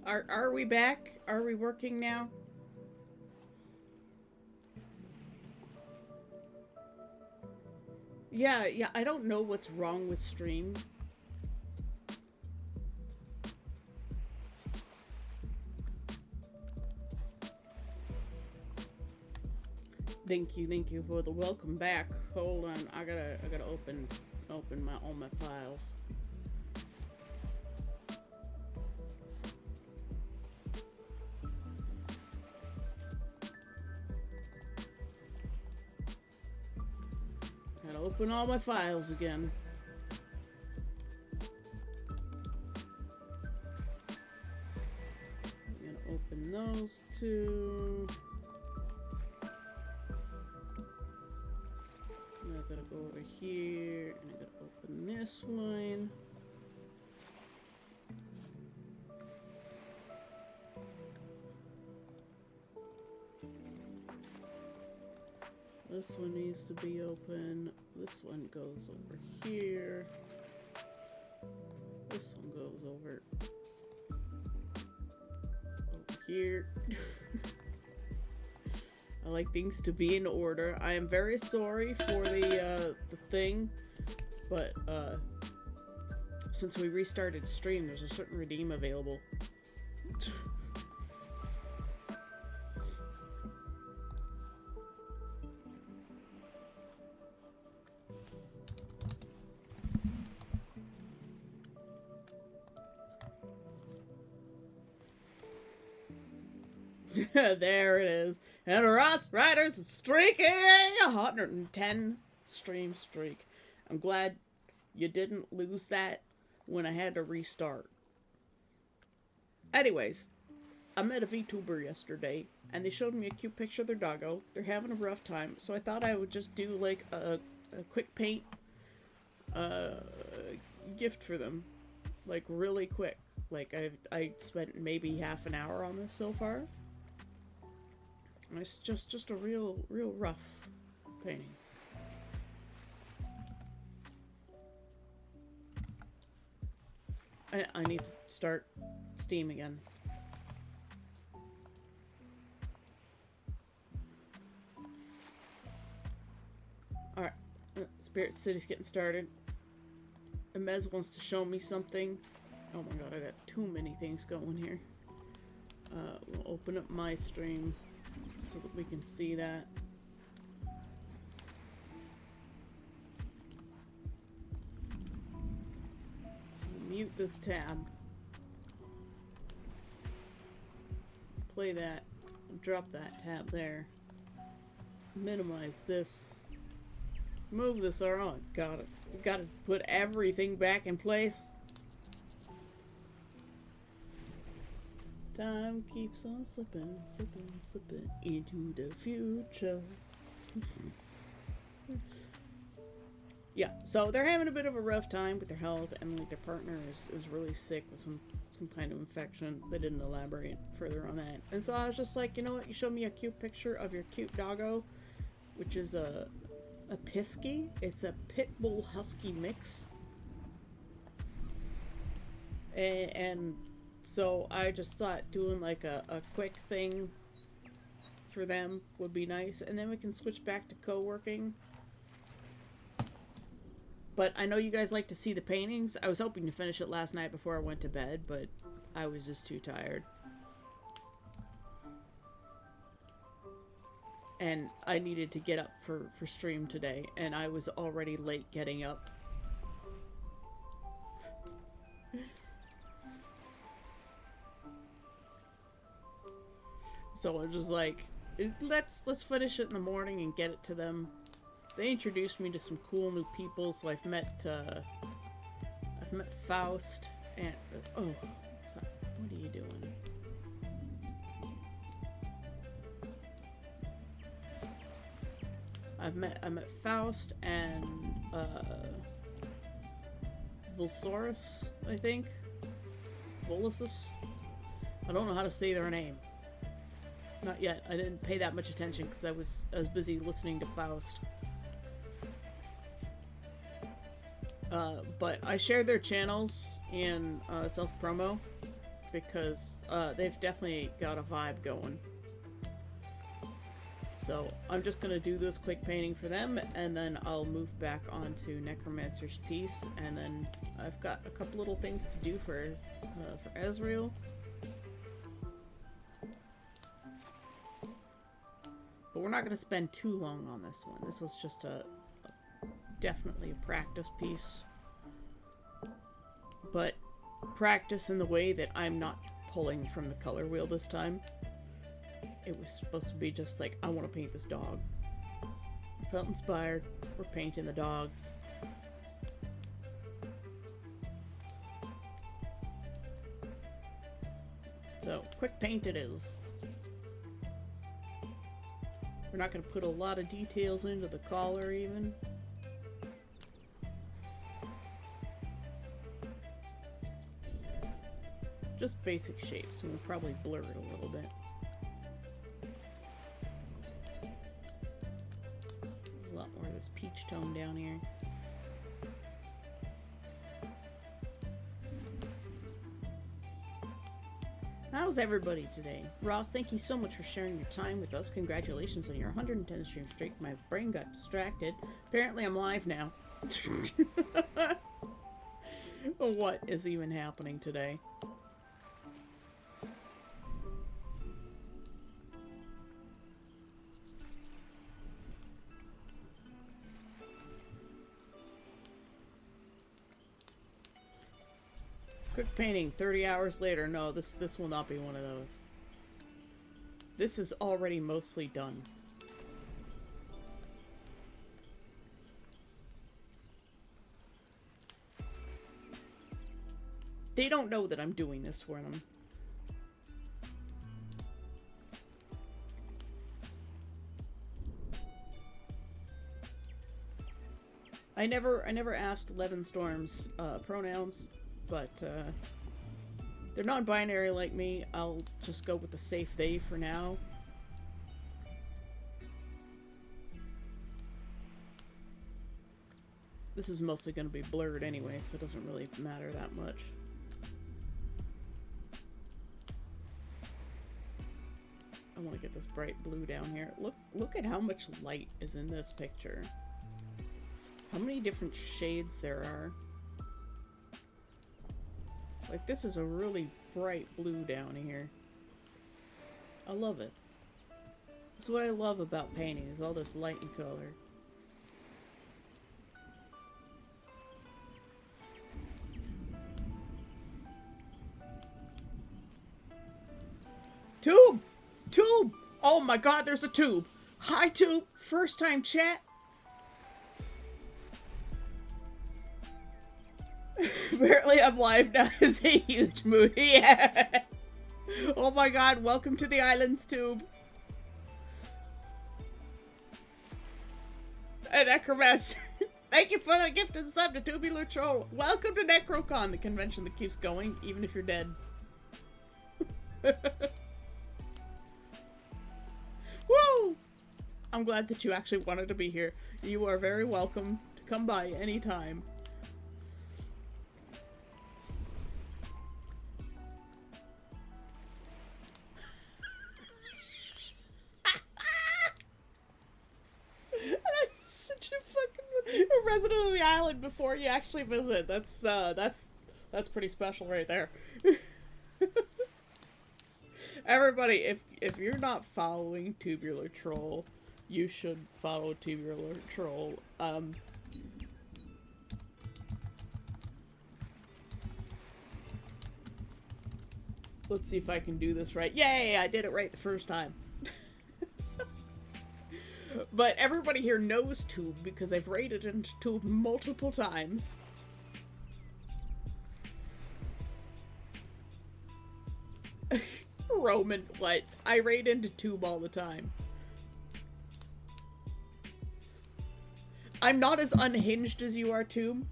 Are we back? Are we working now? Yeah, yeah, I don't know what's wrong with stream. Thank you for the welcome back. Hold on, I gotta open my all my files. Gotta open all my files again. I'm gonna open those two. And I gotta go over here and I gotta open this one. This one needs to be open. This one goes over here. This one goes over here. I like things to be in order. I am very sorry for the thing, but since we restarted stream, there's a certain redeem available. There it is. And Ross Riders streaking 110 stream streak. I'm glad you didn't lose that when I had to restart. Anyways, I met a VTuber yesterday and they showed me a cute picture of their doggo. They're having a rough time, so I thought I would just do like a quick paint uh, gift for them. Like really quick. Like I spent maybe half an hour on this so far. It's just a real rough painting. I need to start Steam again. Alright, Spirit City's getting started. Mez wants to show me something. Oh my god, I got too many things going here. We'll open up my stream so that we can see that. Mute this tab. Play that. Drop that tab there. Minimize this. Move this around. Gotta put everything back in place. Time keeps on slipping, slipping, slipping into the future. Yeah, so they're having a bit of a rough time with their health, and like their partner is really sick with some kind of infection. They didn't elaborate further on that. And so I was just like, you know what, you showed me a cute picture of your cute doggo, which is a Pisky. It's a pit bull husky mix. And so I just thought doing like a quick thing for them would be nice, and then we can switch back to co-working. But I know you guys like to see the paintings. I was hoping to finish it last night before I went to bed, but I was just too tired. And I needed to get up for stream today, and I was already late getting up. So I'm just like, let's finish it in the morning and get it to them. They introduced me to some cool new people, so I've met Faust and oh, what are you doing? I met Faust and Volsaurus, I think. Volisus. I don't know how to say their name. Not yet. I didn't pay that much attention because I was busy listening to Faust. But I shared their channels in self-promo, because they've definitely got a vibe going. So I'm just going to do this quick painting for them, and then I'll move back onto Necromancer's piece, and then I've got a couple little things to do for Ezreal. But we're not going to spend too long on this one. This was just definitely a practice piece. But practice in the way that I'm not pulling from the color wheel this time. It was supposed to be just like, I want to paint this dog. I felt inspired. We're painting the dog. So, quick paint it is. We're not going to put a lot of details into the collar even. Just basic shapes, and we'll probably blur it a little bit. There's a lot more of this peach tone down here. How's everybody today? Ross, thank you so much for sharing your time with us. Congratulations on your 110 stream streak. My brain got distracted. Apparently I'm live now. What is even happening today? Quick painting, 30 hours later. No, this will not be one of those. This is already mostly done. They don't know that I'm doing this for them. I never asked Levenstorm's pronouns. But, they're non-binary like me. I'll just go with the safe they for now. This is mostly going to be blurred anyway, so it doesn't really matter that much. I want to get this bright blue down here. Look at how much light is in this picture. How many different shades there are. Like, this is a really bright blue down here. I love it. That's what I love about painting, is all this light and color. Tube! Tube! Oh my god, there's a tube! Hi, Tube! First time chat? Apparently I'm live now is a huge mood. Yeah. Oh my god, welcome to the islands, Tube. And Necromancer. Thank you for the gifted sub to Tubular Troll. Welcome to Necrocon, the convention that keeps going, even if you're dead. Woo! I'm glad that you actually wanted to be here. You are very welcome to come by anytime. A resident of the island before you actually visit. That's pretty special right there. Everybody, if you're not following Tubular Troll, you should follow Tubular Troll. Let's see if I can do this right. Yay, I did it right the first time. But everybody here knows Tube because I've raided into Tube multiple times. Roman, what? I raid into Tube all the time. I'm not as unhinged as you are, Tube.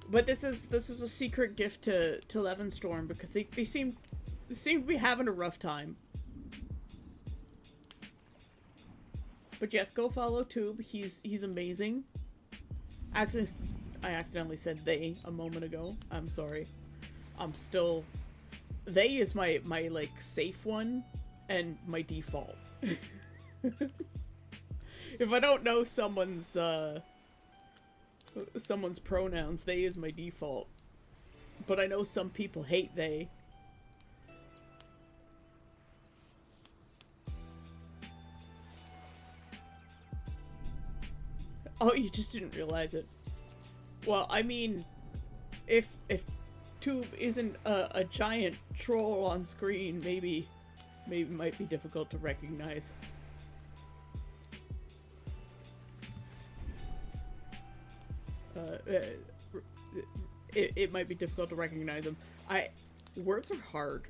But this is a secret gift to Levenstorm because they seem to be having a rough time. But yes, go follow Tube. He's amazing. I accidentally said they a moment ago. I'm sorry. I'm still... They is my like, safe one, and my default. If I don't know someone's pronouns, they is my default. But I know some people hate they. Oh, you just didn't realize it. Well, I mean, if Tube isn't a giant troll on screen, maybe it might be difficult to recognize. It might be difficult to recognize him. Words are hard.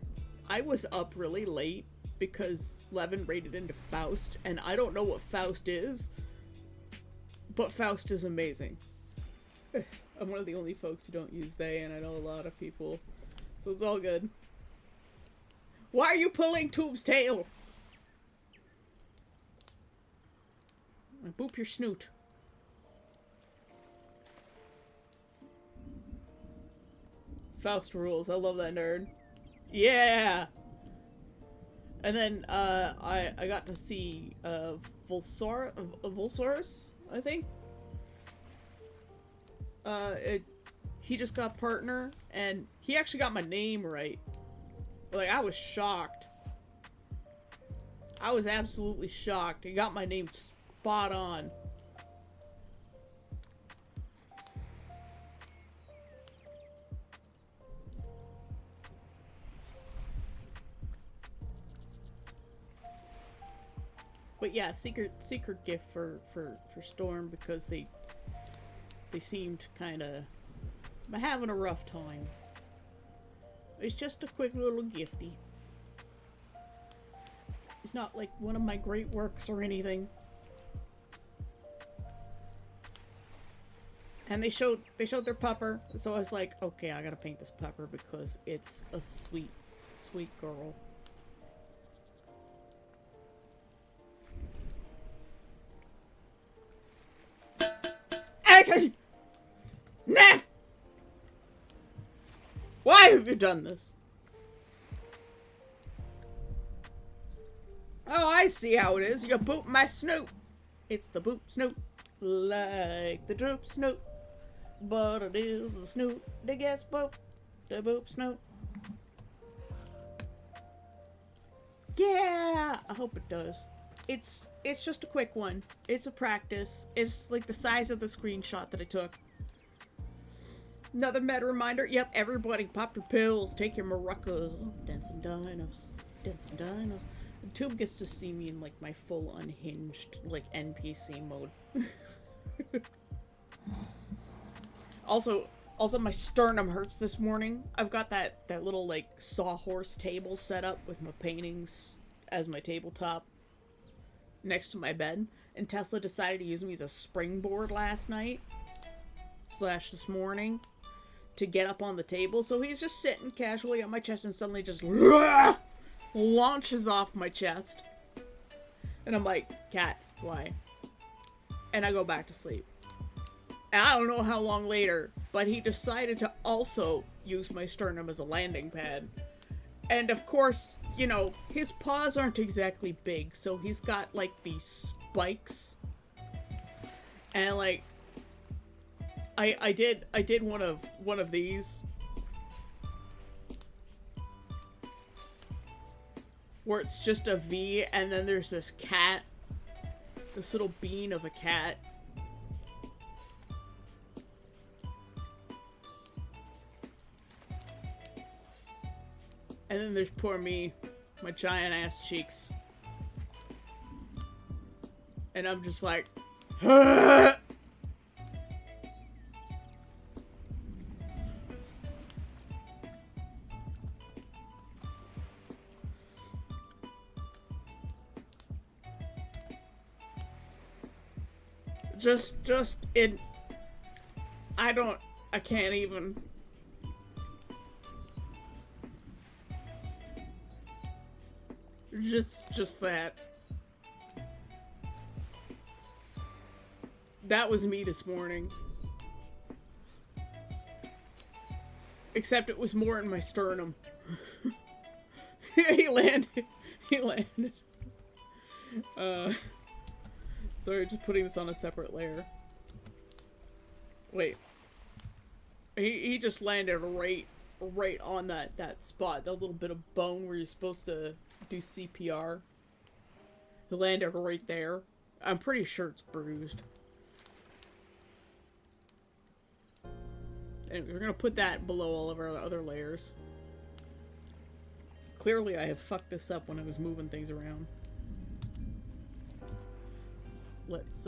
I was up really late because Levin raided into Faust, and I don't know what Faust is, but Faust is amazing. I'm one of the only folks who don't use they, and I know a lot of people, so it's all good. Why are you pulling Tube's tail? I boop your snoot. Faust rules. I love that nerd. Yeah! And then, I got to see, Volsaurus, I think? He just got partner, and he actually got my name right. Like, I was shocked. I was absolutely shocked. He got my name spot on. But yeah, secret gift for Storm, because they seemed kind of having a rough time. It's just a quick little gifty. It's not like one of my great works or anything. And they showed their pupper, so I was like, okay, I gotta paint this pupper because it's a sweet, sweet girl. Neff! Why have you done this? Oh, I see how it is. You boop my snoot. It's the boop snoot. Like the droop snoot. But it is the snoot that gets boop. The boop snoot. Yeah! I hope it does. It's just a quick one. It's a practice. It's like the size of the screenshot that I took. Another meta reminder. Yep, everybody pop your pills. Take your maracas. Oh, dancing dinos. Dancing dinos. The Tube gets to see me in like my full unhinged like NPC mode. Also my sternum hurts this morning. I've got that little like sawhorse table set up with my paintings as my tabletop next to my bed, and Tesla decided to use me as a springboard last night / this morning to get up on the table. So he's just sitting casually on my chest and suddenly just launches off my chest. And I'm like, cat, why? And I go back to sleep. And I don't know how long later, but he decided to also use my sternum as a landing pad. And of course, you know, his paws aren't exactly big, so he's got like these spikes. And like I did one of these where it's just a V and then there's this cat, this little bean of a cat. And then there's poor me, my giant ass cheeks. And I'm just like, just in, I can't even. Just that. That was me this morning. Except it was more in my sternum. He landed. He landed. Sorry, just putting this on a separate layer. Wait. He just landed right on that spot, that little bit of bone where you're supposed to do CPR. He landed right there. I'm pretty sure it's bruised. And we're gonna put that below all of our other layers. Clearly I have fucked this up when I was moving things around. Let's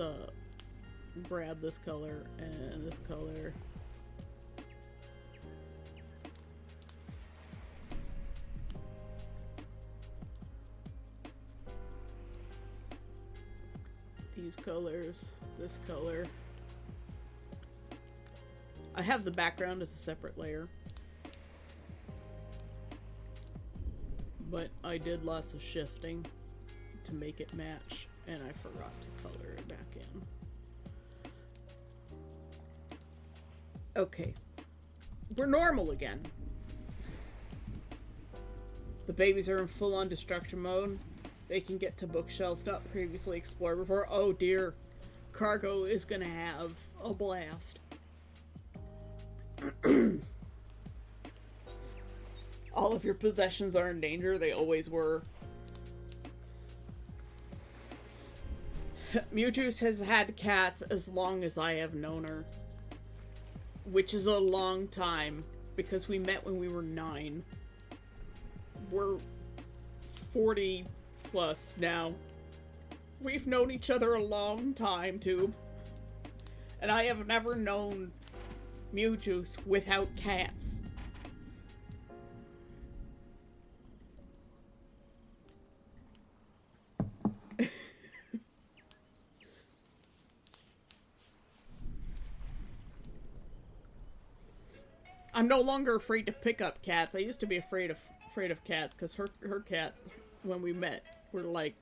grab this color and this color. These colors, this color. I have the background as a separate layer. But I did lots of shifting to make it match, and I forgot to color it back in. Okay. We're normal again. The babies are in full-on destruction mode. They can get to bookshelves not previously explored before. Oh dear. Cargo is gonna have a blast. All of your possessions are in danger. They always were. Mewjuice has had cats as long as I have known her. Which is a long time. Because we met when we were 9. We're 40 plus now. We've known each other a long time, too. And I have never known Mewjuice without cats. I'm no longer afraid to pick up cats. I used to be afraid of cats because her cats, when we met, were like,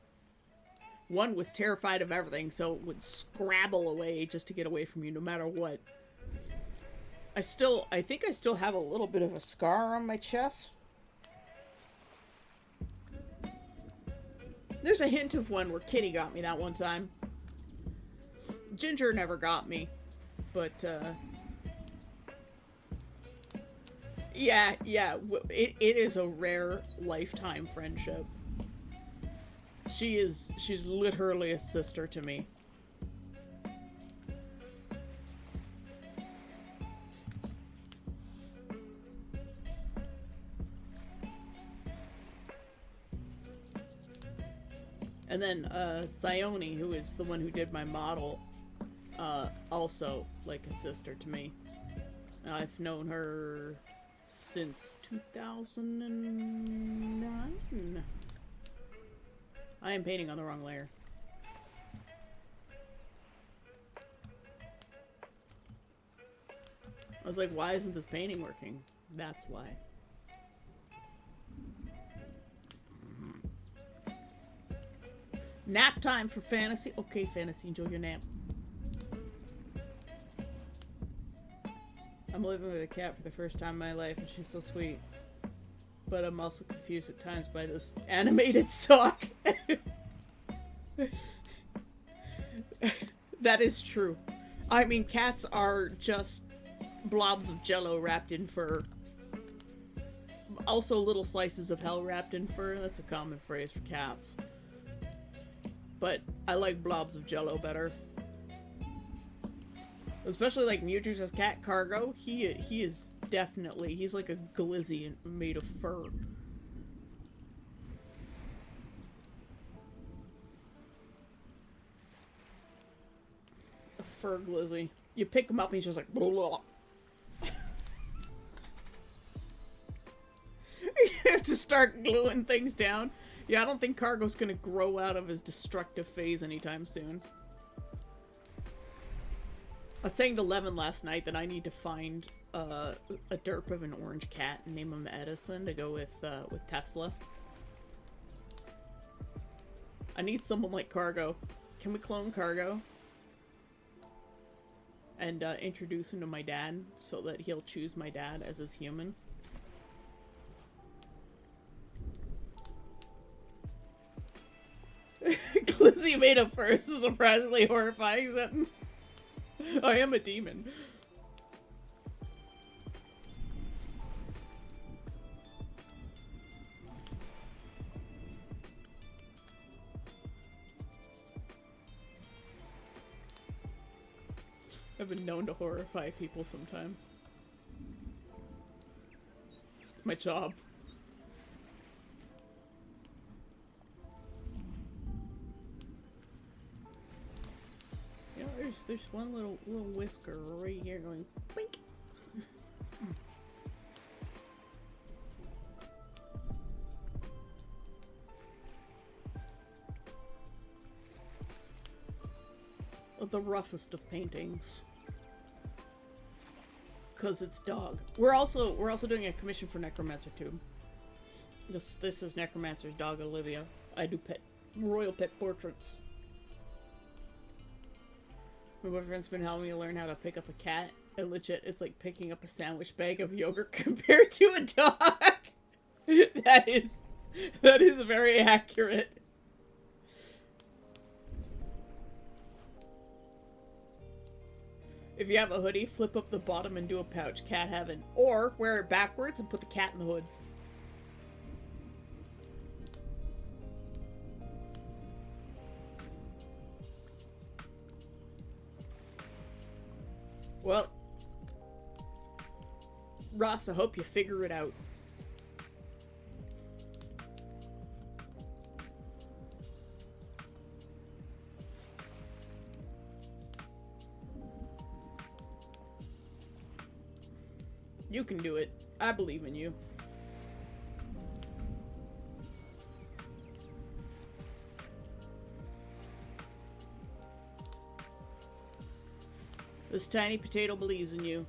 one was terrified of everything, so it would scrabble away just to get away from you no matter what. I think I still have a little bit of a scar on my chest. There's a hint of one where Kitty got me that one time. Ginger never got me, but yeah, it is a rare lifetime friendship. She's literally a sister to me. And then Sione, who is the one who did my model, also like a sister to me. I've known her since 2009. I am painting on the wrong layer. I was like, why isn't this painting working? That's why. Nap time for Fantasy. Okay, Fantasy, enjoy your nap. I'm living with a cat for the first time in my life, and she's so sweet. But I'm also confused at times by this animated sock. That is true. I mean, cats are just blobs of jello wrapped in fur. Also little slices of hell wrapped in fur. That's a common phrase for cats. But I like blobs of jello better. Especially like Mewjuice's cat Cargo. He is definitely, he's like a glizzy made of fur. A fur glizzy. You pick him up and he's just like blah, blah. You have to start gluing things down. Yeah, I don't think Cargo's gonna grow out of his destructive phase anytime soon. I was saying to Levin last night that I need to find a derp of an orange cat and name him Edison to go with Tesla. I need someone like Cargo. Can we clone Cargo? And introduce him to my dad so that he'll choose my dad as his human. he made up for a surprisingly horrifying sentence. I am a demon. I've been known to horrify people sometimes. It's my job. You know, there's one little whisker right here going blink. The roughest of paintings. Because it's dog. We're also doing a commission for Necromancer too. This is Necromancer's dog Olivia. I do royal pet portraits. My boyfriend's been helping me learn how to pick up a cat. And legit, it's like picking up a sandwich bag of yogurt compared to a dog. That is very accurate. If you have a hoodie, flip up the bottom and do a pouch. Cat heaven. Or wear it backwards and put the cat in the hood. Well, Ross, I hope you figure it out. You can do it. I believe in you. This tiny potato believes in you.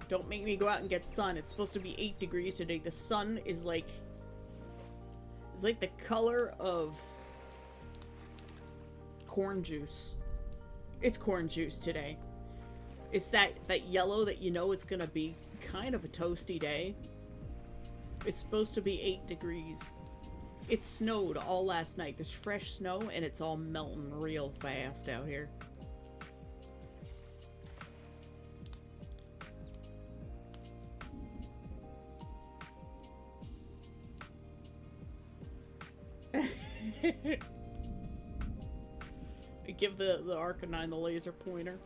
Don't make me go out and get sun. It's supposed to be 8 degrees today. The sun is like... It's like the color of... corn juice. It's corn juice today. It's that yellow that you know it's gonna be kind of a toasty day. It's supposed to be 8 degrees. It snowed all last night. There's fresh snow and it's all melting real fast out here. Give the Arcanine the laser pointer.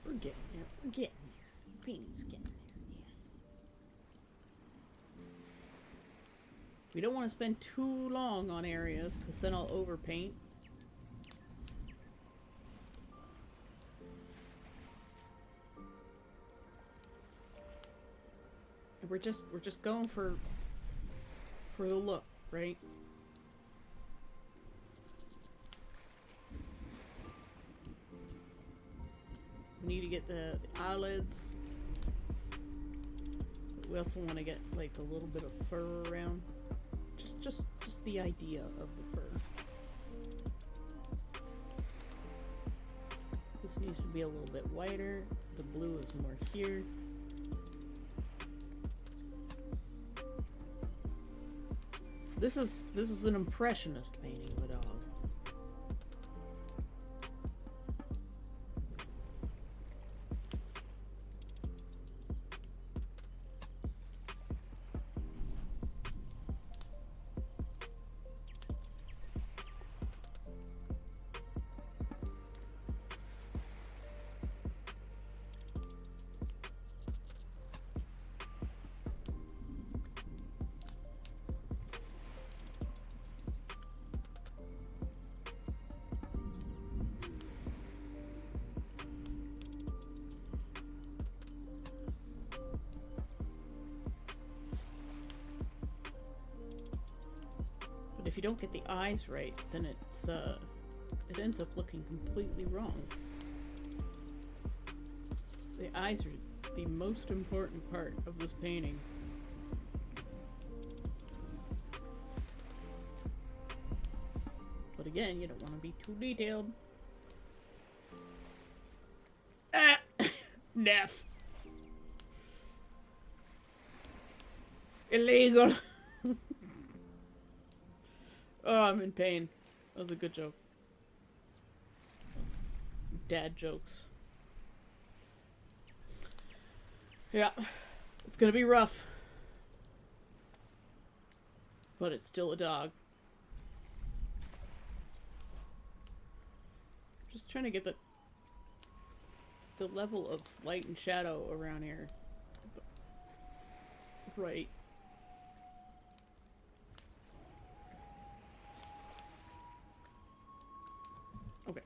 We're getting there. We're getting there. Painting's getting there. Yeah. We don't want to spend too long on areas because then I'll overpaint. And we're just going for the look, right? We need to get the eyelids. We also want to get like a little bit of fur around. Just the idea of the fur. This needs to be a little bit whiter. The blue is more here. This is an impressionist painting of a dog. If you don't get the eyes right, then it ends up looking completely wrong. The eyes are the most important part of this painting. But again, you don't want to be too detailed. Ah! Neff. Illegal. Oh, I'm in pain. That was a good joke. Dad jokes. Yeah, it's gonna be rough. But it's still a dog. Just trying to get the level of light and shadow around here right. Okay.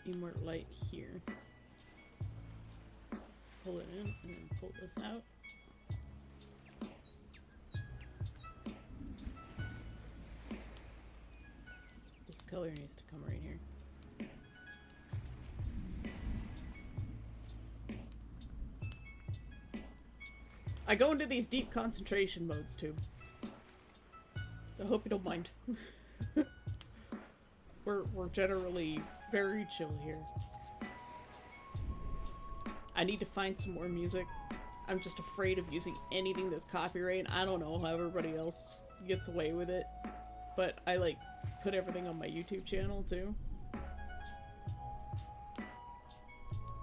Need more light here. Let's pull it in and then pull this out. This color needs to come right here. I go into these deep concentration modes too. I hope you don't mind. We're generally very chill here. I need to find some more music. I'm just afraid of using anything that's copyright. I don't know how everybody else gets away with it, but I like put everything on my YouTube channel too.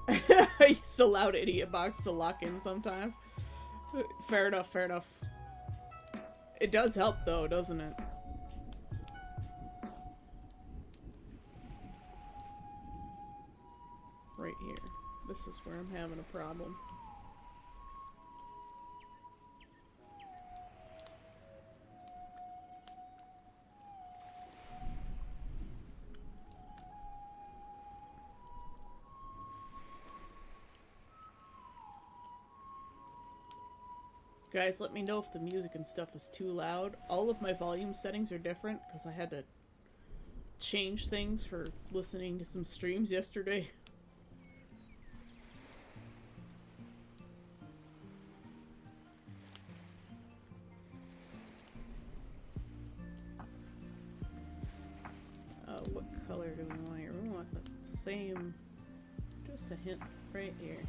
I use a loud idiot box to lock in sometimes. Fair enough, fair enough. It does help though, doesn't it? Right here. This is where I'm having a problem. Guys, let me know if the music and stuff is too loud. All of my volume settings are different because I had to change things for listening to some streams yesterday. What color do we want here? We want the same, just a hint right here.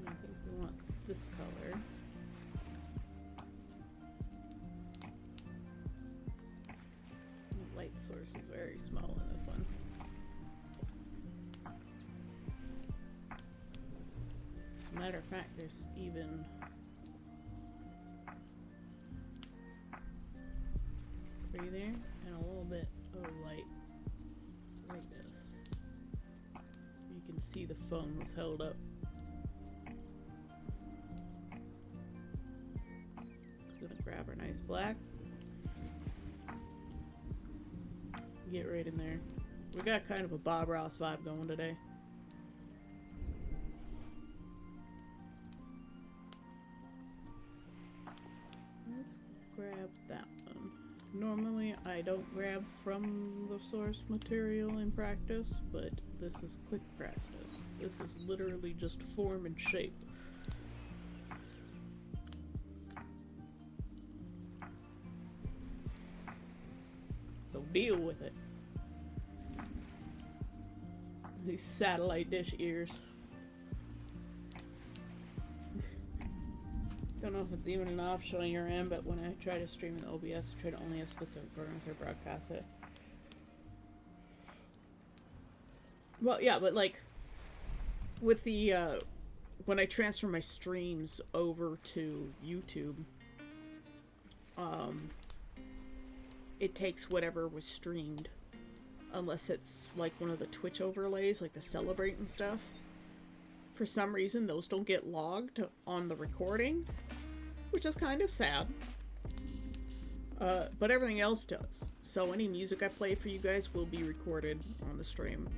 I think we want this color. The light source is very small in this one. As a matter of fact, there's even three there and a little bit of light like this. You can see the phone was held up. Gonna grab our nice black. Get right in there. We got kind of a Bob Ross vibe going today. Let's grab that one. Normally I don't grab from the source material in practice, but this is quick practice. This is literally just form and shape. So deal with it. These satellite dish ears. Don't know if it's even enough showing your end, but when I try to stream in OBS, I try to only have specific programs or broadcast it. Well, yeah, but like with the when I transfer my streams over to YouTube, it takes whatever was streamed, unless it's like one of the Twitch overlays, like the Celebrate and stuff. For some reason, those don't get logged on the recording, which is kind of sad. But everything else does. So any music I play for you guys will be recorded on the stream,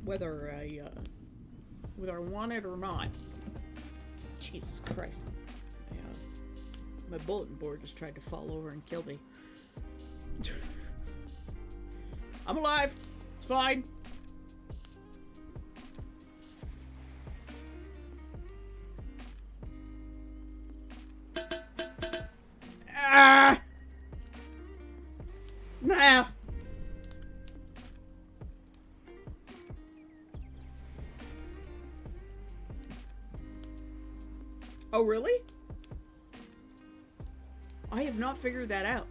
whether I want it or not. Jesus Christ. My bulletin board just tried to fall over and kill me. I'm alive. It's fine. Ah! Nah. Oh, really? I have not figured that out.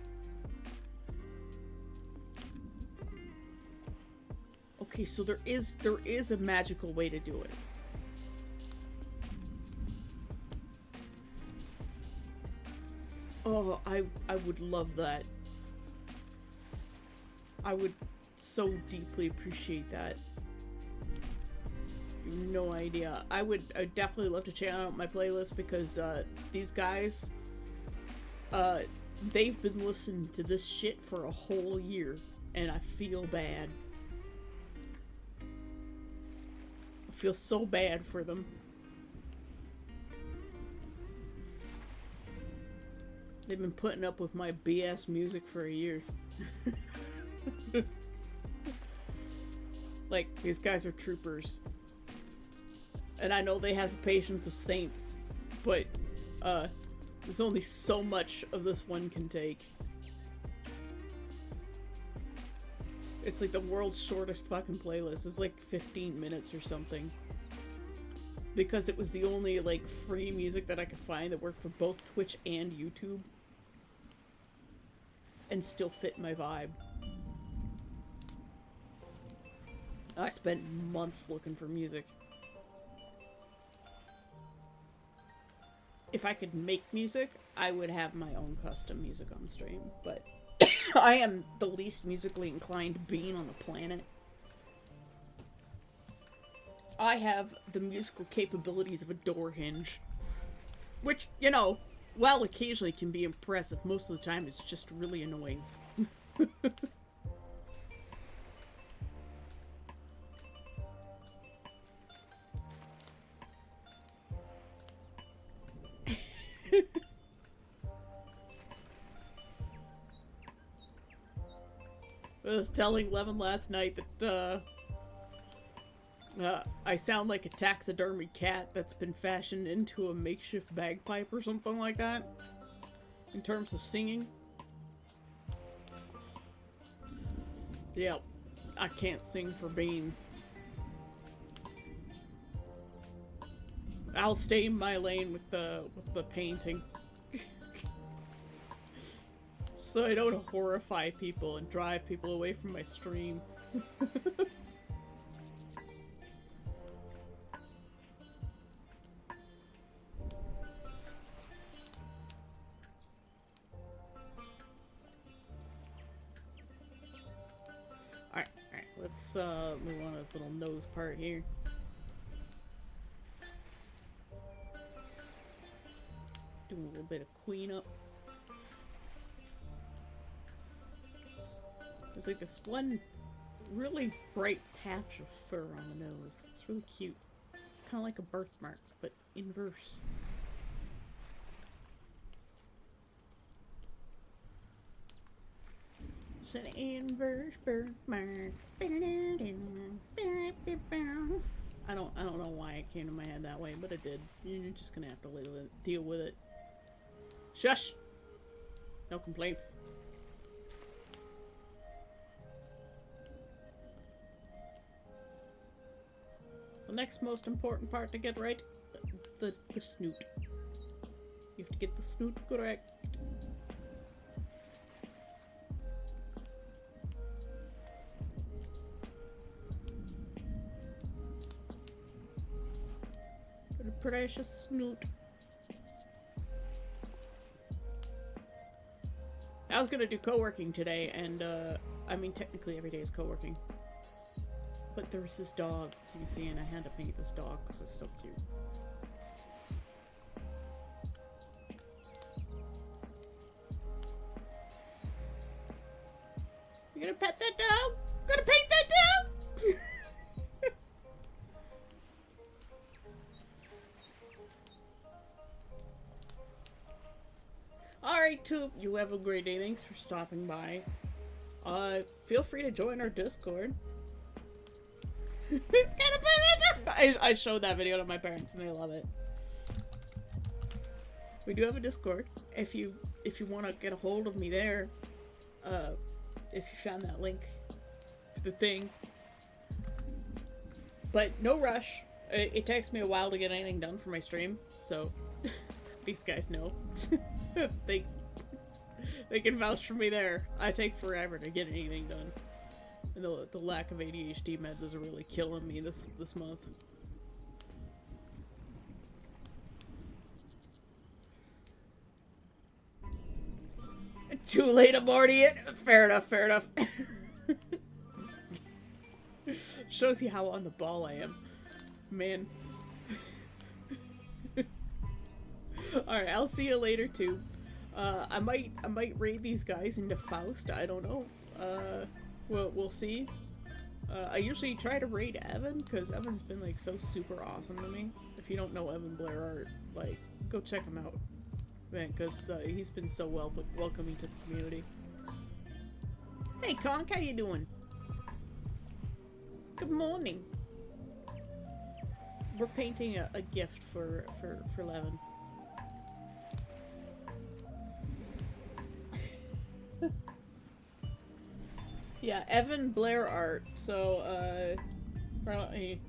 Okay, so there is a magical way to do it. Oh, I would love that. I would so deeply appreciate that. You have no idea. I'd definitely love to check out my playlist because these guys, they've been listening to this shit for a whole year, and I feel bad. I feel so bad for them. They've been putting up with my BS music for a year. Like, these guys are troopers. And I know they have the patience of saints, but there's only so much of this one can take. It's like the world's shortest fucking playlist. It's like 15 minutes or something. Because it was the only, like, free music that I could find that worked for both Twitch and YouTube. And still fit my vibe. I spent months looking for music. If I could make music, I would have my own custom music on stream, but I am the least musically inclined being on the planet. I have the musical capabilities of a door hinge. Which, you know, while occasionally can be impressive, most of the time it's just really annoying. I was telling Levin last night that, I sound like a taxidermy cat that's been fashioned into a makeshift bagpipe or something like that. In terms of singing. Yep. I can't sing for beans. I'll stay in my lane with the painting. So I don't horrify people and drive people away from my stream. Alright, let's move on to this little nose part here. Do a little bit of queen up. There's like this one really bright patch of fur on the nose. It's really cute. It's kind of like a birthmark, but inverse. It's an inverse birthmark. I don't know why it came to my head that way, but it did. You're just gonna have to deal with it. Shush! No complaints. The next most important part to get right, the snoot. You have to get the snoot correct. The precious snoot. I was gonna do co-working today, and I mean technically every day is co-working. But there was this dog, you see, and I had to paint this dog because it's so cute. You gonna pet that dog? Gonna paint that dog? great too. You have a great day. Thanks for stopping by. Feel free to join our Discord. I showed that video to my parents and they love it. We do have a Discord. If you want to get a hold of me there, if you found that link, the thing. But no rush. It takes me a while to get anything done for my stream, so these guys know. they can vouch for me there. I take forever to get anything done. And the lack of ADHD meds is really killing me this month. Too late, I'm already in. Fair enough, fair enough. Shows you how on the ball I am. Man. Alright, I'll see you later too. I might raid these guys into Faust, I don't know. We'll see. I usually try to raid Evan, because Evan's been like so super awesome to me. If you don't know Evan Blair Art, like, go check him out. Man, because he's been so welcoming to the community. Hey Conk, how you doing? Good morning. We're painting a gift for Levin. Yeah, Evan Blair Art. So, probably.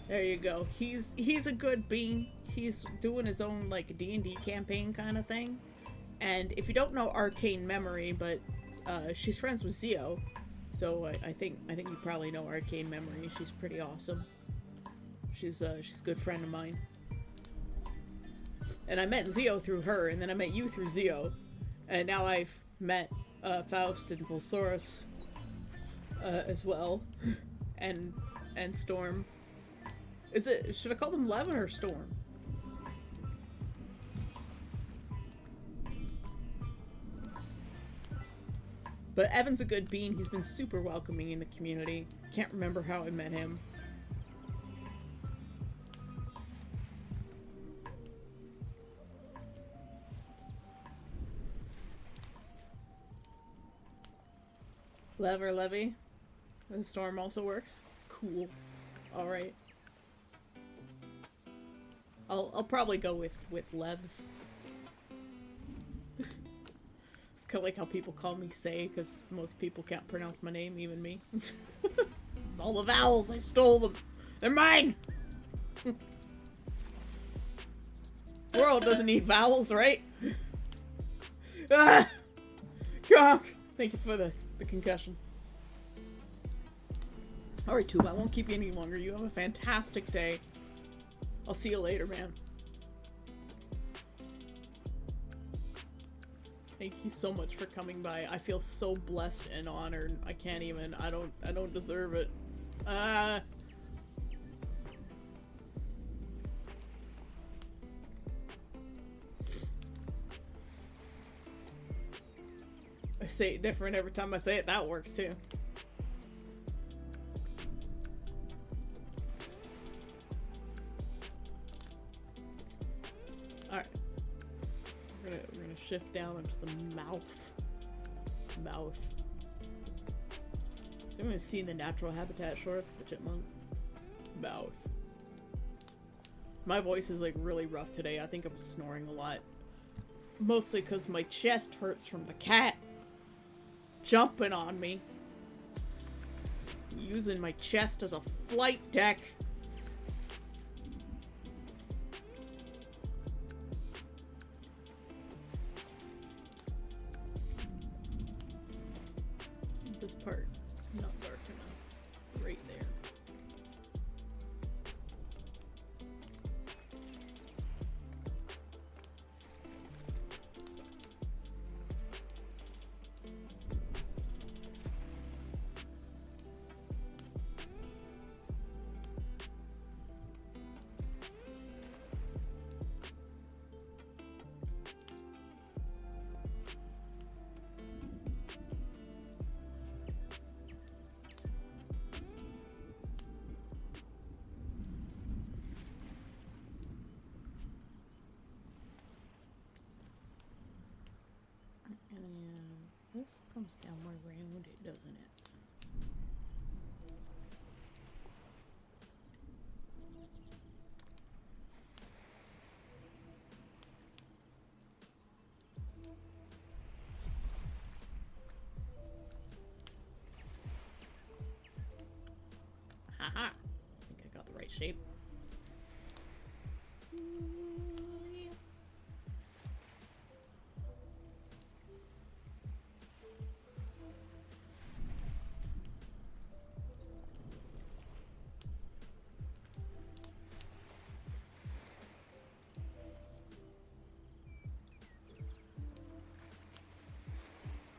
There you go. He's a good bean. He's doing his own like D&D campaign kind of thing. And if you don't know Arcane Memory, but she's friends with Zio, so I think you probably know Arcane Memory. She's pretty awesome. She's a good friend of mine. And I met Zio through her, and then I met you through Zio, and now I've met Faust and Volsaurus as well, and Storm. Should I call them Levin or Storm? But Evan's a good bean. He's been super welcoming in the community. Can't remember how I met him. Lev or Levy? The Storm also works? Cool. Alright. I'll probably go with Lev. It's kind of like how people call me Say, because most people can't pronounce my name, even me. It's all the vowels, I stole them! They're mine! World doesn't need vowels, right? Ah! Conk! Thank you for the concussion. Alright, Tube, I won't keep you any longer. You have a fantastic day. I'll see you later, man. Thank you so much for coming by. I feel so blessed and honored. I can't even. I don't deserve it. I say it different every time I say it. That works too. Alright. We're gonna shift down into the mouth. So I'm gonna see the natural habitat shorts of the chipmunk. Mouth. My voice is like really rough today. I think I'm snoring a lot. Mostly because my chest hurts from the cat jumping on me. Using my chest as a flight deck. This part, not dark enough. Right there. this comes down more rounded, doesn't it? Haha! I think I got the right shape. Yeah.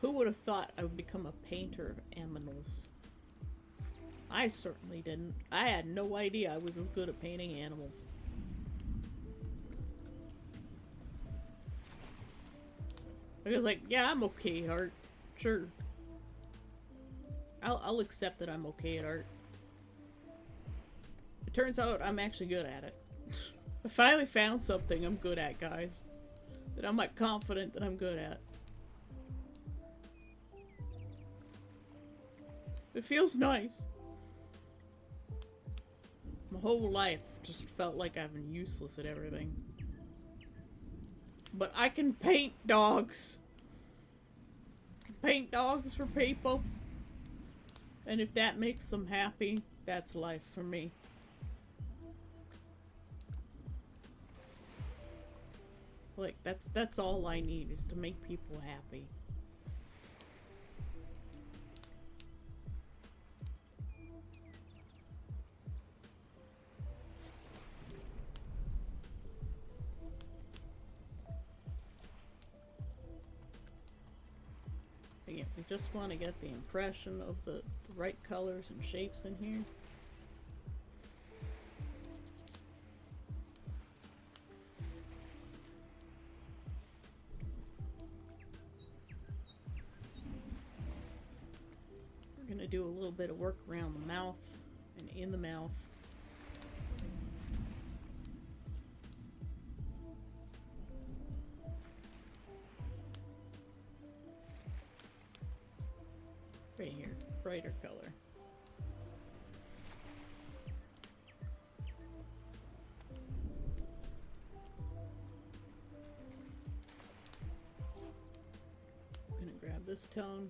Who would have thought I would become a painter of aminals? I certainly didn't. I had no idea I was as good at painting animals. I was like, yeah, I'm okay at art. Sure. I'll accept that I'm okay at art. It turns out I'm actually good at it. I finally found something I'm good at, guys. That I'm like confident that I'm good at. It feels nice. My whole life just felt like I've been useless at everything. But I can paint dogs. I can paint dogs for people. And if that makes them happy, that's life for me. Like, that's all I need, is to make people happy. Again, we just want to get the impression of the right colors and shapes in here. We're going to do a little bit of work around the mouth and in the mouth. Right here, brighter color. I'm gonna grab this tone.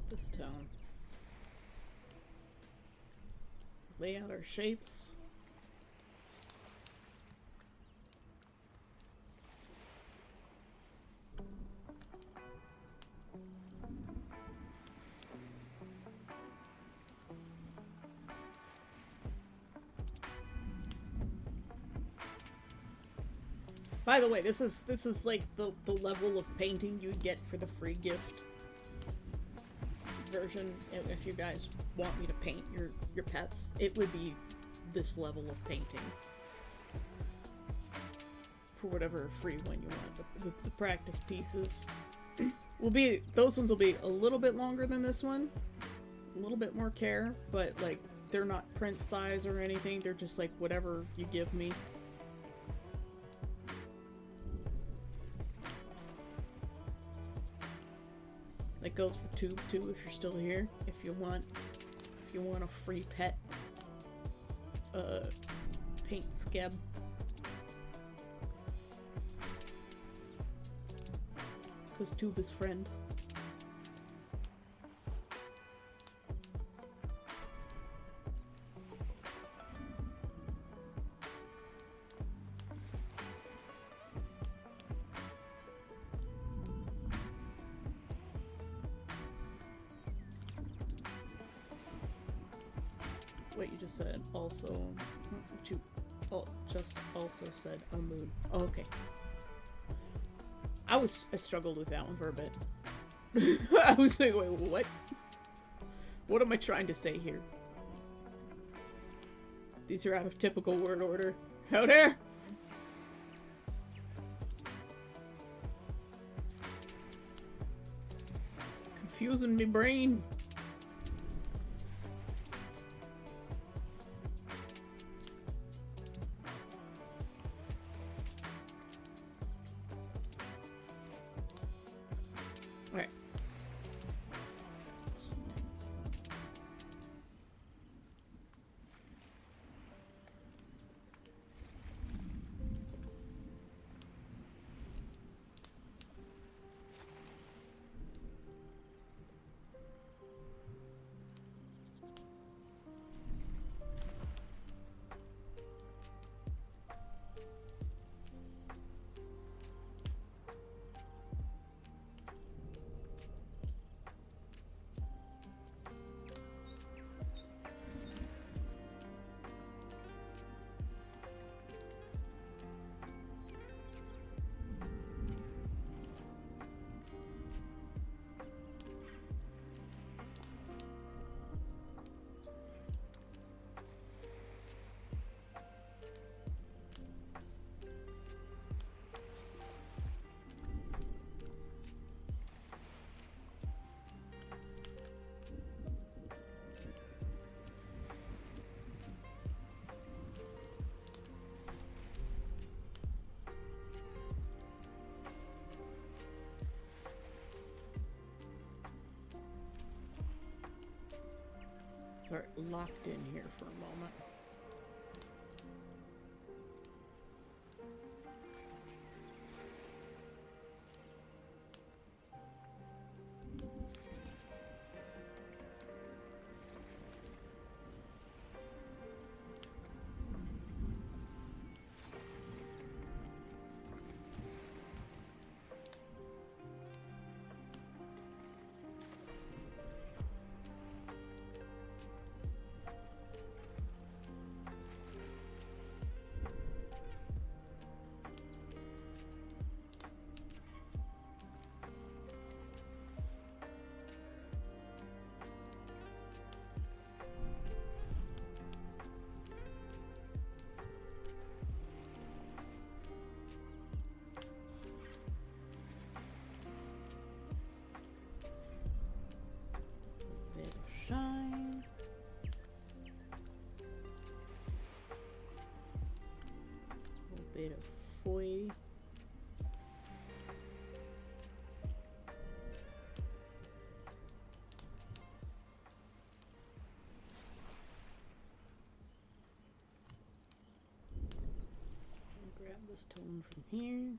This tone. Lay out our shapes. By the way, this is like the level of painting you'd get for the free gift version. If you guys want me to paint your pets, it would be this level of painting. For whatever free one you want. The practice pieces will be, those ones will be a little bit longer than this one. A little bit more care, but like they're not print size or anything, they're just like whatever you give me. That goes for Tube too, if you're still here. If you want a free pet paint scab. Because Tube is friend. What you just said also, what you just also said a mood. Oh, okay. I struggled with that one for a bit. I was like, wait, what? What am I trying to say here? These are out of typical word order. How there? Confusing me brain. Alright. Sorry, locked in here for a moment. Bit of shine. A little bit of foil. Grab this tone from here.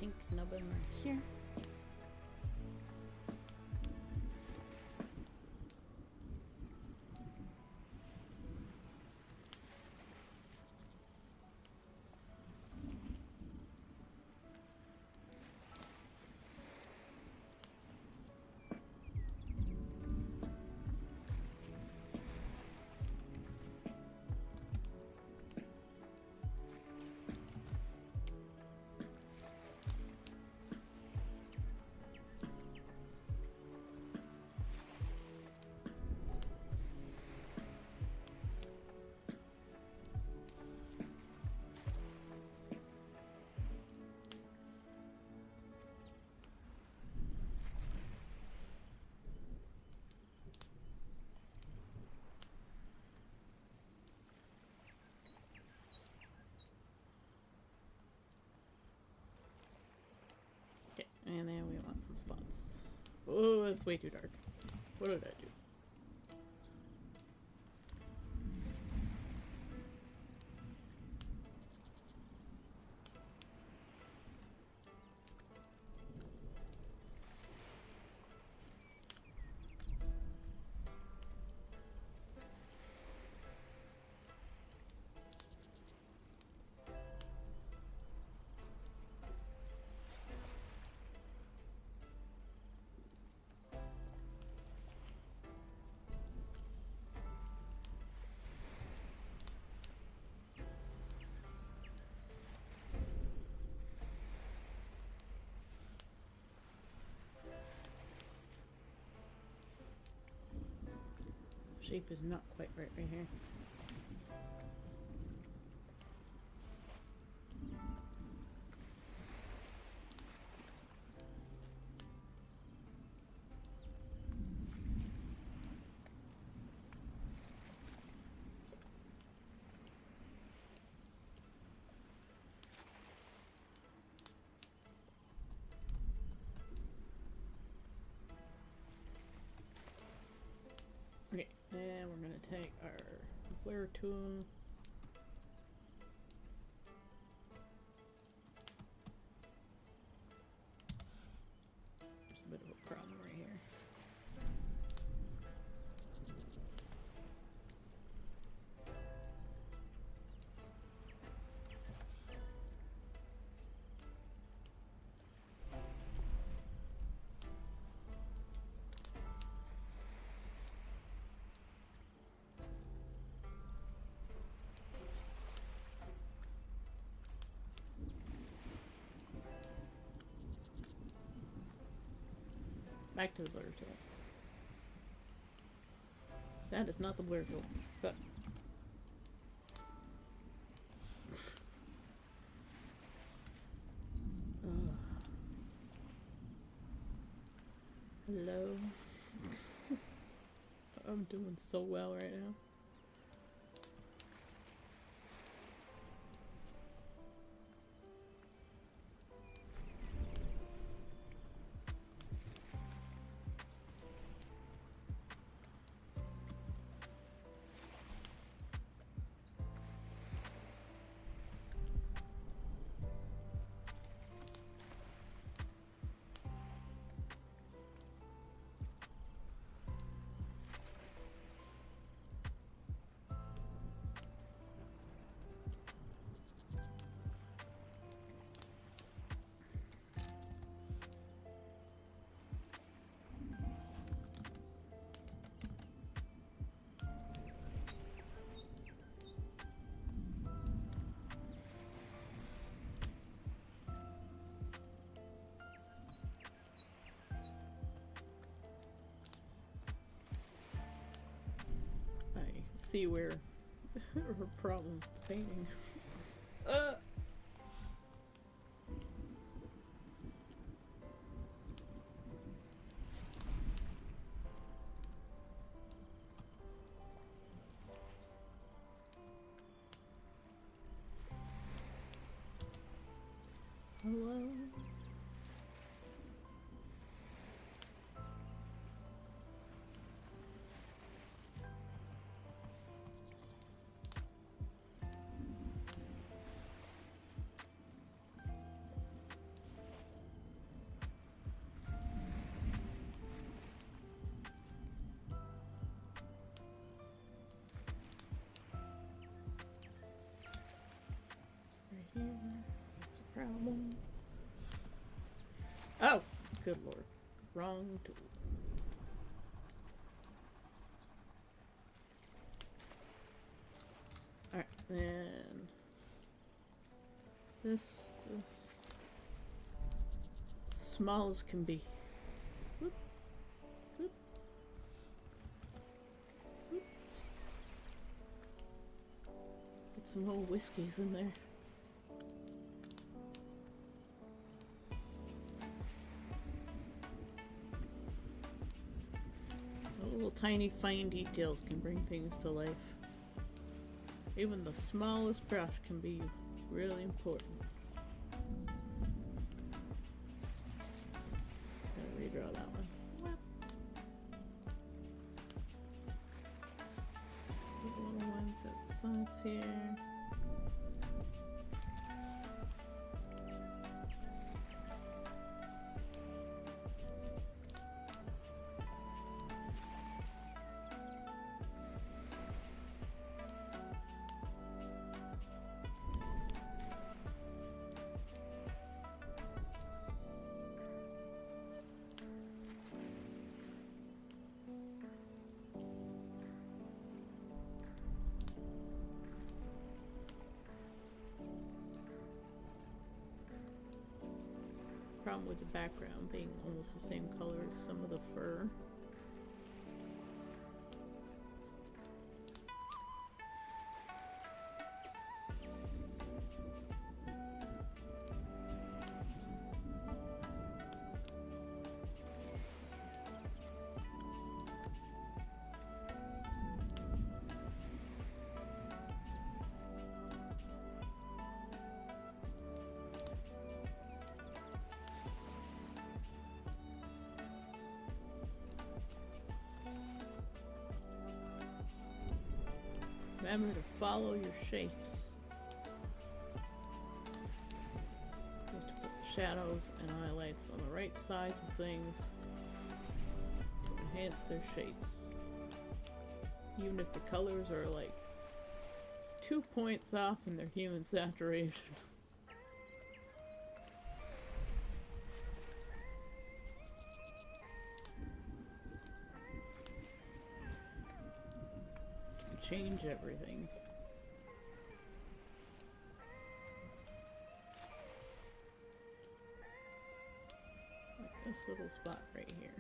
Pink nubbin right here. Okay, and then we want some spots. Oh, it's way too dark. What did I do? shape is not quite right here. Okay, and we're gonna take our blur tool. There's a bit of a problem right here. Back to the blur tool. That is not the blur tool, but hello. I'm doing so well right now. See where her problems with the painting. Hello. Here. That's a problem. Oh, good lord. Wrong tool. Alright, then this small as can be. Whoop, whoop, whoop. Get some old whiskeys in there. Little tiny fine details can bring things to life. Even the smallest brush can be really important. Gotta redraw that one. So the little ones at the sides here. Problem with the background being almost the same color as some of the fur. Remember to follow your shapes. You have to put the shadows and highlights on the right sides of things to enhance their shapes. Even if the colors are like 2 points off in their hue and saturation. Change everything. Like this little spot right here.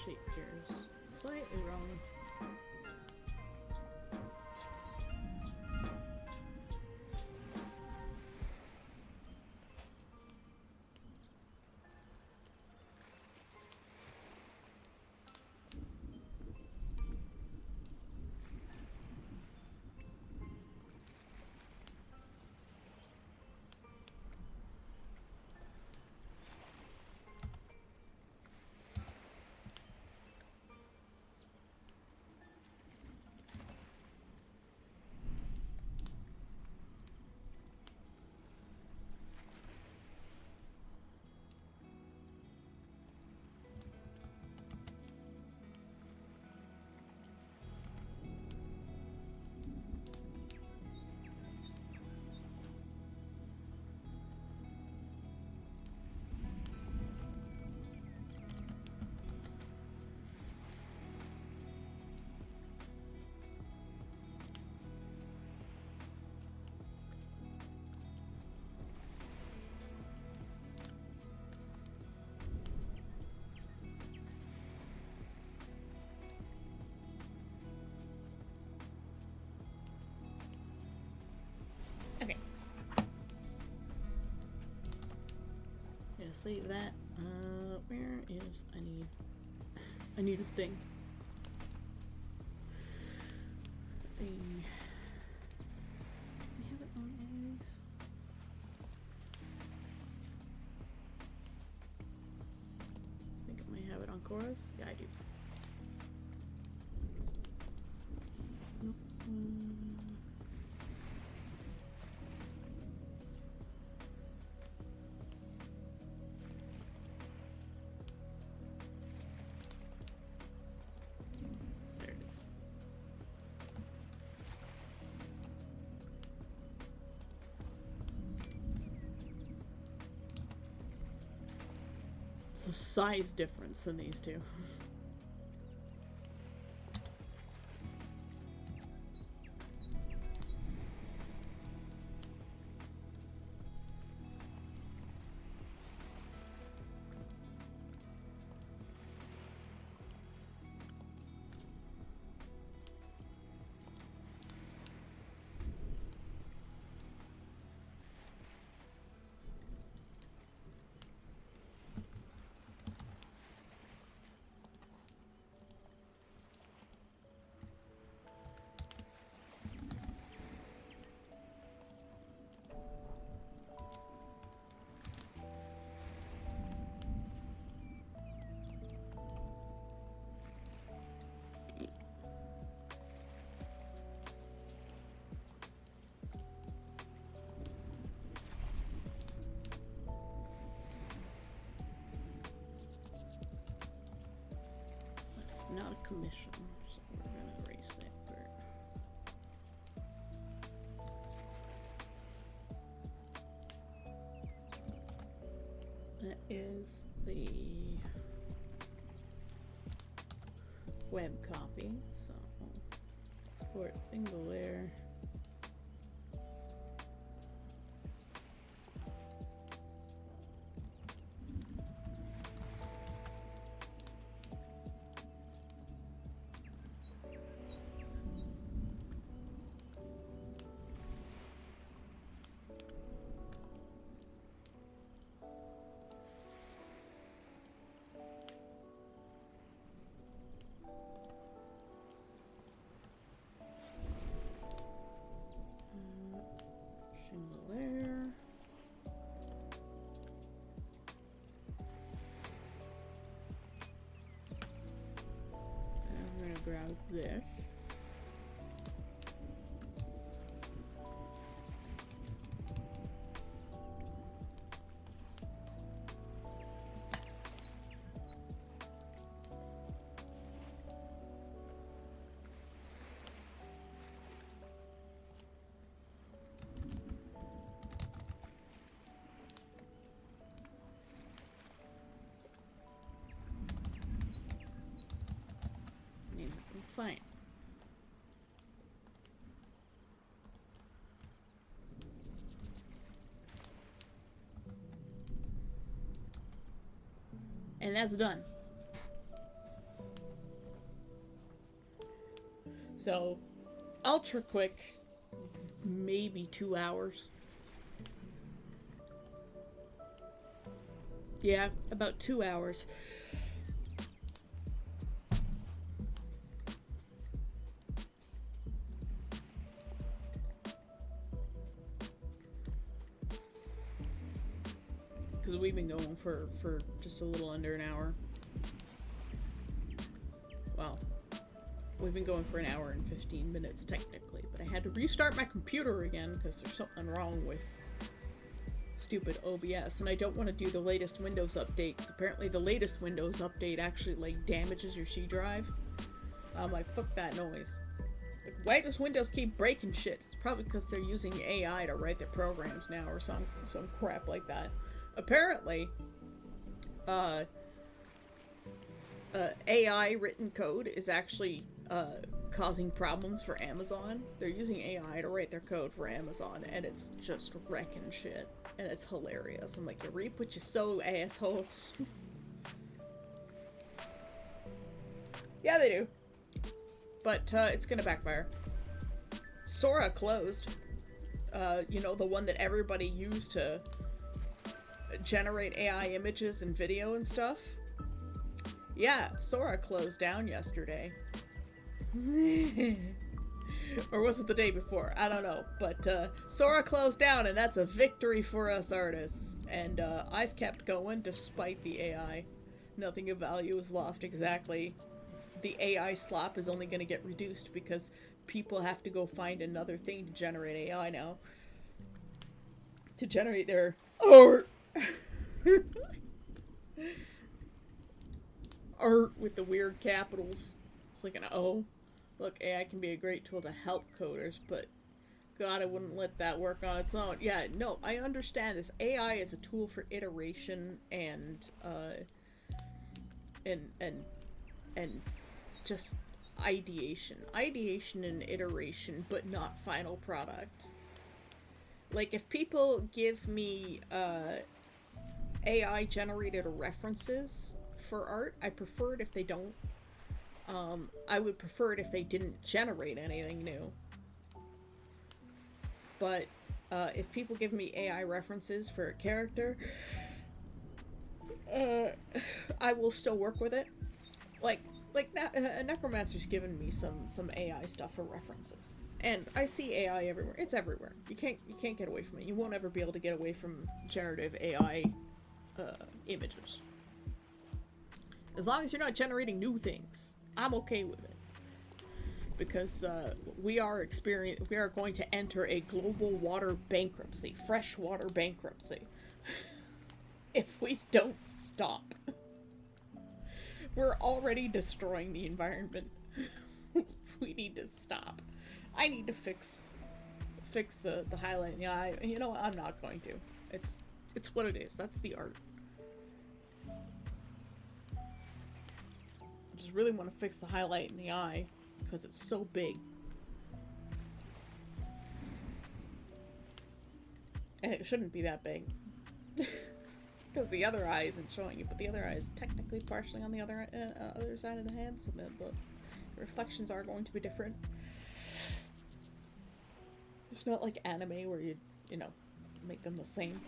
Shape here is slightly wrong. Okay. Yeah, save that. Where is I need a thing. Thing. We have it on all these. I think I might have it on Cora's. Yeah, I do. Nope. There it is. It's a size difference in these two. Not a commission, so we're gonna erase that part. That is the web copy. So export single layer. Grab this. Fine. And that's done. So, ultra quick, maybe 2 hours. Yeah, about 2 hours. Because we've been going for just a little under an hour. Well, we've been going for an hour and 15 minutes technically, but I had to restart my computer again because there's something wrong with stupid OBS, and I don't want to do the latest Windows update because apparently the latest Windows update actually like damages your C drive. I'm like, fuck that noise. Like, why does Windows keep breaking shit? It's probably because they're using AI to write their programs now or some crap like that. Apparently, AI written code is actually causing problems for Amazon. They're using AI to write their code for Amazon, and it's just wrecking shit. And it's hilarious. I'm like, you reap what you sow, assholes. Yeah, they do. But it's gonna backfire. Sora closed. You know, the one that everybody used to generate AI images and video and stuff. Yeah, Sora closed down yesterday. Or was it the day before? I don't know. But Sora closed down, and that's a victory for us artists. And I've kept going despite the AI. Nothing of value is lost exactly. The AI slop is only going to get reduced because people have to go find another thing to generate AI now. To generate their art. Art with the weird capitals. It's like an O. Look, AI can be a great tool to help coders, but God, I wouldn't let that work on its own. Yeah, no, I understand this. AI is a tool for iteration and just ideation. Ideation and iteration, but not final product. Like, if people give me AI generated references for art, I prefer it if they don't. I would prefer it if they didn't generate anything new. But if people give me AI references for a character, I will still work with it. Like Necromancer's given me some AI stuff for references. And I see AI everywhere. It's everywhere. You can't get away from it. You won't ever be able to get away from generative AI images. As long as you're not generating new things, I'm okay with it. Because we are going to enter a global water bankruptcy, freshwater bankruptcy, if we don't stop. We're already destroying the environment. We need to stop. I need to fix the highlight in the eye. You know what? I'm not going to. It's what it is. That's the art. just really want to fix the highlight in the eye because it's so big. And it shouldn't be that big. Because the other eye isn't showing you, but the other eye is technically partially on the other side of the head, so the reflections are going to be different. It's not like anime where you know, make them the same.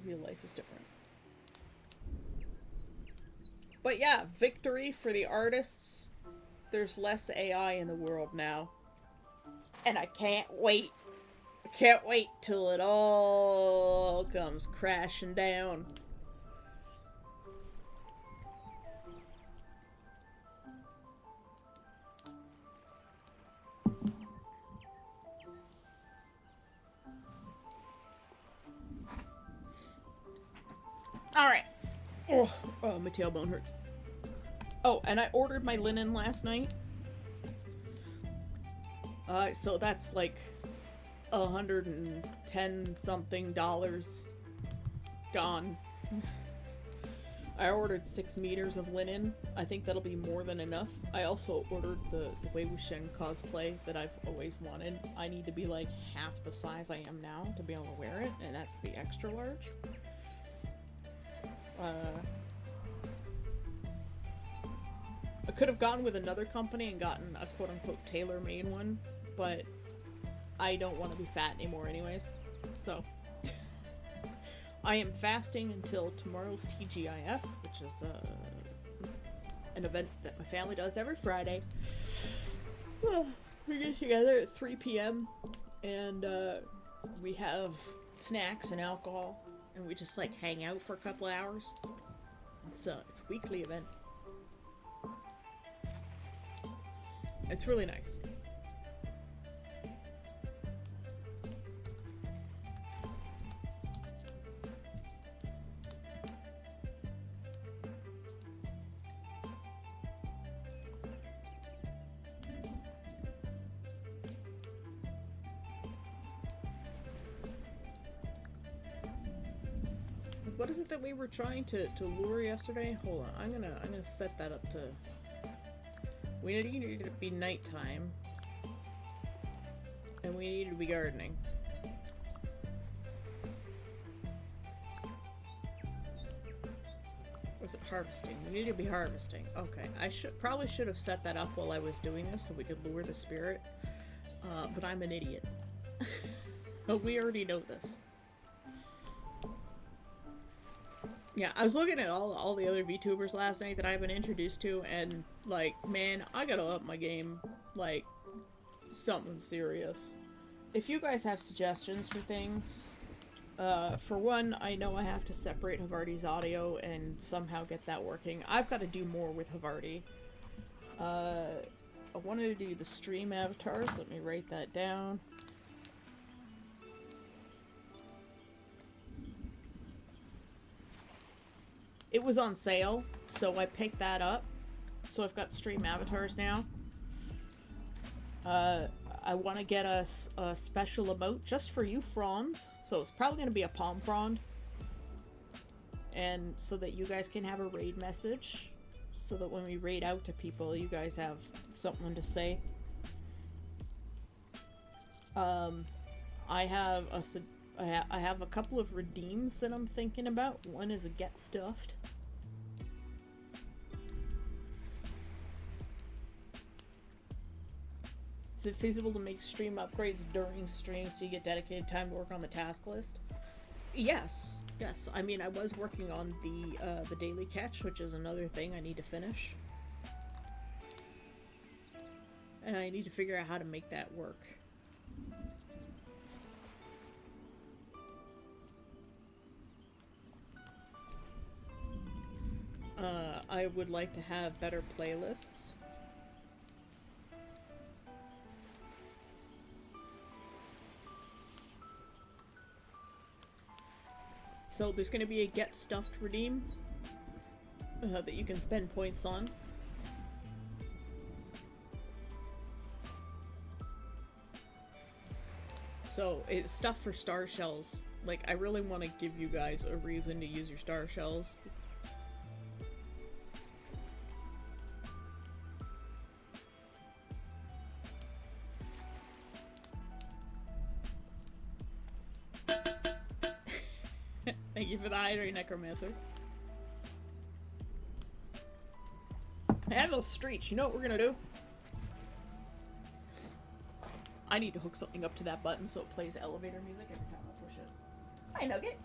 Real life is different. But yeah, victory for the artists. There's less AI in the world now. And I can't wait. I can't wait till it all comes crashing down. Alright. Oh, my tailbone hurts. Oh, and I ordered my linen last night. So that's like $110 something gone. I ordered 6 meters of linen. I think that'll be more than enough. I also ordered the Wei Wuxian cosplay that I've always wanted. I need to be like half the size I am now to be able to wear it, and that's the extra large. I could have gone with another company and gotten a quote-unquote tailor-made one, but I don't want to be fat anymore anyways, so I am fasting until tomorrow's TGIF, which is an event that my family does every Friday. We get together at 3 p.m. and we have snacks and alcohol, and we just like hang out for a couple hours. It's a weekly event. It's really nice. What is it that we were trying to lure yesterday? Hold on, I'm gonna set that up to. We needed it to be nighttime, and we needed to be gardening. Or was it harvesting? We needed to be harvesting. Okay, I probably should have set that up while I was doing this so we could lure the spirit. But I'm an idiot. But we already know this. Yeah, I was looking at all the other VTubers last night that I've been introduced to, and, like, man, I gotta up my game, like, something serious. If you guys have suggestions for things, for one, I know I have to separate Havarti's audio and somehow get that working. I've got to do more with Havarti. I wanted to do the stream avatars. Let me write that down. It was on sale, so I picked that up. So I've got stream avatars now. I want to get a special emote just for you, Fronds. So it's probably going to be a palm frond. And so that you guys can have a raid message. So that when we raid out to people, you guys have something to say. I have a couple of redeems that I'm thinking about. One is a get stuffed. Is it feasible to make stream upgrades during stream so you get dedicated time to work on the task list? Yes. Yes. I mean, I was working on the daily catch, which is another thing I need to finish. And I need to figure out how to make that work. I would like to have better playlists. So there's going to be a get stuffed redeem that you can spend points on. So it's stuff for star shells. Like, I really want to give you guys a reason to use your star shells. Thank you for the hydrate, Necromancer. And those streets. You know what we're gonna do? I need to hook something up to that button so it plays elevator music every time I push it. Hi, Nugget.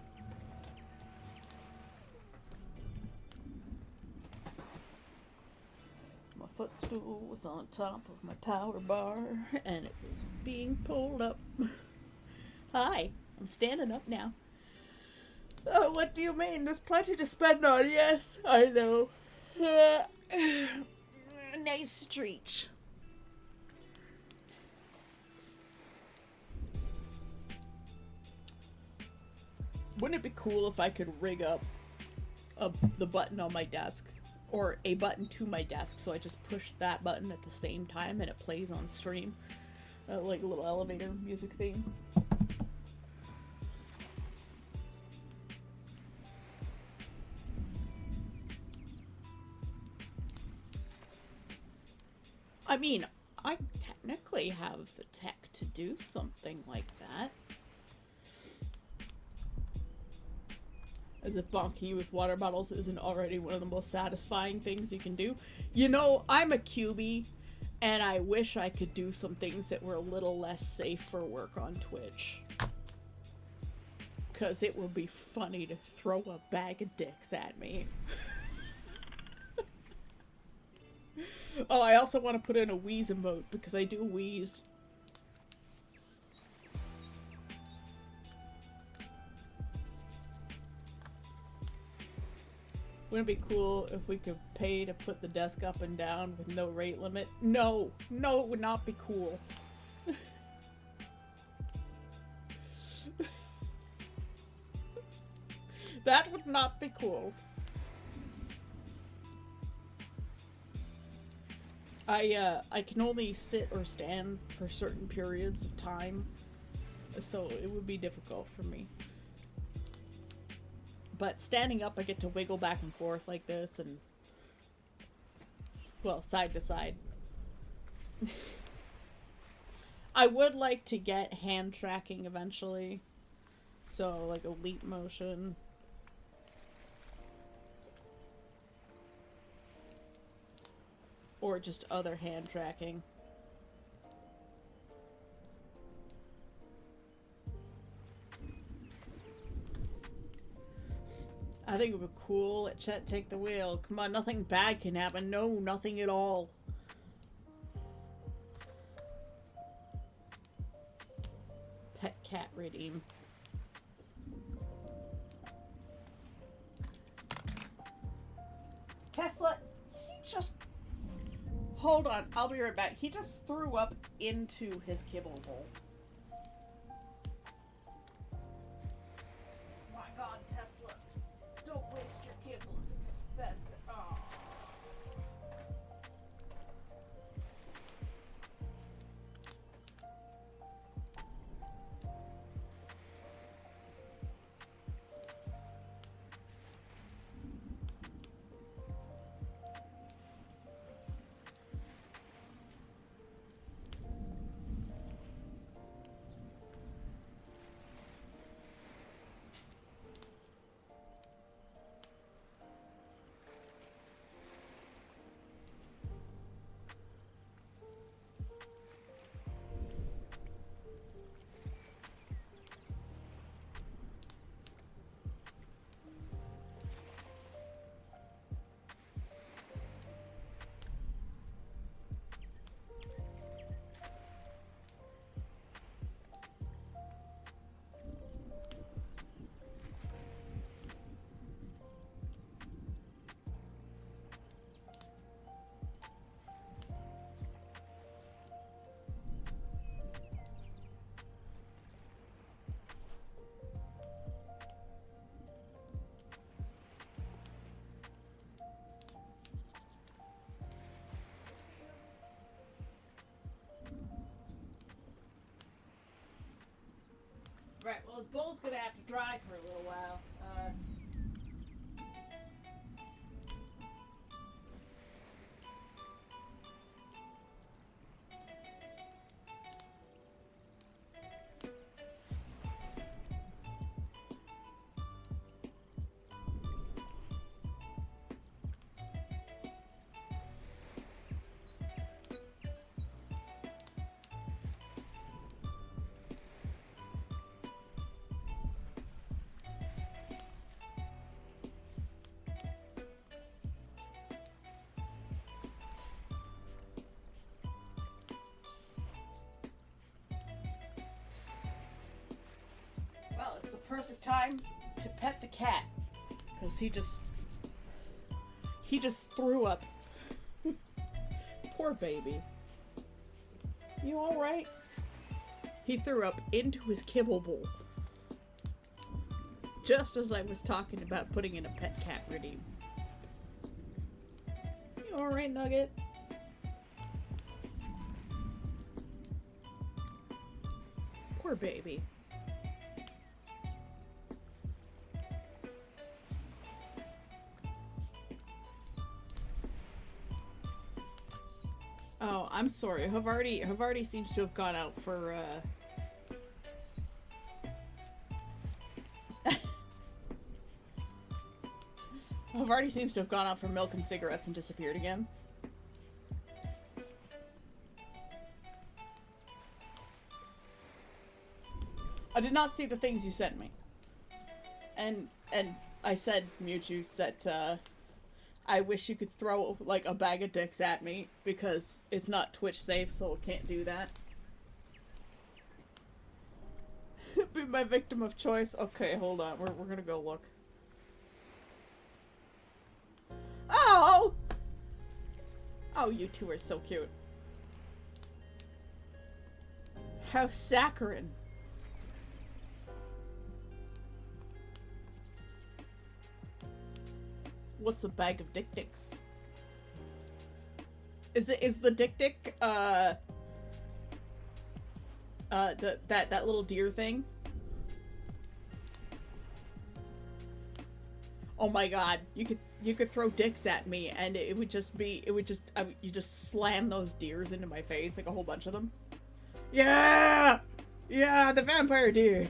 My footstool was on top of my power bar, and it was being pulled up. Hi, I'm standing up now. Oh, what do you mean? There's plenty to spend on. Yes, I know. Nice street. Wouldn't it be cool if I could rig up the button on my desk? Or a button to my desk, so I just push that button at the same time and it plays on stream. Like a little elevator music theme. I mean, I technically have the tech to do something like that. As if bonking you with water bottles isn't already one of the most satisfying things you can do. You know, I'm a QB, and I wish I could do some things that were a little less safe for work on Twitch. Because it would be funny to throw a bag of dicks at me. Oh, I also want to put in a wheeze emote, because I do wheeze. Wouldn't it be cool if we could pay to put the desk up and down with no rate limit? No! No, it would not be cool. That would not be cool. I can only sit or stand for certain periods of time, so it would be difficult for me. But standing up, I get to wiggle back and forth like this, and, well, side to side. I would like to get hand tracking eventually. So, like a leap motion. Or just other hand tracking. I think it would be cool. Let Chet take the wheel. Come on, nothing bad can happen. No, nothing at all. Pet cat redeem. Tesla, he just... Hold on, I'll be right back. He just threw up into his kibble bowl. My God, Tesla. Don't waste your kibble, it's expensive. Oh. Right, well, his bowl's gonna have to dry for a little while. perfect time to pet the cat. Because he just threw up. Poor baby. You alright? He threw up into his kibble bowl. Just as I was talking about putting in a pet cat redeem. You alright, Nugget? Poor baby. Oh, I'm sorry. Havarti seems to have gone out for Havarti seems to have gone out for milk and cigarettes and disappeared again. I did not see the things you sent me. And I said, Mewtwo's, that I wish you could throw like a bag of dicks at me because it's not Twitch safe, so it can't do that. Be my victim of choice. Okay, hold on. We're gonna go look. Oh! Oh, you two are so cute. How saccharine. What's a bag of dick dicks? Is the dick dick, that little deer thing? Oh my god, you could throw dicks at me and you just slam those deers into my face, like a whole bunch of them. Yeah! Yeah, the vampire deer!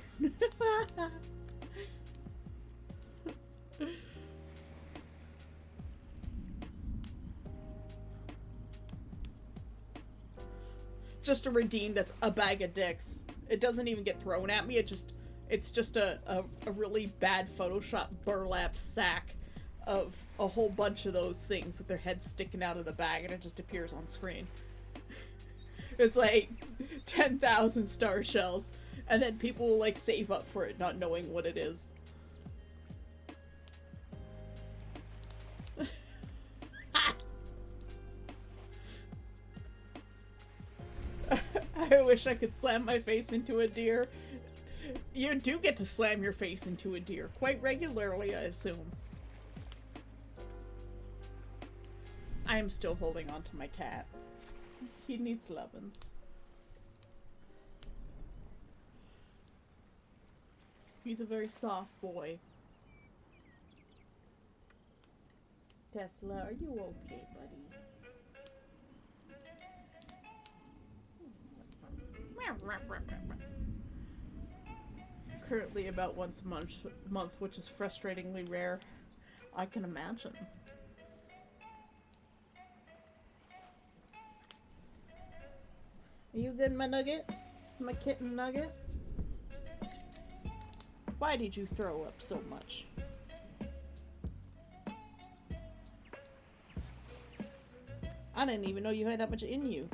Just a redeem that's a bag of dicks. It doesn't even get thrown at me, it's just a really bad Photoshop burlap sack of a whole bunch of those things with their heads sticking out of the bag, and it just appears on screen. It's like 10,000 star shells, and then people will like save up for it not knowing what it is. I wish I could slam my face into a deer. You do get to slam your face into a deer quite regularly, I assume. I am still holding on to my cat. He needs lovin's. He's a very soft boy. Tesla, are you okay, buddy? Currently about once a month, which is frustratingly rare. I can imagine. Are you good, my nugget? My kitten nugget? Why did you throw up so much? I didn't even know you had that much in you.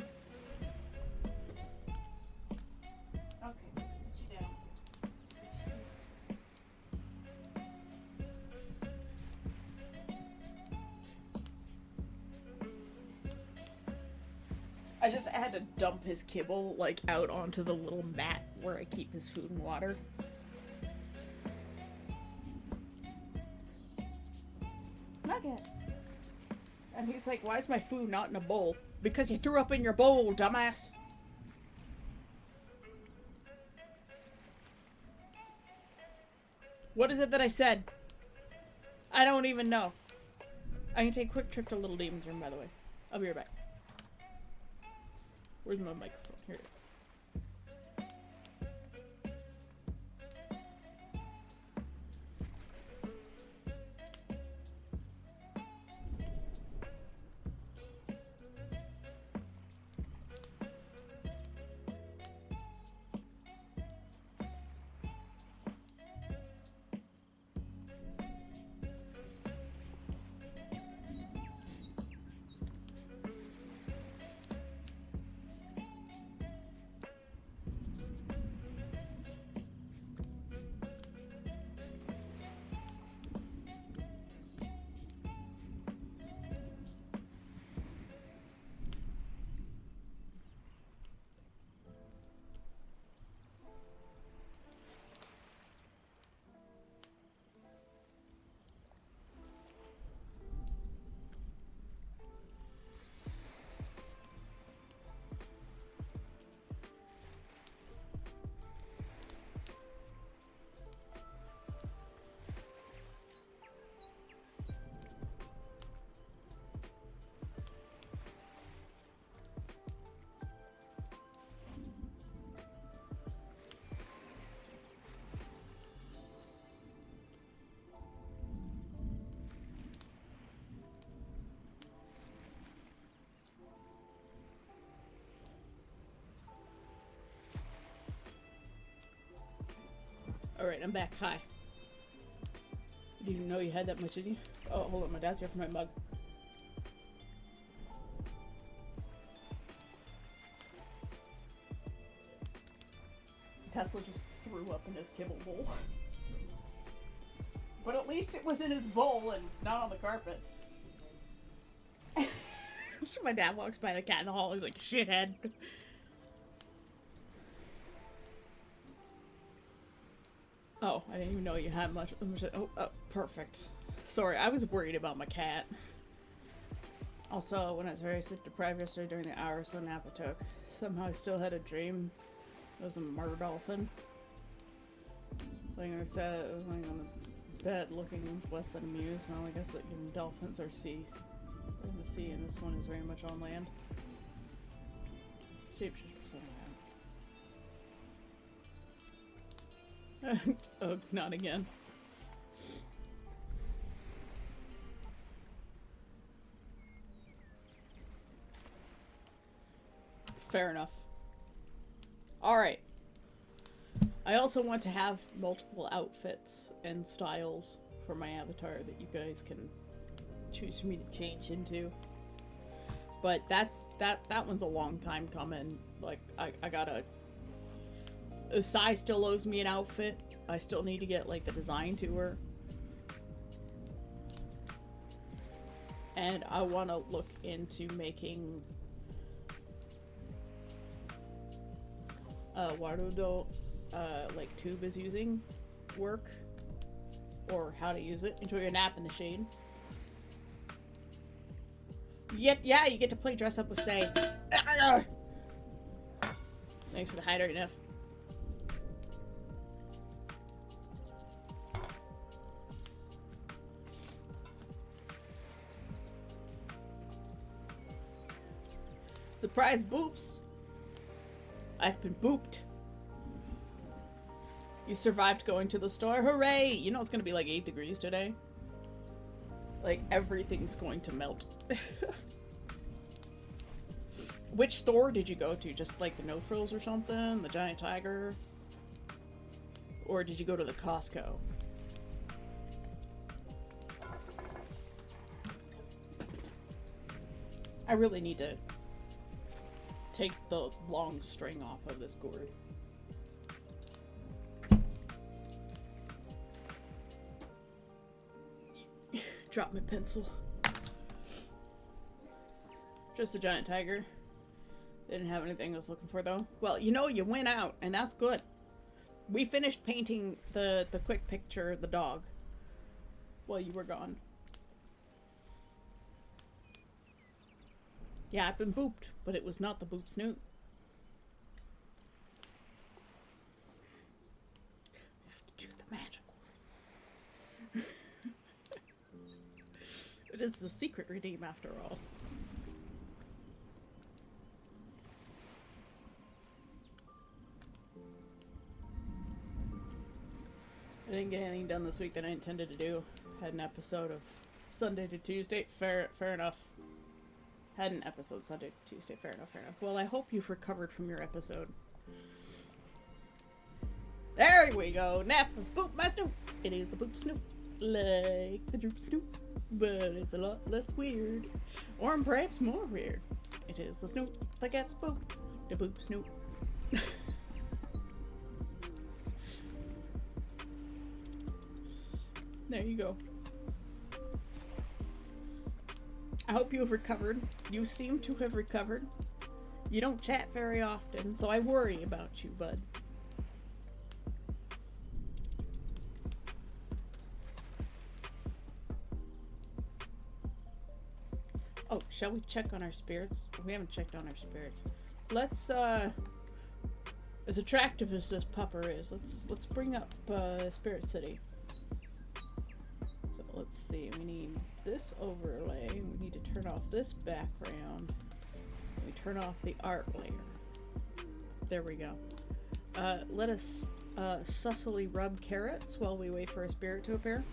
I just had to dump his kibble, like, out onto the little mat where I keep his food and water. Nugget! And he's like, why is my food not in a bowl? Because you threw up in your bowl, dumbass! What is it that I said? I don't even know. I can take a quick trip to Little Demon's room, by the way. I'll be right back. Where's my microphone? Here it is. Alright, I'm back. Hi. Didn't even know you had that much in you. Oh, hold on, my dad's here for my mug. Tesla just threw up in his kibble bowl. But at least it was in his bowl and not on the carpet. So my dad walks by the cat in the hall, he's like, shithead. Oh, I didn't even know you had much. Oh, perfect. Sorry, I was worried about my cat. Also, when I was very sleep deprived yesterday during the hour or so nap I took, somehow I still had a dream. It was a murder dolphin. Laying on the bed looking less than amused. Well, I guess that dolphins are in the sea, and this one is very much on land. Shapeshifter land. Oh, not again. Fair enough. Alright. I also want to have multiple outfits and styles for my avatar that you guys can choose for me to change into. But that one's a long time coming. Like, I gotta... Sai still owes me an outfit. I still need to get, like, the design to her. And I want to look into making... Warudo, like Tube is using work, or how to use it. Enjoy your nap in the shade. Yeah, you get to play dress up with Say. Thanks for the hydrate, Neff. Surprise boops! I've been booped. You survived going to the store. Hooray! You know it's gonna be like 8 degrees today. Like, everything's going to melt. Which store did you go to? Just like the No Frills or something? The Giant Tiger? Or did you go to the Costco? I really need to take the long string off of this gourd. Drop my pencil. Just a Giant Tiger. Didn't have anything I was looking for though. Well, you know, you went out and that's good. We finished painting the quick picture, the dog, while you were gone. Yeah, I've been booped, but it was not the boop snoot. I have to do the magic words. It is the secret redeem after all. I didn't get anything done this week that I intended to do. Had an episode of Sunday to Tuesday. Fair enough. Had an episode Sunday to Tuesday. Fair enough. Well, I hope you've recovered from your episode. There we go. Nap was boop my snoop. It is the boop snoop. Like the droop snoop. But it's a lot less weird. Or perhaps more weird. It is the snoop that gets booped. The boop snoop. There you go. I hope you have recovered. You seem to have recovered. You don't chat very often, so I worry about you, bud. Oh, shall we check on our spirits? We haven't checked on our spirits. Let's, as attractive as this pupper is, let's bring up, Spirit City. So let's see, we need this overlay, we need to turn off this background, we turn off the art layer. There we go. Let us sussily rub carrots while we wait for a spirit to appear.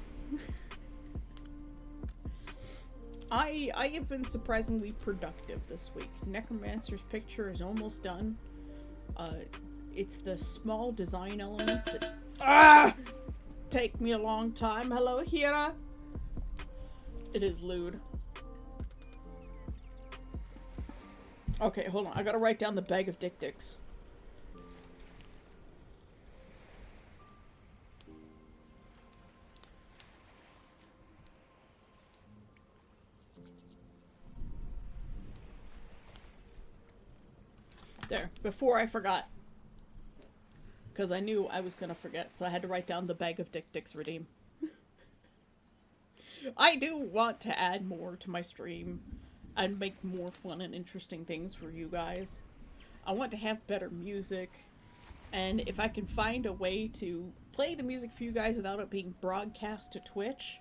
I have been surprisingly productive this week. Necromancer's picture is almost done. It's the small design elements that Ah! Take me a long time. Hello, Hira. It is lewd. Okay, hold on. I gotta write down the bag of dick dicks. There, before I forgot. Because I knew I was gonna forget, so I had to write down the bag of dick dicks redeem. I do want to add more to my stream and make more fun and interesting things for you guys. I want to have better music, and if I can find a way to play the music for you guys without it being broadcast to Twitch,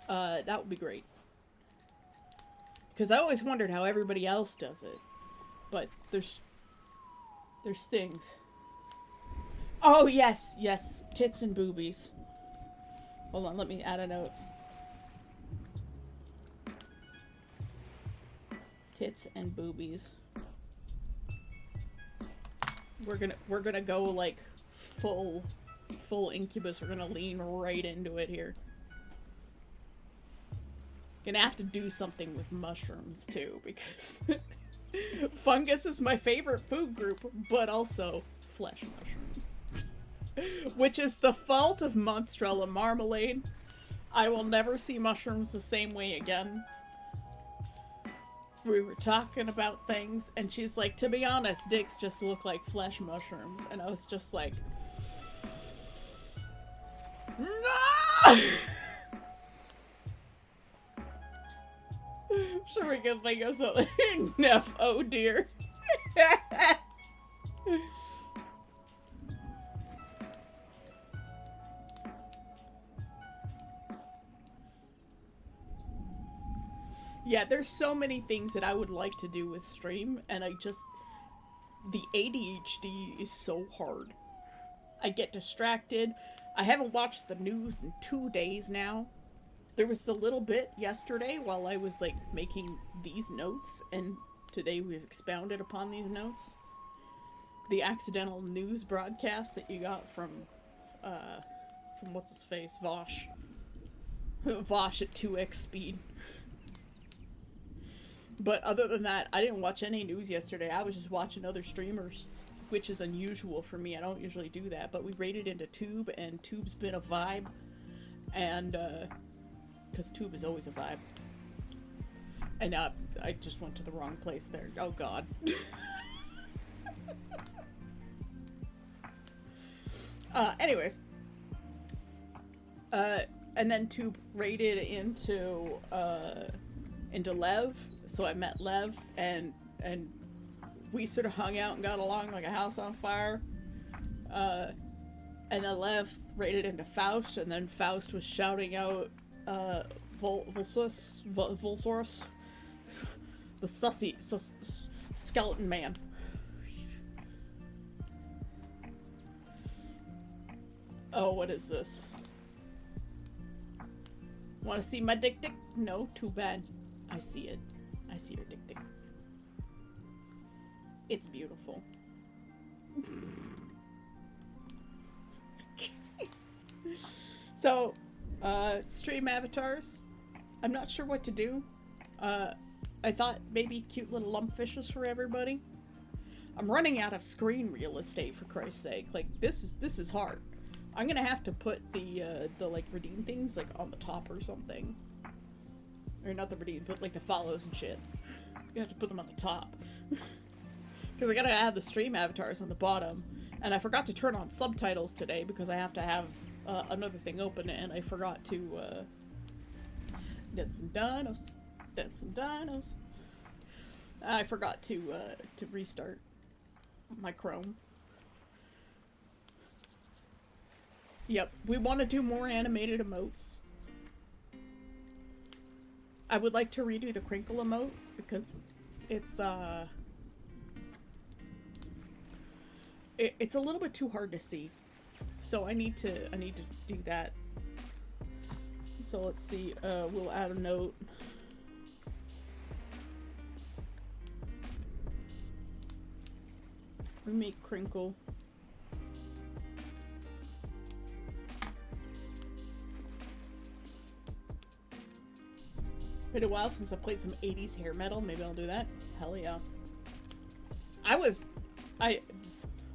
that would be great. Because I always wondered how everybody else does it. But there's things. Oh, yes, yes. Tits and boobies. Hold on, let me add a note. Tits and boobies. We're gonna go like full Incubus. We're gonna lean right into it here. Gonna have to do something with mushrooms too, because fungus is my favorite food group, but also flesh mushrooms. Which is the fault of Monstrella Marmalade. I will never see mushrooms the same way again. We were talking about things, and she's like, to be honest, dicks just look like flesh mushrooms. And I was just like, no! Sure, we can think of something. Neff, oh dear. Yeah, there's so many things that I would like to do with stream, and the ADHD is so hard. I get distracted. I haven't watched the news in 2 days now. There was the little bit yesterday while I was like making these notes, and today we've expounded upon these notes. The accidental news broadcast that you got from what's his face, Vosh. Vosh at 2x speed. But other than that, I didn't watch any news yesterday. I was just watching other streamers, which is unusual for me. I don't usually do that, but we raided into Tube, and Tube's been a vibe. And, because Tube is always a vibe. And I just went to the wrong place there. Oh god. Anyways. And then Tube raided into Lev. So I met Lev, and we sort of hung out and got along like a house on fire. And then Lev raided into Faust, and then Faust was shouting out Volsaurus, the skeleton man. Oh, what is this? Want to see my dick? No, too bad. I see it. I see your dick. It's beautiful. So, stream avatars. I'm not sure what to do. I thought maybe cute little lumpfishes for everybody. I'm running out of screen real estate, for Christ's sake. Like, this is hard. I'm gonna have to put the like redeem things like on the top or something. Or not the redeem, but like the follows and shit. You have to put them on the top. Because I gotta add the stream avatars on the bottom. And I forgot to turn on subtitles today because I have to have another thing open, and I forgot to Dead some dinos. I forgot to restart my Chrome. Yep, we want to do more animated emotes. I would like to redo the crinkle emote because it's it's a little bit too hard to see. So I need to do that. So let's see, we'll add a note. We make crinkle. Been a while since I played some 80s hair metal. Maybe I'll do that. Hell yeah.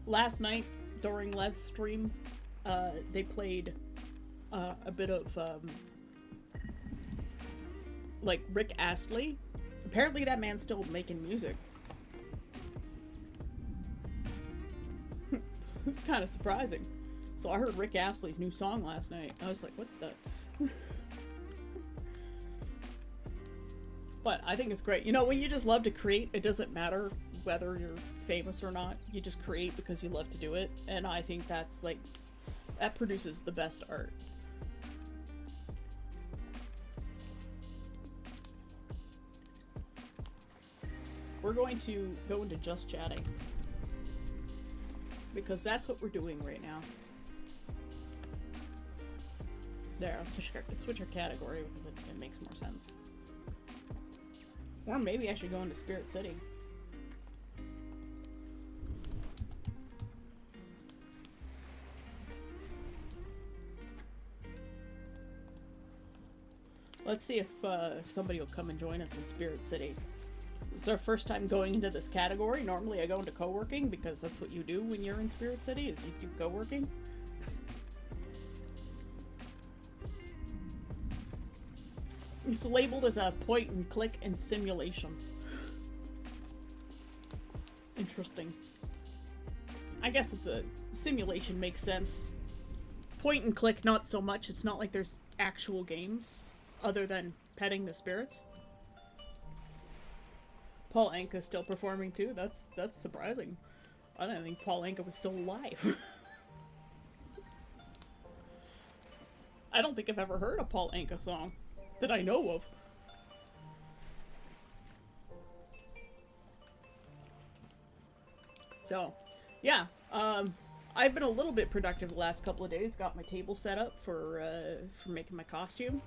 Last night during live stream, they played a bit of like Rick Astley. Apparently that man's still making music. It's kind of surprising. So I heard Rick Astley's new song last night. I was like, what the? But I think it's great. You know, when you just love to create, it doesn't matter whether you're famous or not. You just create because you love to do it. And I think that's like, that produces the best art. We're going to go into just chatting. Because that's what we're doing right now. There, I'll switch our category because it makes more sense. Or maybe I should go into Spirit City. Let's see if somebody will come and join us in Spirit City. This is our first time going into this category. Normally I go into co-working because that's what you do when you're in Spirit City, is you do co-working. It's labeled as a point and click and simulation. Interesting. I guess it's a simulation, makes sense. Point and click, not so much. It's not like there's actual games other than petting the spirits. Paul Anka's still performing too. That's surprising. I didn't think Paul Anka was still alive. I don't think I've ever heard a Paul Anka song that I know of. So, yeah. I've been a little bit productive the last couple of days. Got my table set up for making my costume.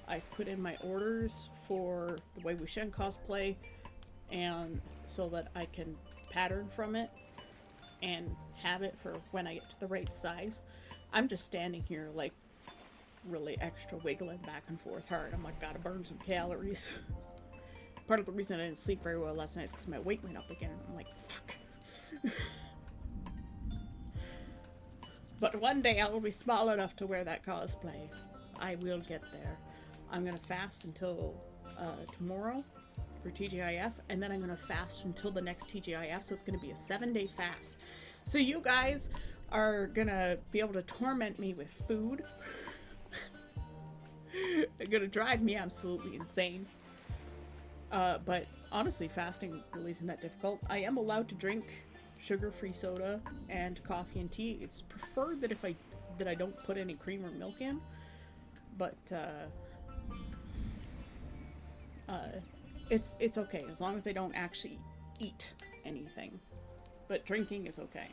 I've put in my orders for the Wei Wuxian cosplay, and so that I can pattern from it and have it for when I get to the right size. I'm just standing here like really extra wiggling back and forth hard. I'm like, gotta burn some calories. Part of the reason I didn't sleep very well last night is because my weight went up again. I'm like, fuck. But one day I will be small enough to wear that cosplay. I will get there. I'm gonna fast until tomorrow for TGIF, and then I'm gonna fast until the next TGIF, so it's gonna be a 7-day fast. So you guys are gonna be able to torment me with food. It's gonna drive me absolutely insane. But honestly, fasting really isn't that difficult. I am allowed to drink sugar-free soda and coffee and tea. It's preferred that that I don't put any cream or milk in, but it's okay as long as I don't actually eat anything. But drinking is okay.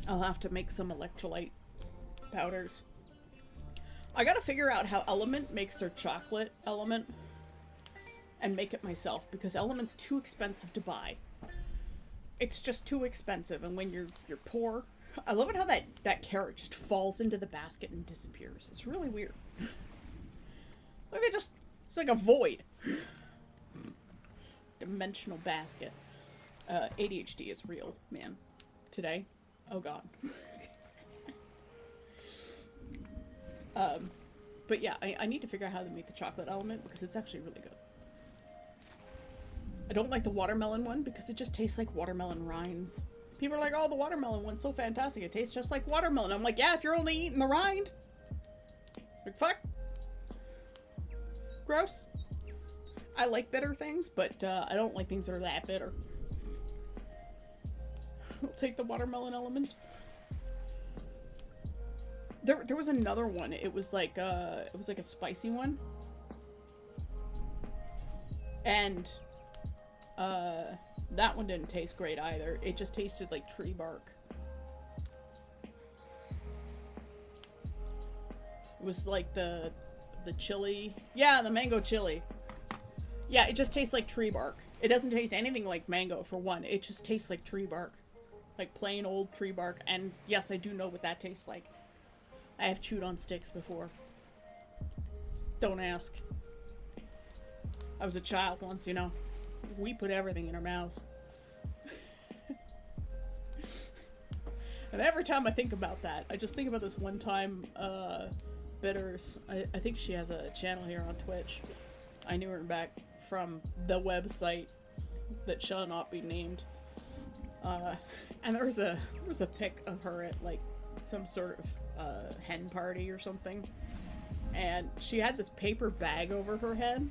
I'll have to make some electrolyte powders. I gotta figure out how Element makes their chocolate Element and make it myself, because Element's too expensive to buy. It's just too expensive, and when you're poor, I love it how that carrot just falls into the basket and disappears. It's really weird. Like it's like a void. Dimensional basket. ADHD is real, man. Today. Oh god. But yeah, I need to figure out how to make the chocolate Element because it's actually really good. I don't like the watermelon one because it just tastes like watermelon rinds. People are like, oh, the watermelon one's so fantastic. It tastes just like watermelon. I'm like, yeah, if you're only eating the rind. Like, fuck. Gross. I like bitter things, but I don't like things that are that bitter. I'll take the watermelon Element. There was another one. It was like a spicy one. And that one didn't taste great either. It just tasted like tree bark. It was like the chili. Yeah, the mango chili. Yeah, it just tastes like tree bark. It doesn't taste anything like mango, for one. It just tastes like tree bark. Like plain old tree bark. And yes, I do know what that tastes like. I have chewed on sticks before. Don't ask. I was a child once, you know. We put everything in our mouths. And every time I think about that, I just think about this one time, Bitters, I think she has a channel here on Twitch. I knew her back from the website that shall not be named. And there was a pic of her at like some sort of hen party or something. And she had this paper bag over her head.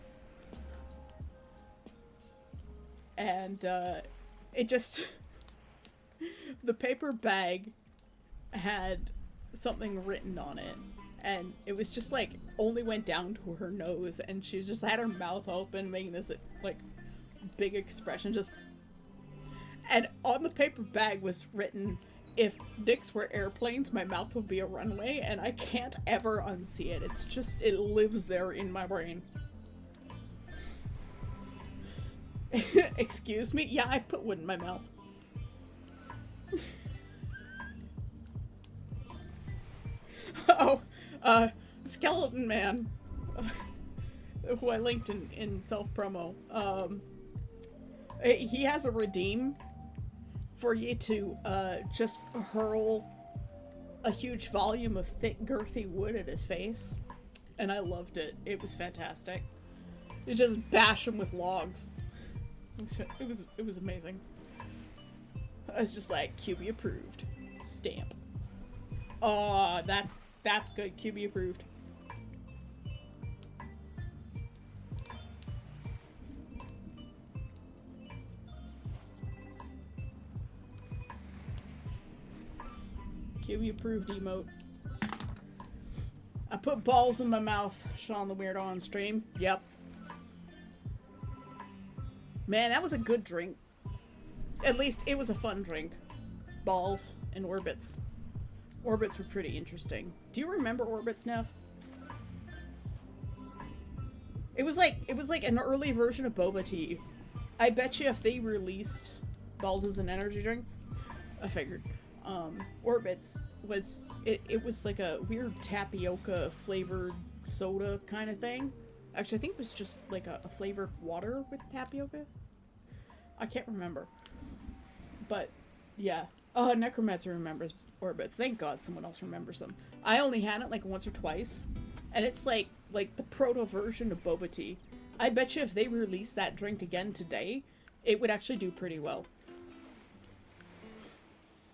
And it just... the paper bag had something written on it. And it was just like, only went down to her nose. And she just had her mouth open, making this like big expression. Just... And on the paper bag was written, "If dicks were airplanes, my mouth would be a runway," and I can't ever unsee it. It's just, it lives there in my brain. Excuse me? Yeah, I've put wood in my mouth. Oh, Skeleton Man, who I linked in self-promo, he has a redeem for you to just hurl a huge volume of thick, girthy wood at his face. And I loved it. It was fantastic. You just bash him with logs. It was amazing. I was just like, QB approved. Stamp. Oh, that's good. QB approved. QB approved emote. I put balls in my mouth. Sean the Weirdo on stream. Yep. Man, that was a good drink. At least it was a fun drink. Balls and Orbits. Orbits were pretty interesting. Do you remember Orbits, Nev? It was like an early version of boba tea. I bet you if they released Balls as an energy drink, I figured. Orbits was it was like a weird tapioca flavored soda kind of thing. Actually, I think it was just like a flavored water with tapioca. I can't remember. But yeah. Oh, Necromancer remembers Orbits. Thank God someone else remembers them. I only had it like once or twice. And it's like the proto version of boba tea. I bet you if they released that drink again today, it would actually do pretty well.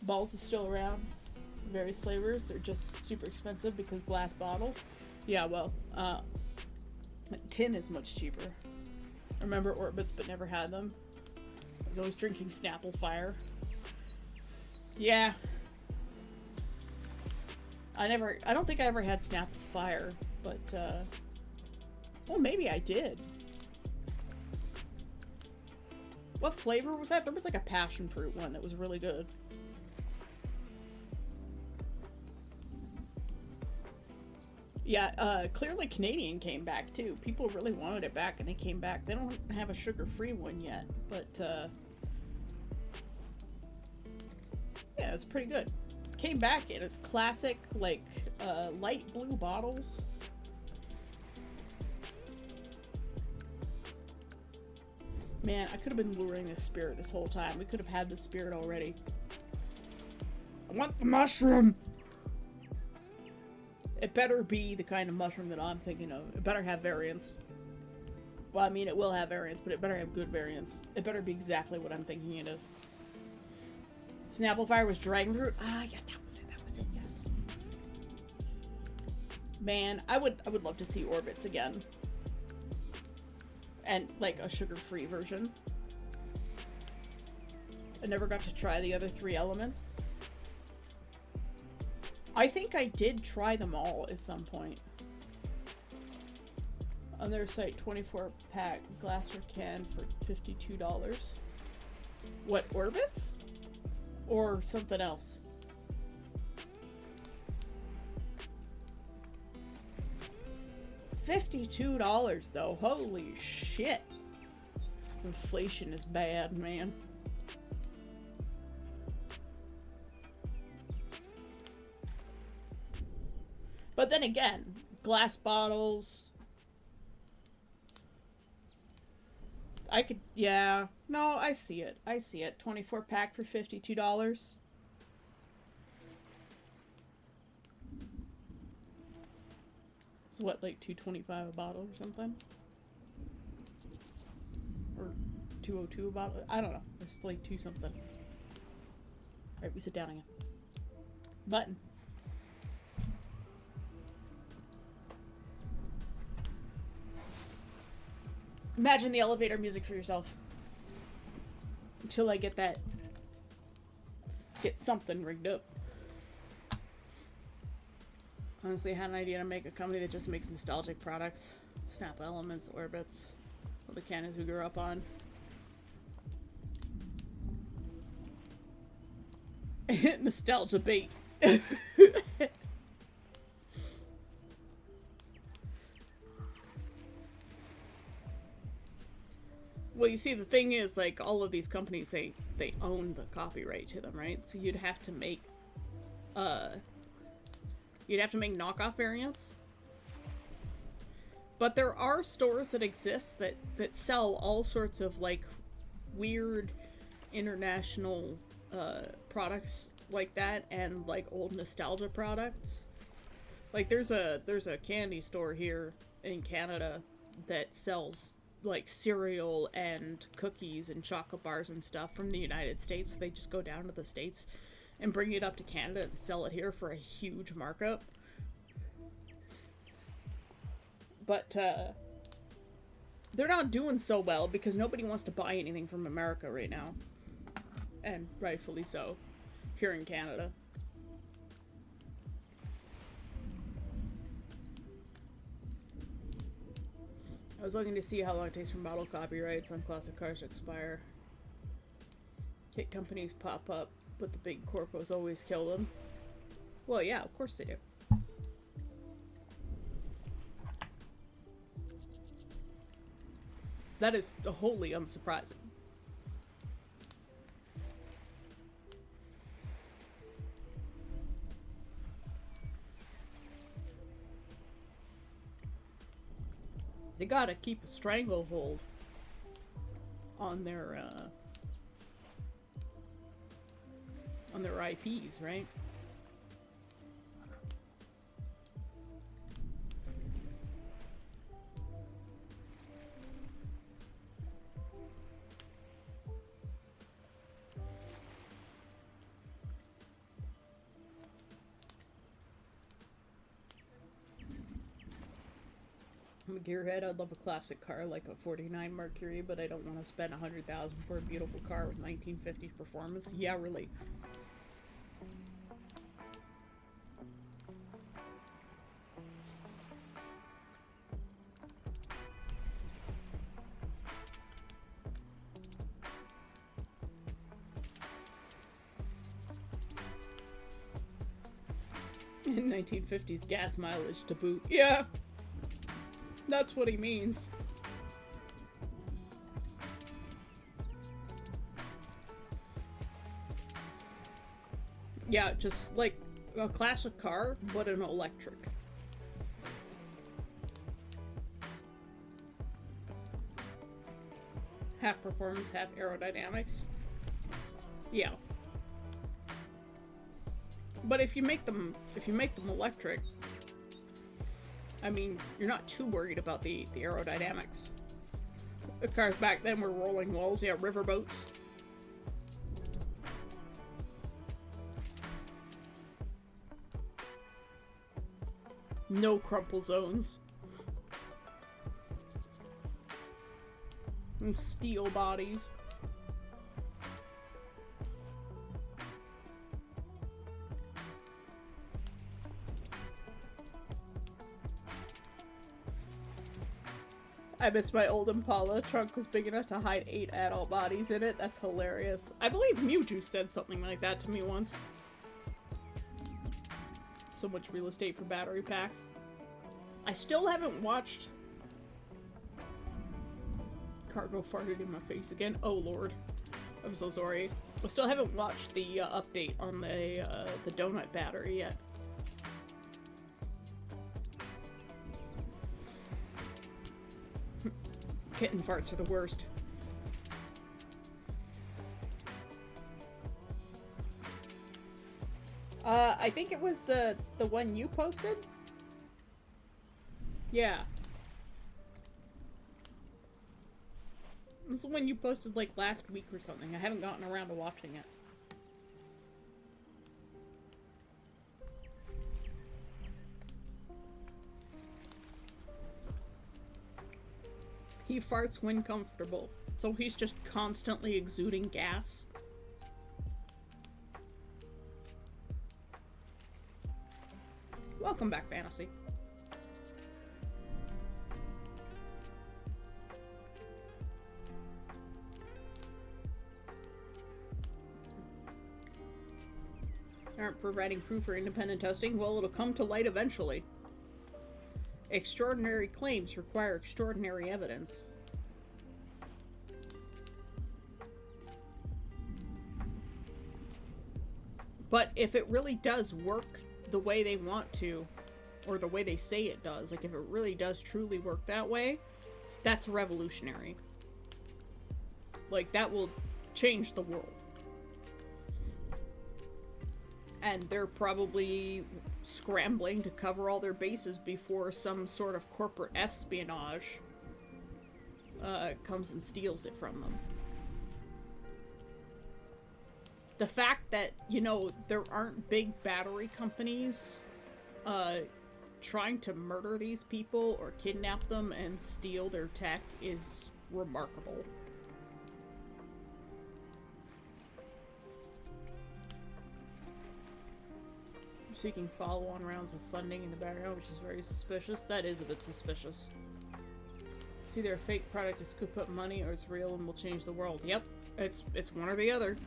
Balls is still around. Various flavors. They're just super expensive because glass bottles. Yeah, well, tin is much cheaper. I remember Orbits but never had them. I was always drinking Snapple Fire. Yeah. I don't think I ever had Snapple Fire, but, well, maybe I did. What flavor was that? There was like a passion fruit one that was really good. Yeah, Clearly Canadian came back too. People really wanted it back and they came back. They don't have a sugar-free one yet, but yeah, it's pretty good. Came back in its classic, like, light blue bottles. Man, I could have been luring this spirit this whole time. We could have had the spirit already. I want the mushroom! It better be the kind of mushroom that I'm thinking of. It better have variants. Well, I mean, it will have variants, but it better have good variants. It better be exactly what I'm thinking it is. Snapple Fire was dragon fruit? Ah, yeah, that was it, yes. Man, I would love to see Orbits again. And, like, a sugar-free version. I never got to try the other 3 elements. I think I did try them all at some point. On their site, 24-pack glassware can for $52. What, Orbits? Or something else? $52 though, holy shit. Inflation is bad, man. But then again, glass bottles, I could, yeah. No, I see it. I see it. 24 pack for $52. So what, like $2.25 a bottle or something? Or $2.02 a bottle? I don't know. It's like two something. Alright, we sit down again. Button. Imagine the elevator music for yourself. Until I get that... Get something rigged up. Honestly, I had an idea to make a company that just makes nostalgic products. Snap Elements, Orbits. All the cannons we grew up on. Nostalgia bait. Well, you see, the thing is, like, all of these companies, they own the copyright to them, right? So you'd have to make knockoff variants. But there are stores that exist that sell all sorts of, like, weird international products like that, and like old nostalgia products. Like there's a candy store here in Canada that sells like cereal and cookies and chocolate bars and stuff from the United States. So they just go down to the States and bring it up to Canada and sell it here for a huge markup. But they're not doing so well because nobody wants to buy anything from America right now. And rightfully so, here in Canada. I was looking to see how long it takes for model copyrights on classic cars to expire. Hit companies pop up, but the big corpos always kill them. Well, yeah, of course they do. That is wholly unsurprising. They gotta keep a stranglehold on their IPs, right? I'm a gearhead. I'd love a classic car like a 49 Mercury, but I don't want to spend $100,000 for a beautiful car with 1950s performance. Yeah, really. In 1950s gas mileage to boot. Yeah. That's what he means. Yeah, just like a classic car, but an electric. Half performance, half aerodynamics. Yeah. But if you make them electric, I mean, you're not too worried about the aerodynamics. The cars back then were rolling walls, yeah, riverboats. No crumple zones. And steel bodies. I miss my old Impala. Trunk was big enough to hide 8 adult bodies in it. That's hilarious. I believe Mewtwo said something like that to me once. So much real estate for battery packs. I still haven't watched... Cargo farted in my face again. Oh lord. I'm so sorry. I still haven't watched the update on the donut battery yet. Kitten farts are the worst. I think it was the one you posted? Yeah. It was the one you posted, like, last week or something. I haven't gotten around to watching it. He farts when comfortable, so he's just constantly exuding gas. Welcome back, Fantasy. Aren't providing proof for independent testing? Well, it'll come to light eventually. Extraordinary claims require extraordinary evidence. But if it really does work the way they want to, or the way they say it does, like if it really does truly work that way, that's revolutionary. Like, that will change the world. And they're probably scrambling to cover all their bases before some sort of corporate espionage comes and steals it from them. The fact that, you know, there aren't big battery companies trying to murder these people or kidnap them and steal their tech is remarkable. Seeking follow-on rounds of funding in the background, which is very suspicious. That is a bit suspicious. It's either a fake product to scoop up money or it's real and will change the world. Yep, it's one or the other.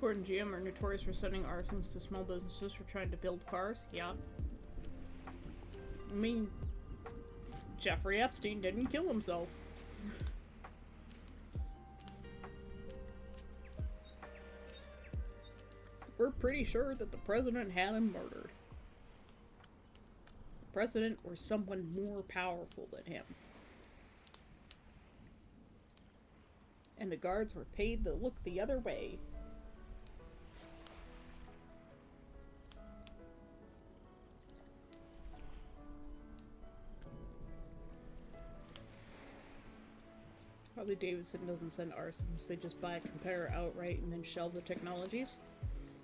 Ford and GM are notorious for sending arsons to small businesses for trying to build cars. Yeah. I mean, Jeffrey Epstein didn't kill himself. We're pretty sure that the president had him murdered. The president or someone more powerful than him. And the guards were paid to look the other way. Probably Davidson doesn't send arsons, they just buy a competitor outright and then shelve the technologies.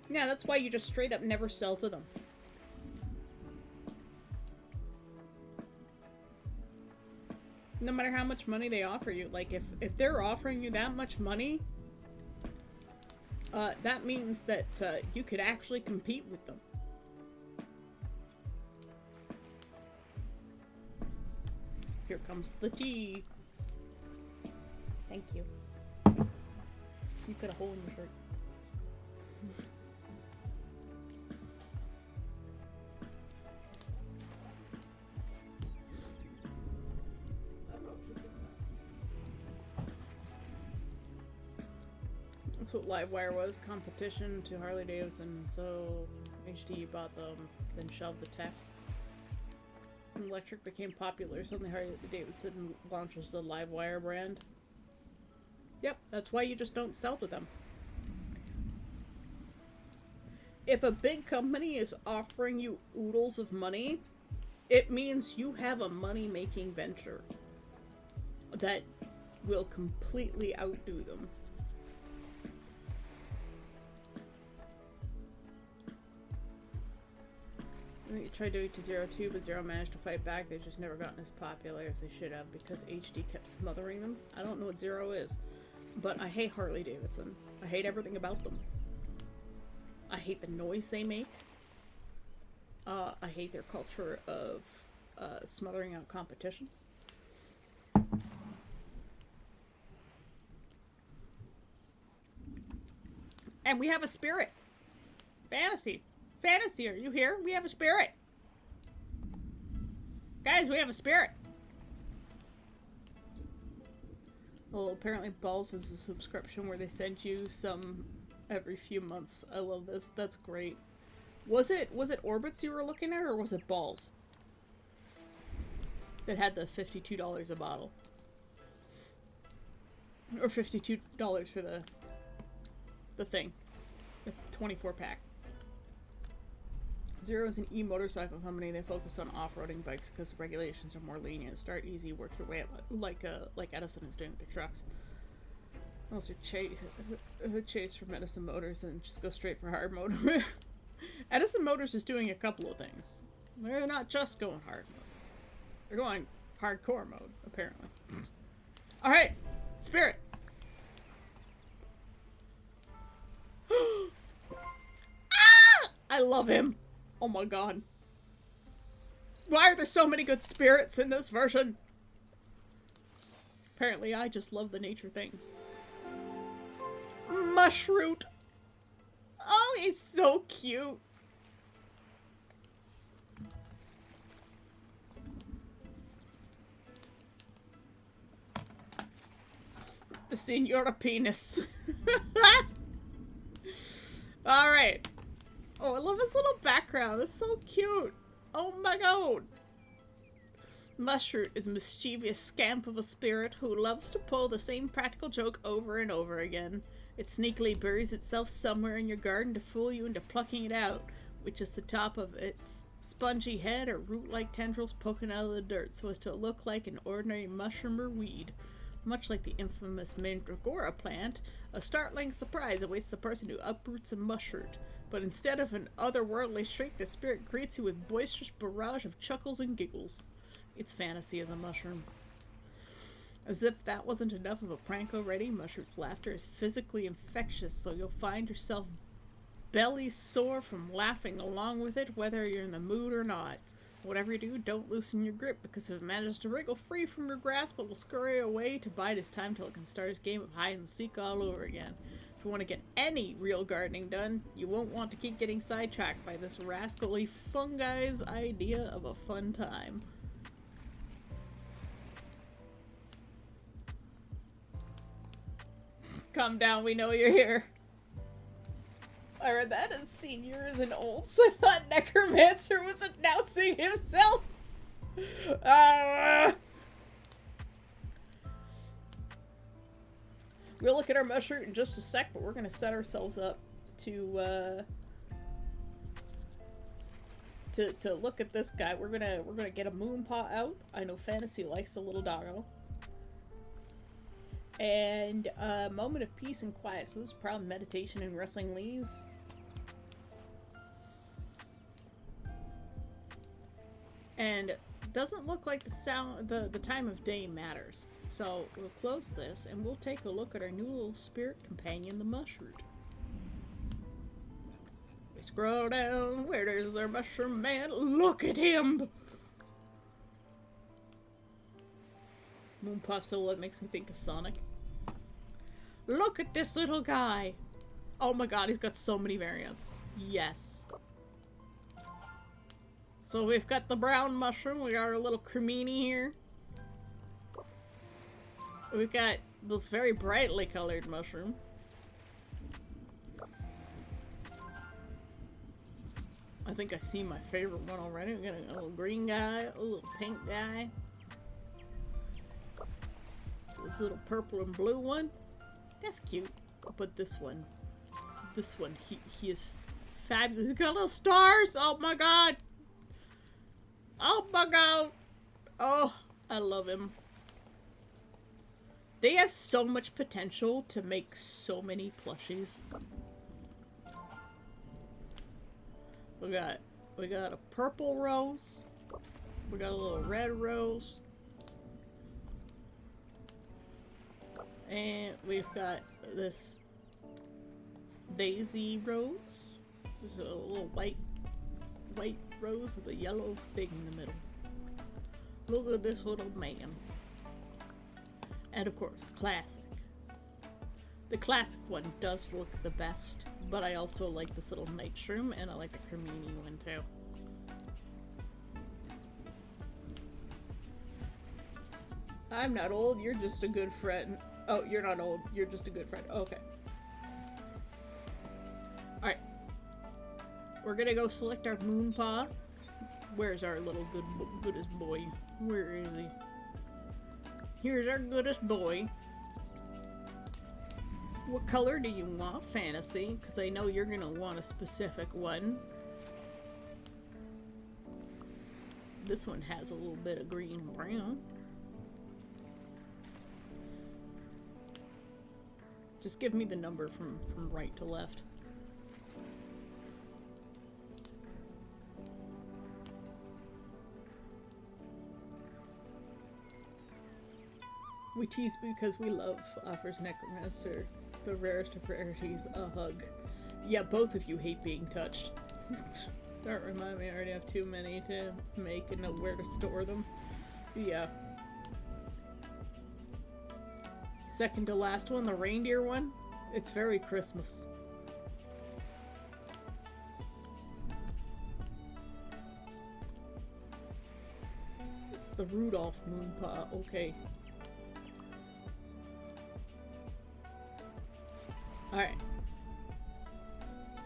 Yeah, that's why you just straight up never sell to them. No matter how much money they offer you, like if they're offering you that much money, that means that you could actually compete with them. Here comes the tea. Thank you. You put a hole in your shirt. That's what Livewire was, competition to Harley Davidson. So HD bought them, then shelved the tech. When electric became popular, suddenly Harley Davidson launches the Livewire brand. Yep, that's why you just don't sell to them. If a big company is offering you oodles of money, it means you have a money-making venture that will completely outdo them. You tried doing it to Zero too, but Zero managed to fight back. They've just never gotten as popular as they should have because HD kept smothering them. I don't know what Zero is. But I hate Harley Davidson. I hate everything about them. I hate the noise they make. I hate their culture of smothering out competition. And we have a spirit. Fantasy. Fantasy, are you here? We have a spirit. Guys, we have a spirit. Well, apparently Balls is a subscription where they send you some every few months. I love this. That's great. Was it orbits you were looking at, or was it balls? That had the $52 a bottle. Or $52 for the thing. The 24 pack. Zero is an e-motorcycle company. They focus on off-roading bikes because the regulations are more lenient. Start easy, work your way up, like Edison is doing with the trucks. Also chase from Edison Motors and just go straight for hard mode. Edison Motors is doing a couple of things. They're not just going hard mode. They're going hardcore mode, apparently. Alright, Spirit. Ah! I love him. Oh my god. Why are there so many good spirits in this version? Apparently I just love the nature things. Mushroot. Oh, he's so cute. The Senora Penis. Alright. Oh, I love his little background. It's so cute. Oh my god. Mushroot is a mischievous scamp of a spirit who loves to pull the same practical joke over and over again. It sneakily buries itself somewhere in your garden to fool you into plucking it out, which is the top of its spongy head or root-like tendrils poking out of the dirt so as to look like an ordinary mushroom or weed. Much like the infamous Mandragora plant, a startling surprise awaits the person who uproots a mushroot. But instead of an otherworldly shriek, the spirit greets you with boisterous barrage of chuckles and giggles. It's fantasy as a mushroom. As if that wasn't enough of a prank already, Mushroot's laughter is physically infectious, so you'll find yourself belly sore from laughing along with it, whether you're in the mood or not. Whatever you do, don't loosen your grip, because if it manages to wriggle free from your grasp, it will scurry away to bide its time till it can start its game of hide and seek all over again. If you want to get any real gardening done, you won't want to keep getting sidetracked by this rascally fungi's idea of a fun time. Calm down, we know you're here. I read that as seniors and olds. I thought Necromancer was announcing himself. We'll look at our mushroot in just a sec, but we're gonna set ourselves up to look at this guy. We're gonna get a moon paw out. I know Fantasy likes a little doggo. And a moment of peace and quiet. So this is probably meditation and wrestling leaves. And doesn't look like the time of day matters. So we'll close this and we'll take a look at our new little spirit companion, the Mushroot. We scroll down. Where is our mushroom man? Look at him! Moonpaw silhouette makes me think of Sonic. Look at this little guy! Oh my god, he's got so many variants. Yes. So we've got the brown mushroom, we got our little cremini here. We've got this very brightly colored mushroom. I think I see my favorite one already. We got a little green guy, a little pink guy. This little purple and blue one. That's cute. But this one, he is fabulous. He's got little stars! Oh my god! Oh my god! Oh, I love him. They have so much potential to make so many plushies. We got a purple rose. We got a little red rose. And we've got this daisy rose. There's a little white rose with a yellow fig in the middle. Look at this little man. And of course, classic. The classic one does look the best, but I also like this little night shroom, and I like the cremini one too. I'm not old, you're just a good friend. Oh, you're not old, you're just a good friend. Okay. we're gonna go select our Moonpaw. Where's our little goodest boy? Where is he? Here's our goodest boy. What color do you want, Fantasy? Because I know you're gonna want a specific one. This one has a little bit of green and brown. Just give me the number from right to left. We tease because we love, offers Necromancer, the rarest of rarities, a hug. Yeah, both of you hate being touched. Don't remind me, I already have too many to make and know where to store them. Yeah. Second to last one, the reindeer one. It's very Christmas. It's the Rudolph Moonpaw, okay. Alright.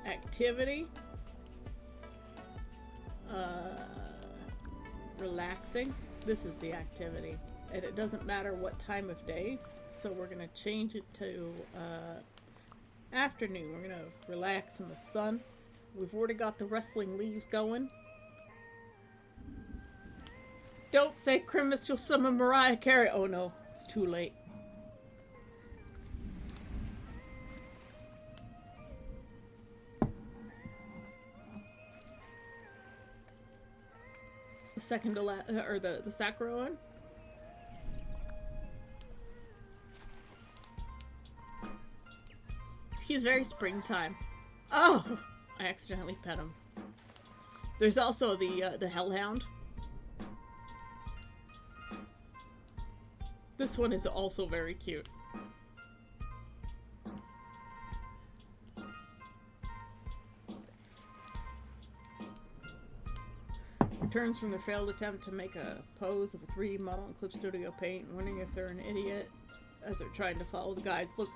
Activity. Relaxing. This is the activity. And it doesn't matter what time of day. So we're going to change it to afternoon. We're going to relax in the sun. We've already got the rustling leaves going. Don't say Christmas, you'll summon Mariah Carey. Oh no, it's too late. The second to last, or the Sakura one. He's very springtime. Oh! I accidentally pet him. There's also the Hellhound. This one is also very cute. Returns from their failed attempt to make a pose of a 3D model in Clip Studio Paint, wondering if they're an idiot as they're trying to follow the guides. Look,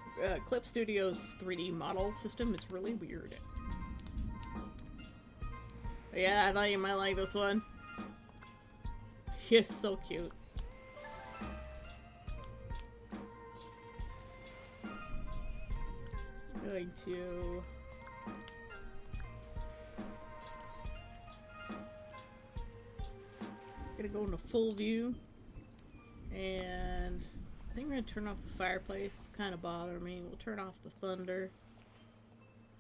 Clip Studio's 3D model system is really weird. But yeah, I thought you might like this one. He's so cute. I'm going to... Gonna go into full view, and I think we're gonna turn off the fireplace. It's kind of bothering me. We'll turn off the thunder.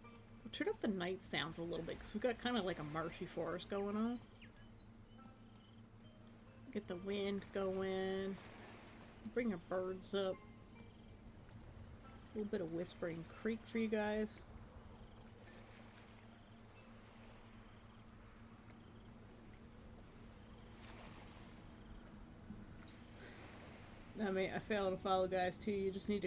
We'll turn up the night sounds a little bit because we've got kind of like a marshy forest going on. Get the wind going. Bring our birds up. A little bit of Whispering Creek for you guys. I mean, I fail to follow guys too. You just need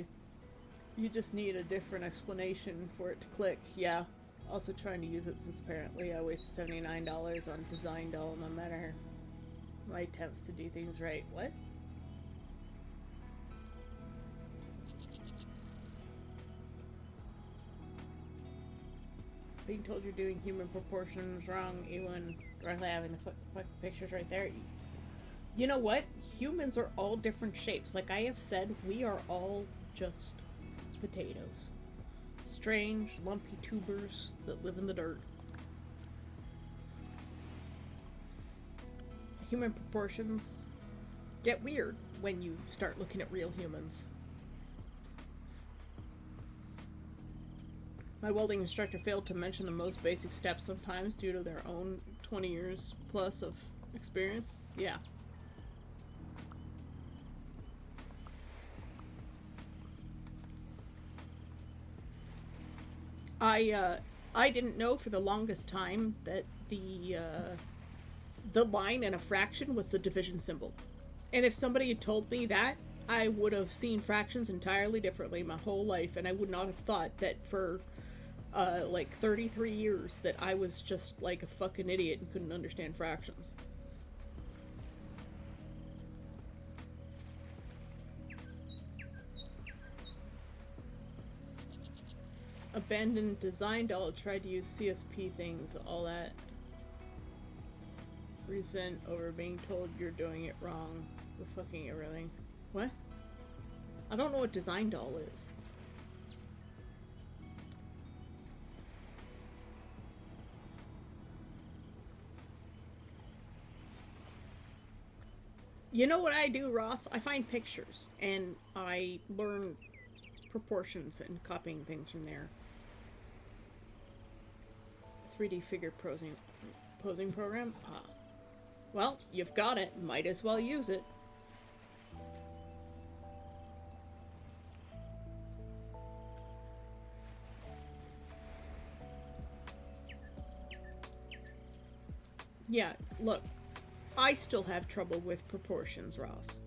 a different explanation for it to click. Yeah. Also trying to use it since apparently I wasted $79 on Design Doll no matter my attempts to do things right. What? Being told you're doing human proportions wrong, even directly having the pictures right there. You know what? Humans are all different shapes. Like I have said, we are all just potatoes. Strange, lumpy tubers that live in the dirt. Human proportions get weird when you start looking at real humans. My welding instructor failed to mention the most basic steps sometimes due to their own 20 years plus of experience. Yeah. I didn't know for the longest time that the line and a fraction was the division symbol. And if somebody had told me that, I would have seen fractions entirely differently my whole life, and I would not have thought that for like 33 years that I was just like a fucking idiot and couldn't understand fractions. A Abandoned design doll tried to use CSP things, all that. Resent over being told you're doing it wrong. For fucking everything. What? I don't know what design doll is. You know what I do, Ross? I find pictures and I learn proportions and copying things from there. 3D figure posing program? Ah. Well, you've got it. Might as well use it. Yeah, look. I still have trouble with proportions, Ross.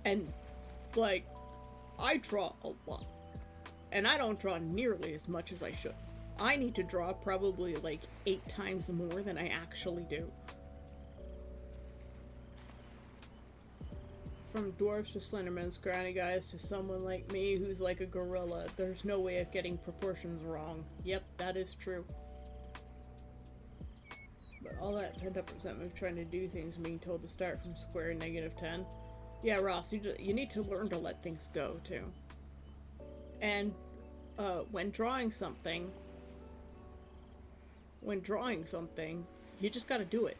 And, like, I draw a lot. And I don't draw nearly as much as I should. I need to draw probably, like, 8 times more than I actually do. From dwarves to Slenderman, scrawny guys to someone like me who's like a gorilla, there's no way of getting proportions wrong. Yep, that is true. But all that pent-up resentment of trying to do things and being told to start from square -10. Yeah, Ross, you need to learn to let things go, too. And, when drawing something, you just gotta do it.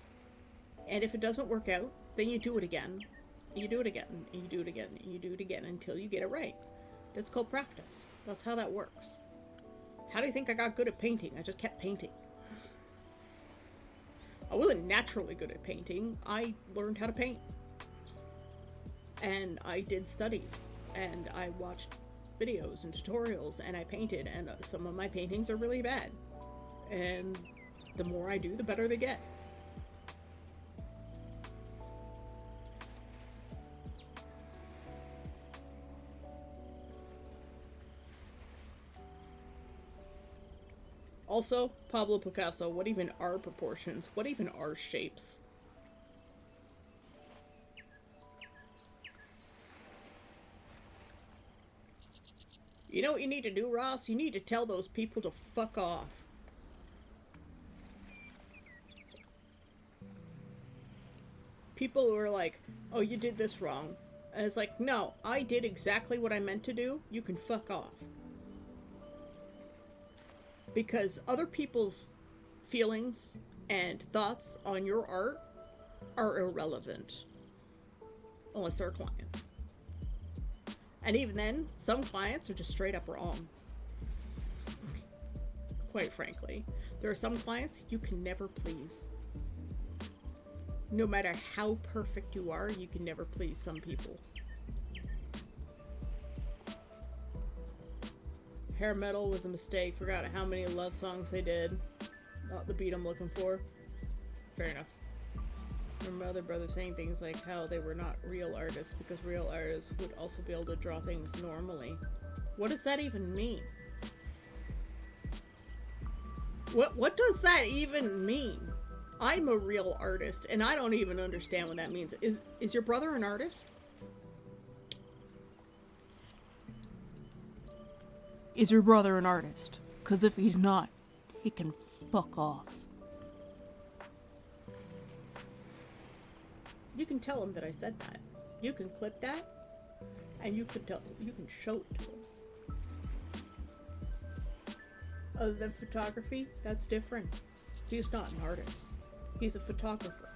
And if it doesn't work out, then you do it again. You do it again, and you do it again, and you do it again until you get it right. That's called practice. That's how that works. How do you think I got good at painting? I just kept painting. I wasn't naturally good at painting. I learned how to paint. And I did studies. And I watched videos and tutorials. And I painted. And some of my paintings are really bad. And the more I do, the better they get. Also, Pablo Picasso, what even are proportions? What even are shapes? You know what you need to do, Ross? You need to tell those people to fuck off. People who are like, oh, you did this wrong. And it's like, no, I did exactly what I meant to do. You can fuck off. Because other people's feelings and thoughts on your art are irrelevant. Unless they're a client. And even then, some clients are just straight up wrong. Quite frankly. There are some clients you can never please. No matter how perfect you are, you can never please some people. Hair metal was a mistake. Forgot how many love songs they did. Not the beat I'm looking for. Fair enough. I remember other brothers saying things like how they were not real artists because real artists would also be able to draw things normally. What does that even mean? What does that even mean? I'm a real artist and I don't even understand what that means. Is your brother an artist? Is your brother an artist? Because if he's not, he can fuck off. You can tell him that I said that. You can clip that, and you can show it to him. Other than photography, that's different. He's not an artist. He's a photographer.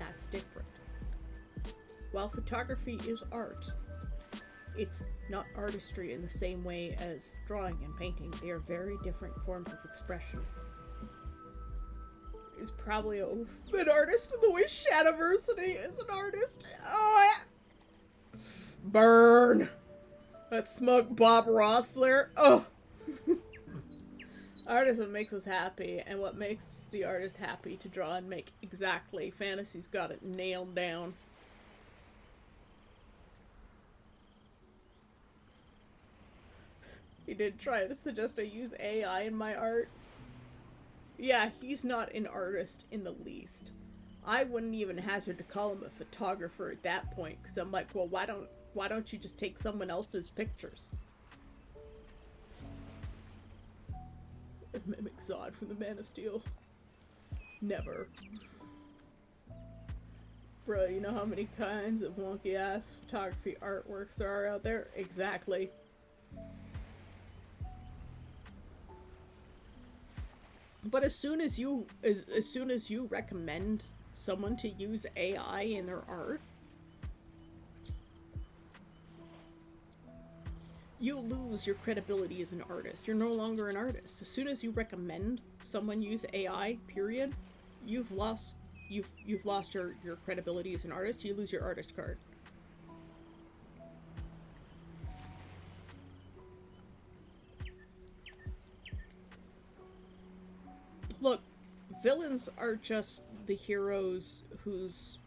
That's different. While photography is art, it's not artistry in the same way as drawing and painting. They are very different forms of expression. He's probably an artist in the way Shadiversity is an artist. Oh, yeah. Burn! That smug Bob Ross there. Oh! Art is what makes us happy, and what makes the artist happy to draw and make exactly. Fantasy's got it nailed down. He did try to suggest I use AI in my art. Yeah, he's not an artist in the least. I wouldn't even hazard to call him a photographer at that point, because I'm like, well, why don't why don't you just take someone else's pictures? Mimic Zod from the Man of Steel. Never. Bro, you know how many kinds of wonky ass photography artworks there are out there? Exactly. But as soon as you recommend someone to use AI in their art, you lose your credibility as an artist. You're no longer an artist. As soon as you recommend someone use AI, period, you've lost your credibility as an artist. You lose your artist card. Look, villains are just the heroes whose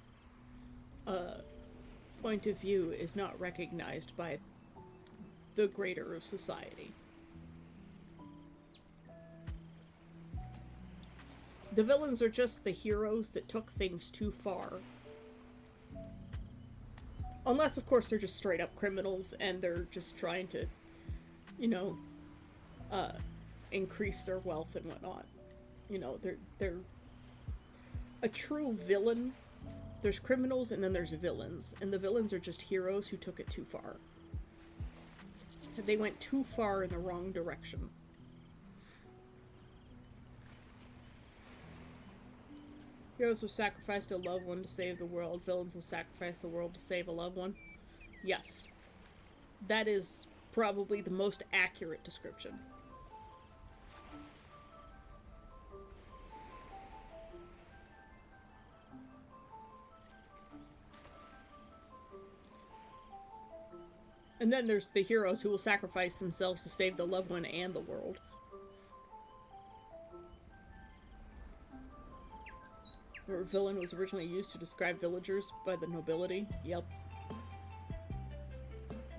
point of view is not recognized by the greater of society. The villains are just the heroes that took things too far. Unless, of course, they're just straight up criminals and they're just trying to, you know, increase their wealth and whatnot. You know, they're a true villain. There's criminals and then there's villains. And the villains are just heroes who took it too far. They went too far in the wrong direction. Heroes will sacrifice a loved one to save the world. Villains will sacrifice the world to save a loved one. Yes. That is probably the most accurate description. And then there's the heroes who will sacrifice themselves to save the loved one and the world. Or villain was originally used to describe villagers by the nobility. Yep.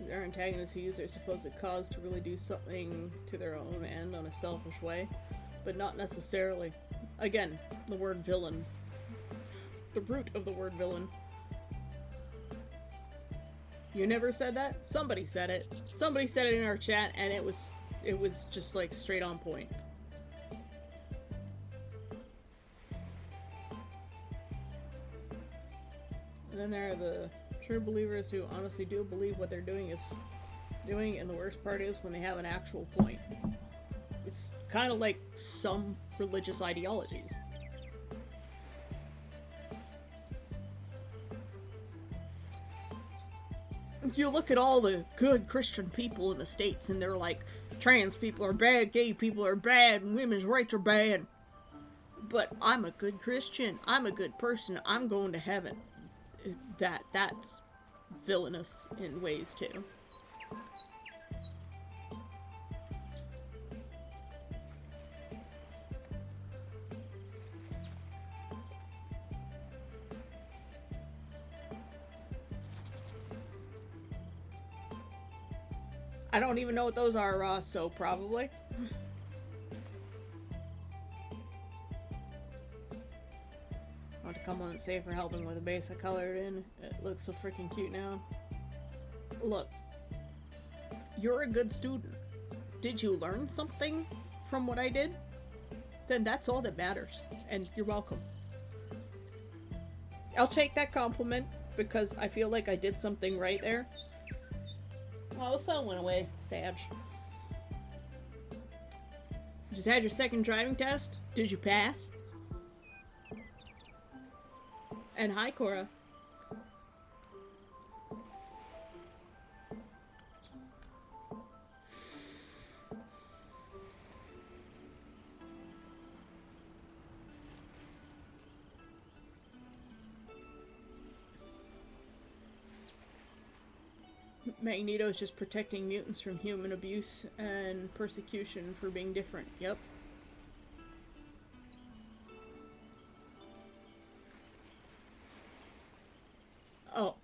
Their antagonists who use their supposed cause to really do something to their own end on a selfish way. But not necessarily. Again, the word villain. The root of the word villain. You never said that? Somebody said it. Somebody said it in our chat, and it was just like straight on point. And then there are the true believers who honestly do believe what they're doing, and the worst part is when they have an actual point. It's kind of like some religious ideologies. You look at all the good Christian people in the States and they're like, trans people are bad, gay people are bad, and women's rights are bad. But I'm a good Christian. I'm a good person. I'm going to heaven. That's villainous in ways too. I don't even know what those are, Ross, so probably. I want to come on and say for helping with the base I colored in. It looks so freaking cute now. Look. You're a good student. Did you learn something from what I did? Then that's all that matters. And you're welcome. I'll take that compliment because I feel like I did something right there. Oh, the sun went away. Sag. You just had your second driving test? Did you pass? And hi, Cora. Magneto's just protecting mutants from human abuse and persecution for being different. Yep. Oh,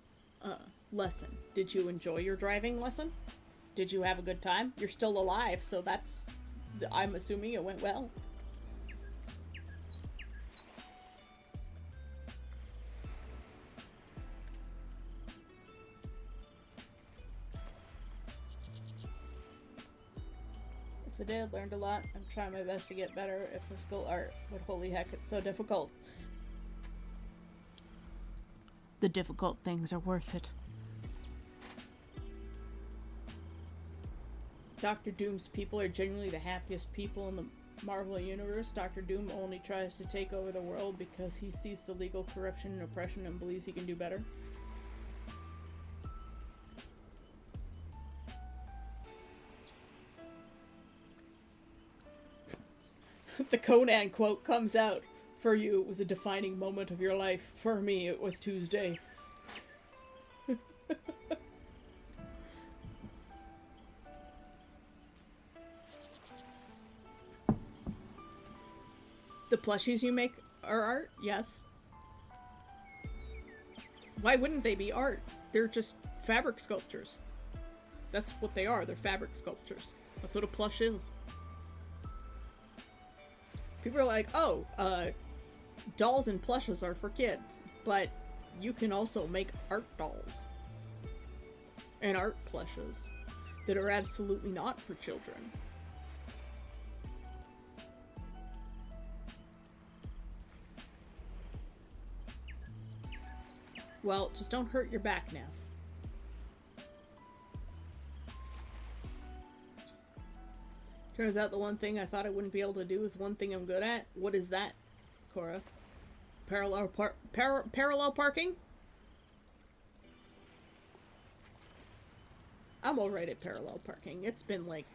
lesson. Did you enjoy your driving lesson? Did you have a good time? You're still alive, so that's... I'm assuming it went well. Yes, I did. Learned a lot. I'm trying my best to get better at physical art, but holy heck, it's so difficult. The difficult things are worth it. Doctor Doom's people are genuinely the happiest people in the Marvel Universe. Doctor Doom only tries to take over the world because he sees the legal corruption and oppression and believes he can do better. The Conan quote comes out. For you, it was a defining moment of your life. For me, it was Tuesday. The plushies you make are art? Yes. Why wouldn't they be art? They're just fabric sculptures. That's what they are. They're fabric sculptures. That's what a plush is. People are like, oh, dolls and plushes are for kids, but you can also make art dolls and art plushes that are absolutely not for children. Well, just don't hurt your back now. Turns out the one thing I thought I wouldn't be able to do is one thing I'm good at. What is that, Cora? Parallel parking? I'm alright at parallel parking. It's been like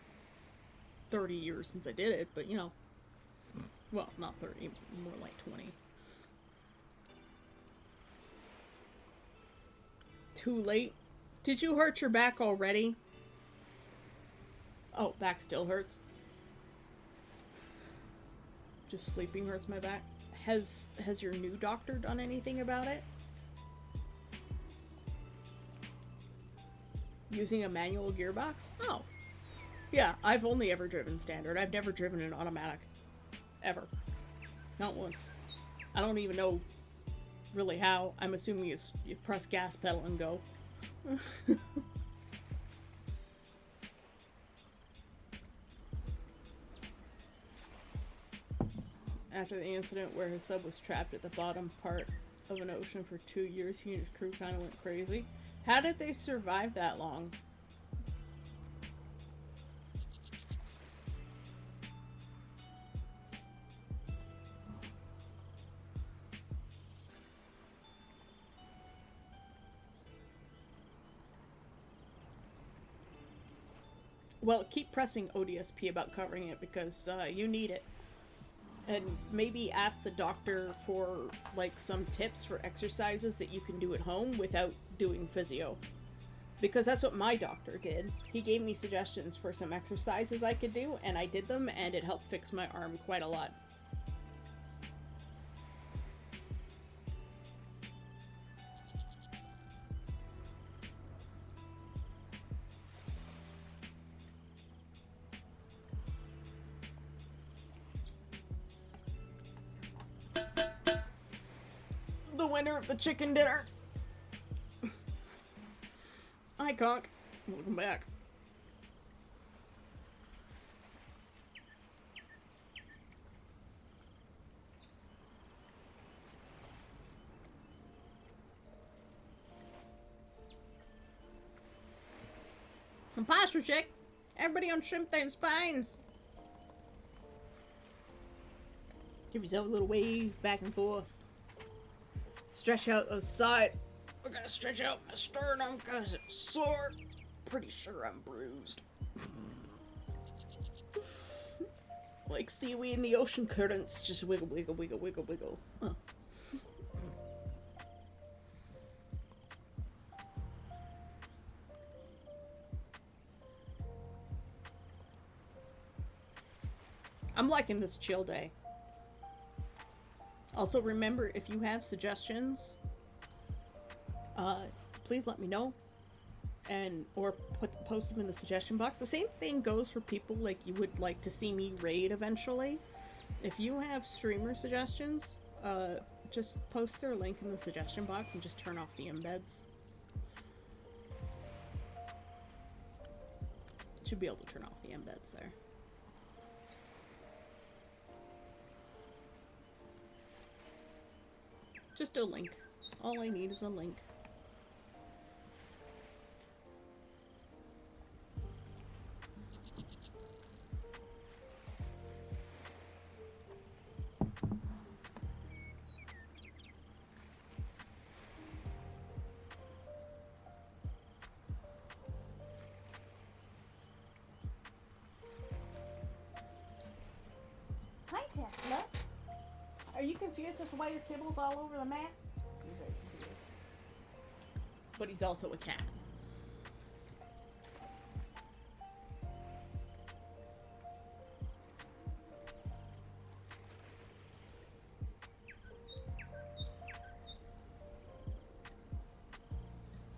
30 years since I did it, but you know. Well, not 30, more like 20. Too late? Did you hurt your back already? Oh, back still hurts. Just sleeping hurts my back. Has your new doctor done anything about it? Using a manual gearbox? Oh. Yeah, I've only ever driven standard. I've never driven an automatic. Ever. Not once. I don't even know really how. I'm assuming you press gas pedal and go. After the incident where his sub was trapped at the bottom part of an ocean for 2 years, he and his crew kind of went crazy. How did they survive that long? Well, keep pressing ODSP about covering it because you need it. And maybe ask the doctor for like some tips for exercises that you can do at home without doing physio. Because that's what my doctor did. He gave me suggestions for some exercises I could do, and I did them, and it helped fix my arm quite a lot. The winner of the chicken dinner. Hi, Conk. Welcome back. Some posture check. Everybody on shrimp them spines. Give yourself a little wave back and forth. Stretch out those sides. We're gonna stretch out my sternum because it's sore. Pretty sure I'm bruised. Like seaweed in the ocean currents. Just wiggle, wiggle, wiggle, wiggle, wiggle. Huh. I'm liking this chill day. Also, remember, if you have suggestions, please let me know, or post them in the suggestion box. The same thing goes for people like you would like to see me raid eventually. If you have streamer suggestions, just post their link in the suggestion box and just turn off the embeds. Should be able to turn off the embeds there. Just a link. All I need is a link. Hi, Tesla. Are you confused as to why your kibble's all over the mat? He's very confused. But he's also a cat.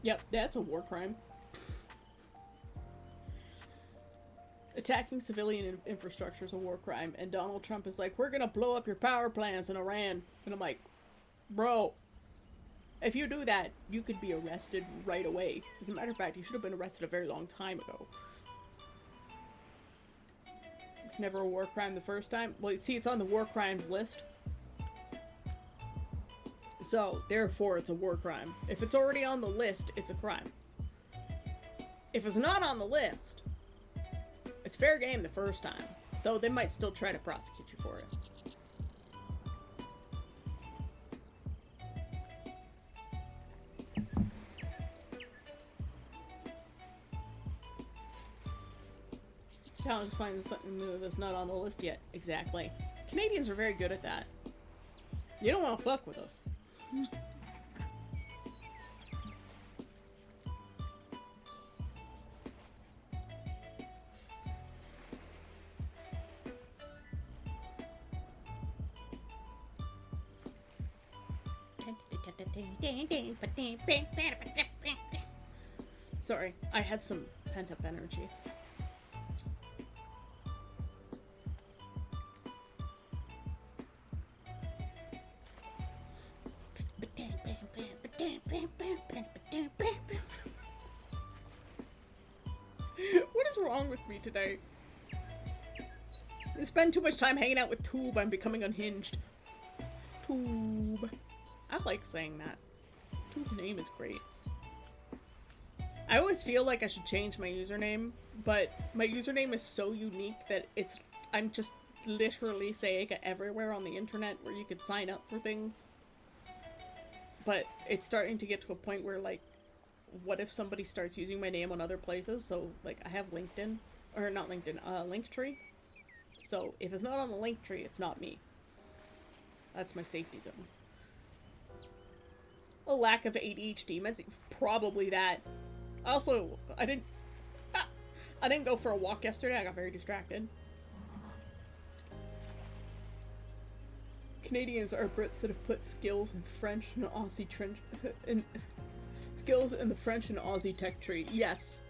Yep, that's a war crime. Attacking civilian infrastructure is a war crime, and Donald Trump is like, we're gonna blow up your power plants in Iran. And I'm like, bro, if you do that, you could be arrested right away. As a matter of fact, you should have been arrested a very long time ago. It's never a war crime the first time. Well, see, it's on the war crimes list. So, therefore, it's a war crime. If it's already on the list, it's a crime. If it's not on the list, it's fair game the first time. Though they might still try to prosecute you for it. Challenge finds something new that's not on the list yet. Exactly. Canadians are very good at that. You don't want to fuck with us. Sorry, I had some pent-up energy. What is wrong with me today? I spend too much time hanging out with Tube, I'm becoming unhinged. Tube. I like saying that. Tube's name is great. I always feel like I should change my username, but my username is so unique that I'm just literally saying it everywhere on the internet where you could sign up for things. But it's starting to get to a point where, like, what if somebody starts using my name on other places? So, like, I have LinkedIn, or not LinkedIn, Linktree. So, if it's not on the Linktree, it's not me. That's my safety zone. A lack of ADHD, probably that. Also, I didn't go for a walk yesterday, I got very distracted. Canadians are Brits that have put skills in French and Aussie skills in the French and Aussie tech tree. Yes.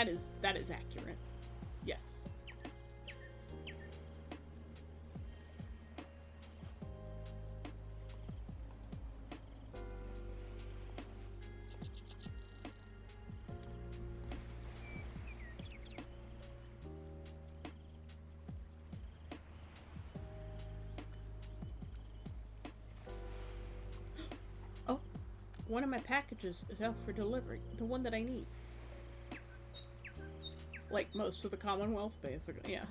That is accurate. Yes. Oh, one of my packages is out for delivery. The one that I need. Like most of the Commonwealth, basically. Yeah.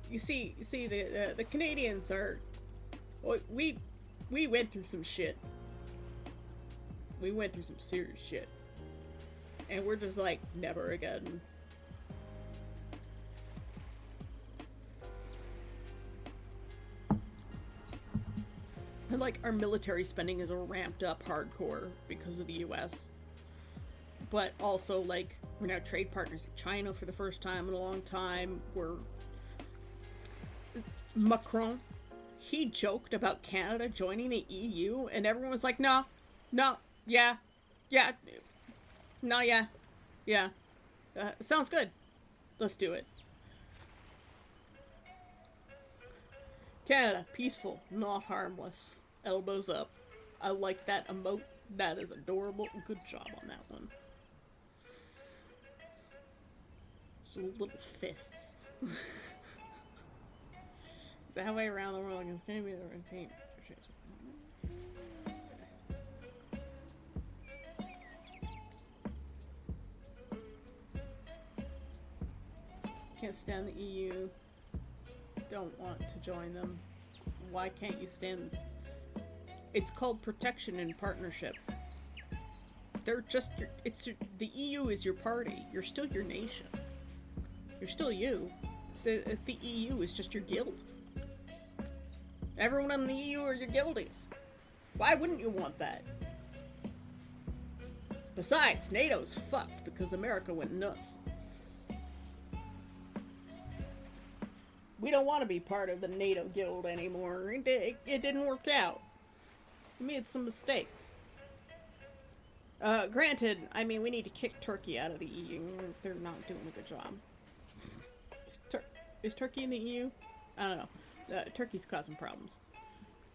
You see, the Canadians are. Well, we went through some shit. We went through some serious shit, and we're just like, never again. And like, our military spending is ramped up hardcore because of the U.S. But also, like, we're now trade partners with China for the first time in a long time. Macron, he joked about Canada joining the EU, and everyone was like, no, yeah, sounds good. Let's do it. Canada, peaceful, not harmless. Elbows up. I like that emote. That is adorable. Good job on that one. Just little fists. It's halfway around the world and it's gonna be the routine. Can't stand the EU. Don't want to join them. Why can't you stand? It's called protection and partnership. They're just your, the EU is your party. You're still your nation. You're still you. The EU is just your guild. Everyone in the EU are your guildies. Why wouldn't you want that? Besides, NATO's fucked because America went nuts. We don't want to be part of the NATO guild anymore. It didn't work out. We made some mistakes. Granted, I mean, we need to kick Turkey out of the EU. They're not doing a good job. Is Turkey in the EU? I don't know. Turkey's causing problems.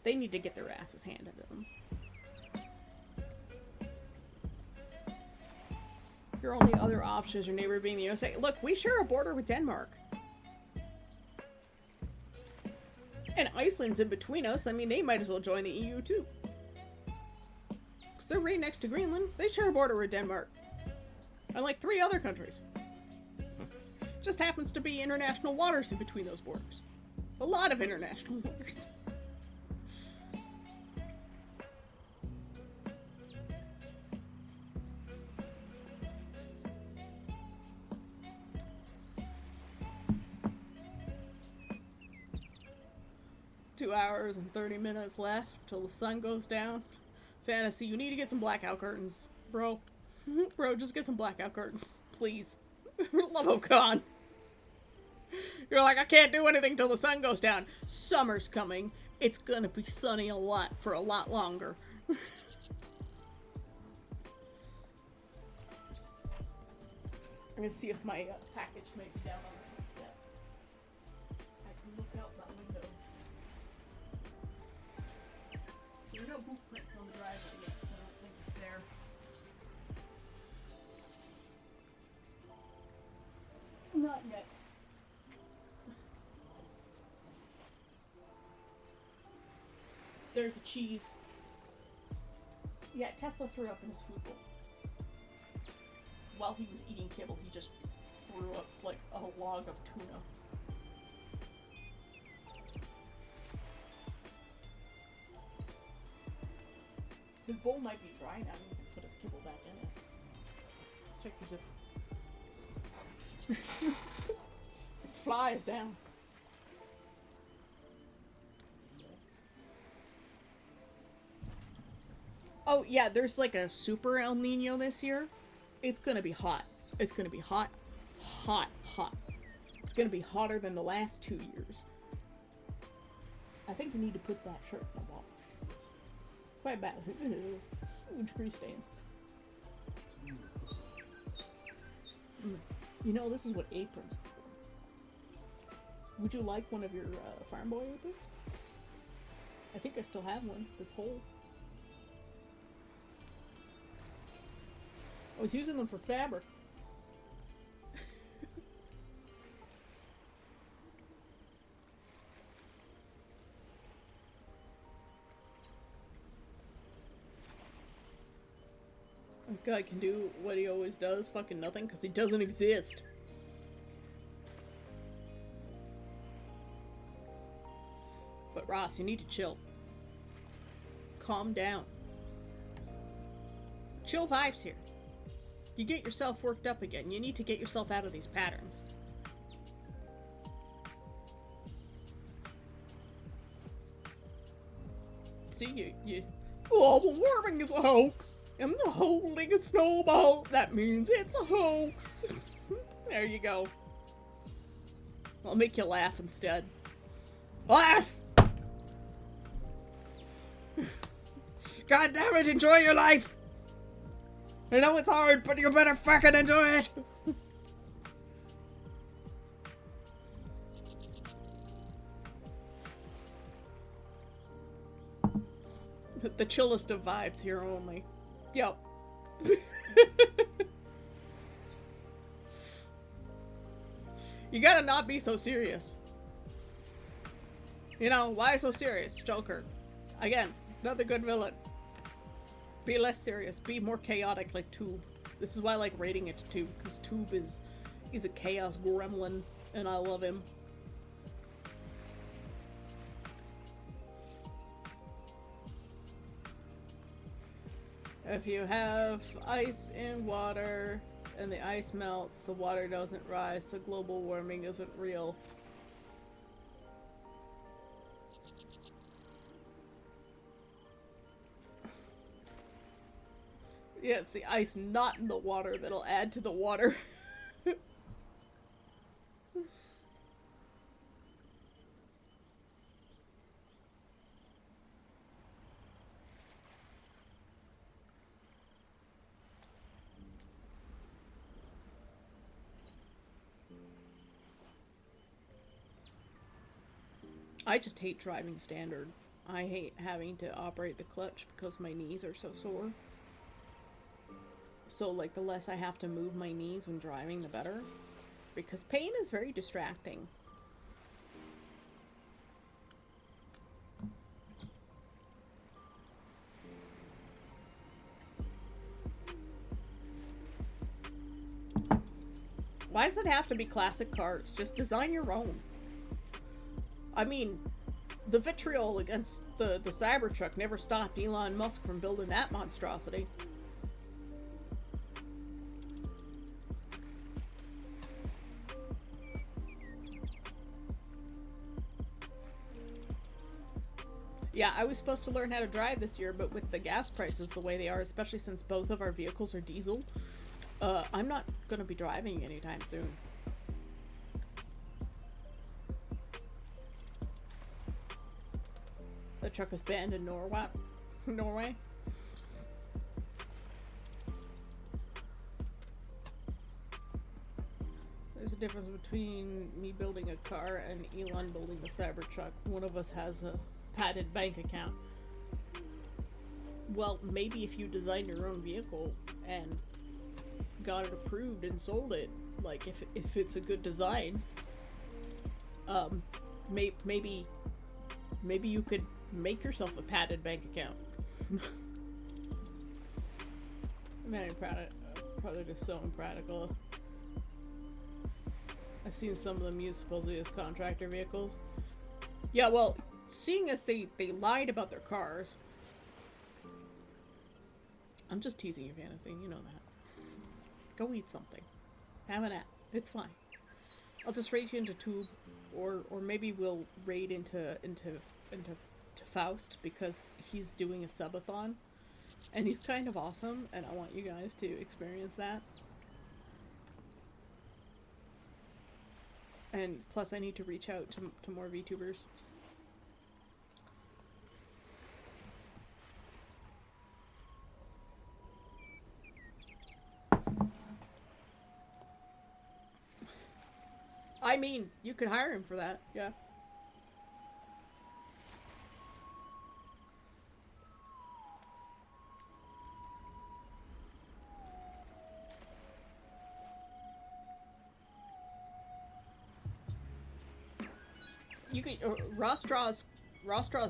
They need to get their asses handed to them. Your only other option is your neighbor being the USA. Look, we share a border with Denmark. And Iceland's in between us. I mean, they might as well join the EU too. Because they're right next to Greenland. They share a border with Denmark. And like 3 other countries. Just happens to be international waters in between those borders. A lot of international waters. Two hours and 30 minutes left till the sun goes down. Fantasy, you need to get some blackout curtains, bro. Bro, just get some blackout curtains, please. Love of God. You're like, I can't do anything till the sun goes down. Summer's coming. It's gonna be sunny a lot for a lot longer. I'm gonna see if my package may be down on the next step. I can look out my window. There are no boot prints on the driveway yet, so I don't think it's there. Not yet. There's a cheese. Yeah, Tesla threw up in his food bowl. While he was eating kibble, he just threw up like a log of tuna. His bowl might be dry now. He can put his kibble back in it. Check your zipper. Flies down. Oh yeah, there's like a super El Nino this year. It's gonna be hot. It's gonna be hot. Hot. Hot. It's gonna be hotter than the last 2 years. I think we need to put that shirt in the wall. Quite bad. Huge grease stains. You know, this is what aprons are for. Would you like one of your farm boy aprons? I think I still have one that's whole. I was using them for fabric. A guy can do what he always does, fucking nothing, because he doesn't exist. But Ross, you need to chill. Calm down. Chill vibes here. You get yourself worked up again. You need to get yourself out of these patterns. See, global warming is a hoax. I'm the holding a snowball. That means it's a hoax. There you go. I'll make you laugh instead. Laugh! God damn it, enjoy your life! I know it's hard, but you better fucking enjoy it! The chillest of vibes here only. Yep. You gotta not be so serious. You know, why so serious, Joker? Again, another good villain. Be less serious. Be more chaotic like Tube. This is why I like rating it to Tube, because Tube is he's a chaos gremlin, and I love him. If you have ice in water and the ice melts, the water doesn't rise, so global warming isn't real. Yeah, it's the ice not in the water that'll add to the water. I just hate driving standard. I hate having to operate the clutch because my knees are so sore. So, like, the less I have to move my knees when driving, the better. Because pain is very distracting. Why does it have to be classic cars? Just design your own. I mean, the vitriol against the Cybertruck never stopped Elon Musk from building that monstrosity. Yeah, I was supposed to learn how to drive this year, but with the gas prices the way they are, especially since both of our vehicles are diesel, I'm not going to be driving anytime soon. The truck is banned in Norway. There's a difference between me building a car and Elon building a Cybertruck. One of us has a padded bank account. Well, maybe if you design your own vehicle and got it approved and sold it, like if it's a good design, maybe you could make yourself a padded bank account. Man, product is so impractical. I've seen some of them used supposedly as contractor vehicles. Yeah, well, seeing as they lied about their cars. I'm just teasing you, Fantasy. You know that. Go eat something. Have a nap. It's fine. I'll just raid you into Tube, or maybe we'll raid into Faust, because he's doing a subathon, and he's kind of awesome, and I want you guys to experience that. And plus, I need to reach out to more VTubers. I mean, you could hire him for that, yeah. You could Rostraw's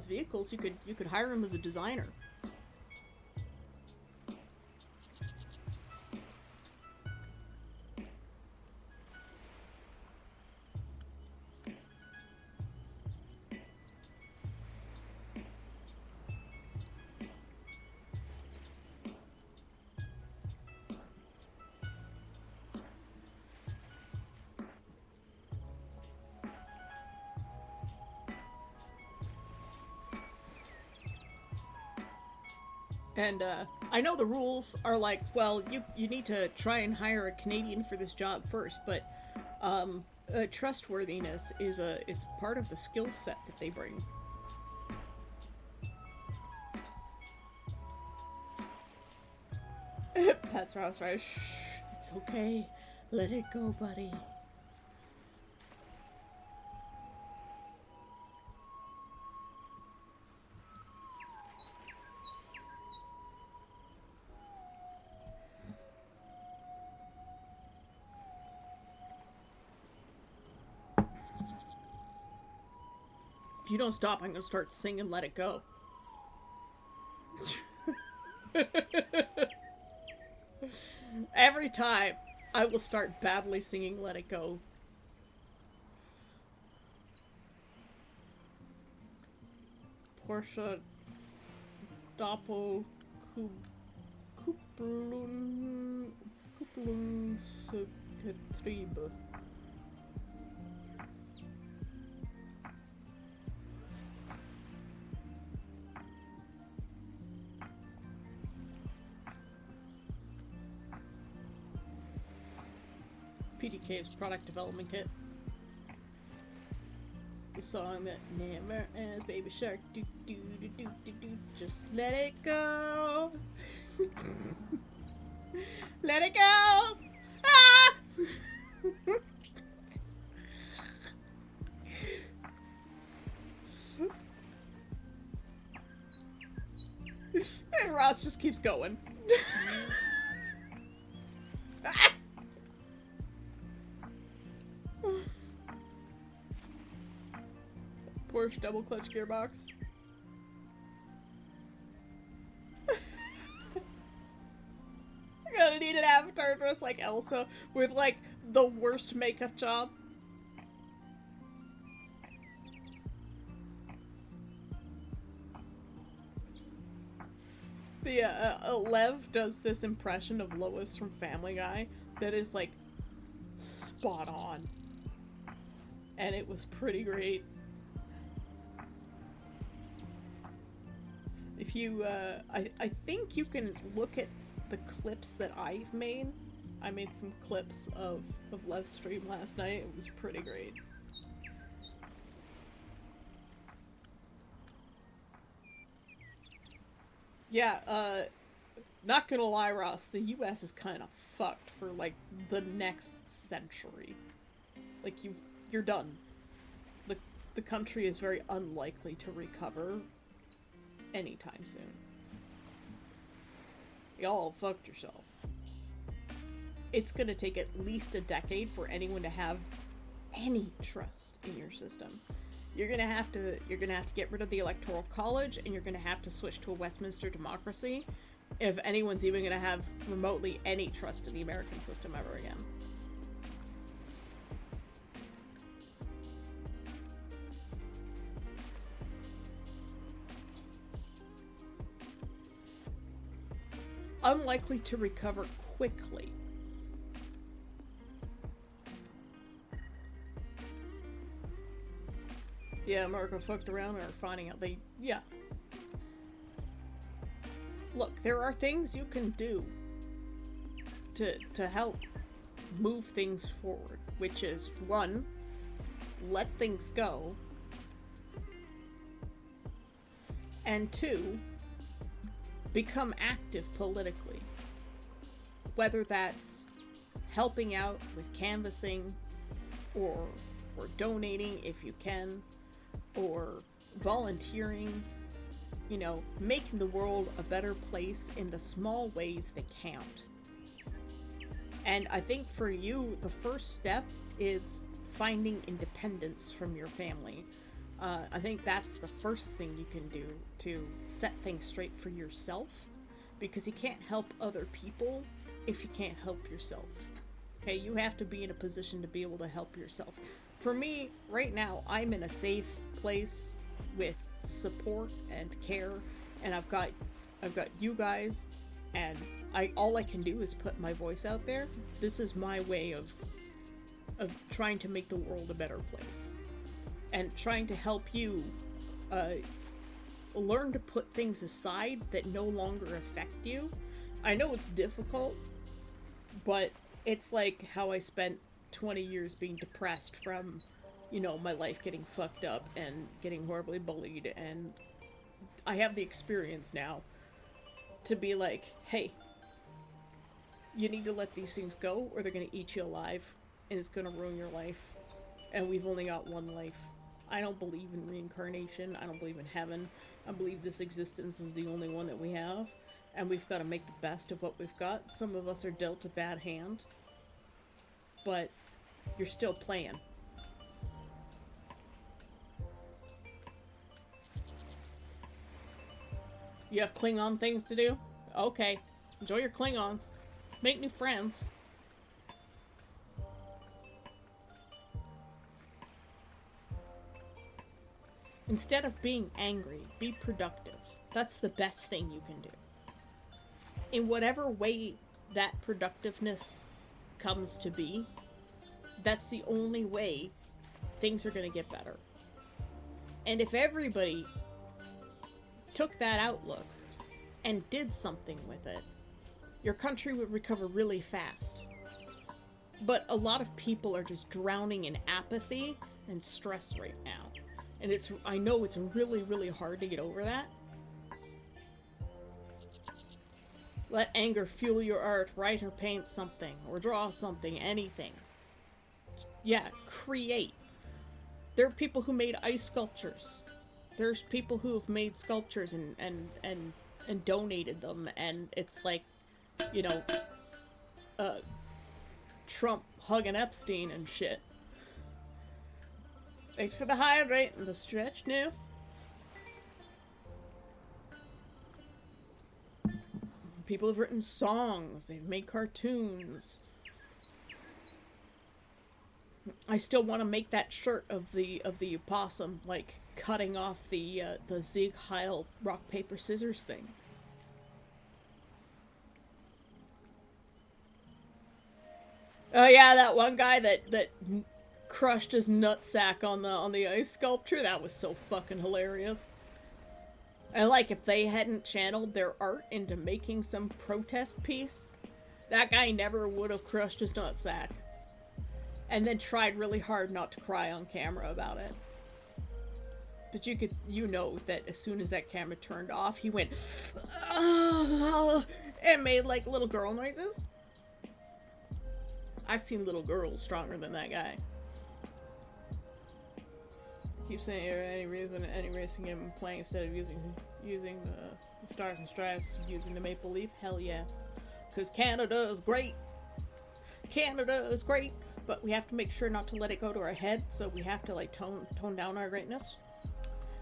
vehicles. You could hire him as a designer. And I know the rules are like, well, you need to try and hire a Canadian for this job first, but trustworthiness is part of the skill set that they bring. That's Ross, right? Shh, it's okay. Let it go, buddy. If you don't stop, I'm gonna start singing Let It Go. Every time, I will start badly singing Let It Go. Porsche Doppel Kupplungsgetriebe. PDK's product development kit. The song that never ends, Baby Shark, do do do do do do, just let it go. Let it go. Ah! And Ross just keeps going. Porsche double clutch gearbox. You're gonna need an avatar dressed like Elsa with like the worst makeup job. The Lev does this impression of Lois from Family Guy that is like spot on, and it was pretty great. If you, I think you can look at the clips that I've made. I made some clips of Lev's stream last night. It was pretty great. Yeah, not gonna lie, Ross, the US is kind of fucked for, like, the next century. Like, you're done. The country is very unlikely to recover anytime soon. Y'all fucked yourself. It's gonna take at least a decade for anyone to have any trust in your system. You're gonna have to get rid of the Electoral College, and you're gonna have to switch to a Westminster democracy if anyone's even gonna have remotely any trust in the American system ever again. Unlikely to recover quickly. Yeah, America fucked around and are finding out yeah. Look, there are things you can do to help move things forward, which is, one, let things go, and two, become active politically. Whether that's helping out with canvassing, or donating if you can, or volunteering, you know, making the world a better place in the small ways that count. And I think for you, the first step is finding independence from your family. I think that's the first thing you can do to set things straight for yourself, because you can't help other people if you can't help yourself. Okay, you have to be in a position to be able to help yourself. For me, right now, I'm in a safe place with support and care, and I've got you guys, and all I can do is put my voice out there. This is my way of trying to make the world a better place, and trying to help you learn to put things aside that no longer affect you. I know it's difficult, but it's like how I spent 20 years being depressed from, you know, my life getting fucked up and getting horribly bullied, and I have the experience now to be like, hey, you need to let these things go or they're gonna eat you alive, and it's gonna ruin your life, and we've only got one life. I don't believe in reincarnation. I don't believe in heaven. I believe this existence is the only one that we have, and we've got to make the best of what we've got. Some of us are dealt a bad hand, but you're still playing. You have Klingon things to do? Okay. Enjoy your Klingons. Make new friends. Instead of being angry, be productive. That's the best thing you can do. In whatever way that productiveness comes to be, that's the only way things are going to get better. And if everybody took that outlook and did something with it, your country would recover really fast. But a lot of people are just drowning in apathy and stress right now. And I know it's really, really hard to get over that. Let anger fuel your art, write or paint something, or draw something, anything. Yeah, create. There are people who made ice sculptures. There's people who have made sculptures and donated them, and it's like, you know, Trump hugging Epstein and shit. Thanks for the hydrate and the stretch, new. People have written songs, they've made cartoons. I still want to make that shirt of the opossum, like, cutting off the Sieg Heil rock, paper, scissors thing. Oh yeah, that one guy that crushed his nutsack on the ice sculpture, that was so fucking hilarious. And like, if they hadn't channeled their art into making some protest piece, that guy never would have crushed his nutsack. And then tried really hard not to cry on camera about it. But you know that as soon as that camera turned off, he went, and made like little girl noises. I've seen little girls stronger than that guy. Keep saying any reason any racing game playing instead of using the stars and stripes, using the maple leaf. Hell yeah, because Canada is great. Canada is great, but we have to make sure not to let it go to our head. So we have to like tone down our greatness.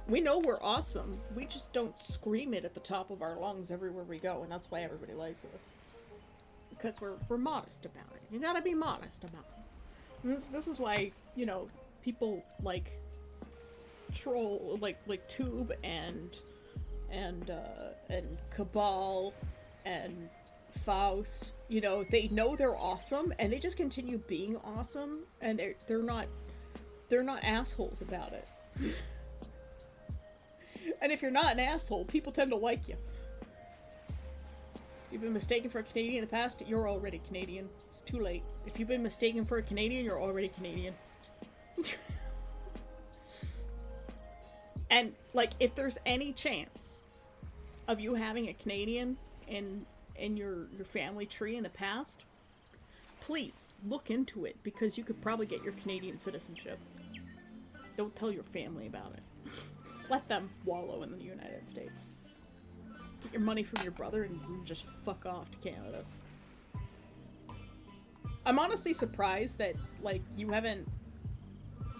We know we're awesome. We just don't scream it at the top of our lungs everywhere we go, and that's why everybody likes us. Because we're modest about it. You gotta be modest about it. This is why, you know, people like Troll, like Tube and Cabal and Faust, you know, they know they're awesome and they just continue being awesome, and they're not assholes about it. And if you're not an asshole, people tend to like you. You've been mistaken for a Canadian in the past, you're already Canadian. It's too late. If you've been mistaken for a Canadian, you're already Canadian. And, like, if there's any chance of you having a Canadian in your family tree in the past, please look into it, because you could probably get your Canadian citizenship. Don't tell your family about it. Let them wallow in the United States. Get your money from your brother and just fuck off to Canada. I'm honestly surprised that, like, you haven't,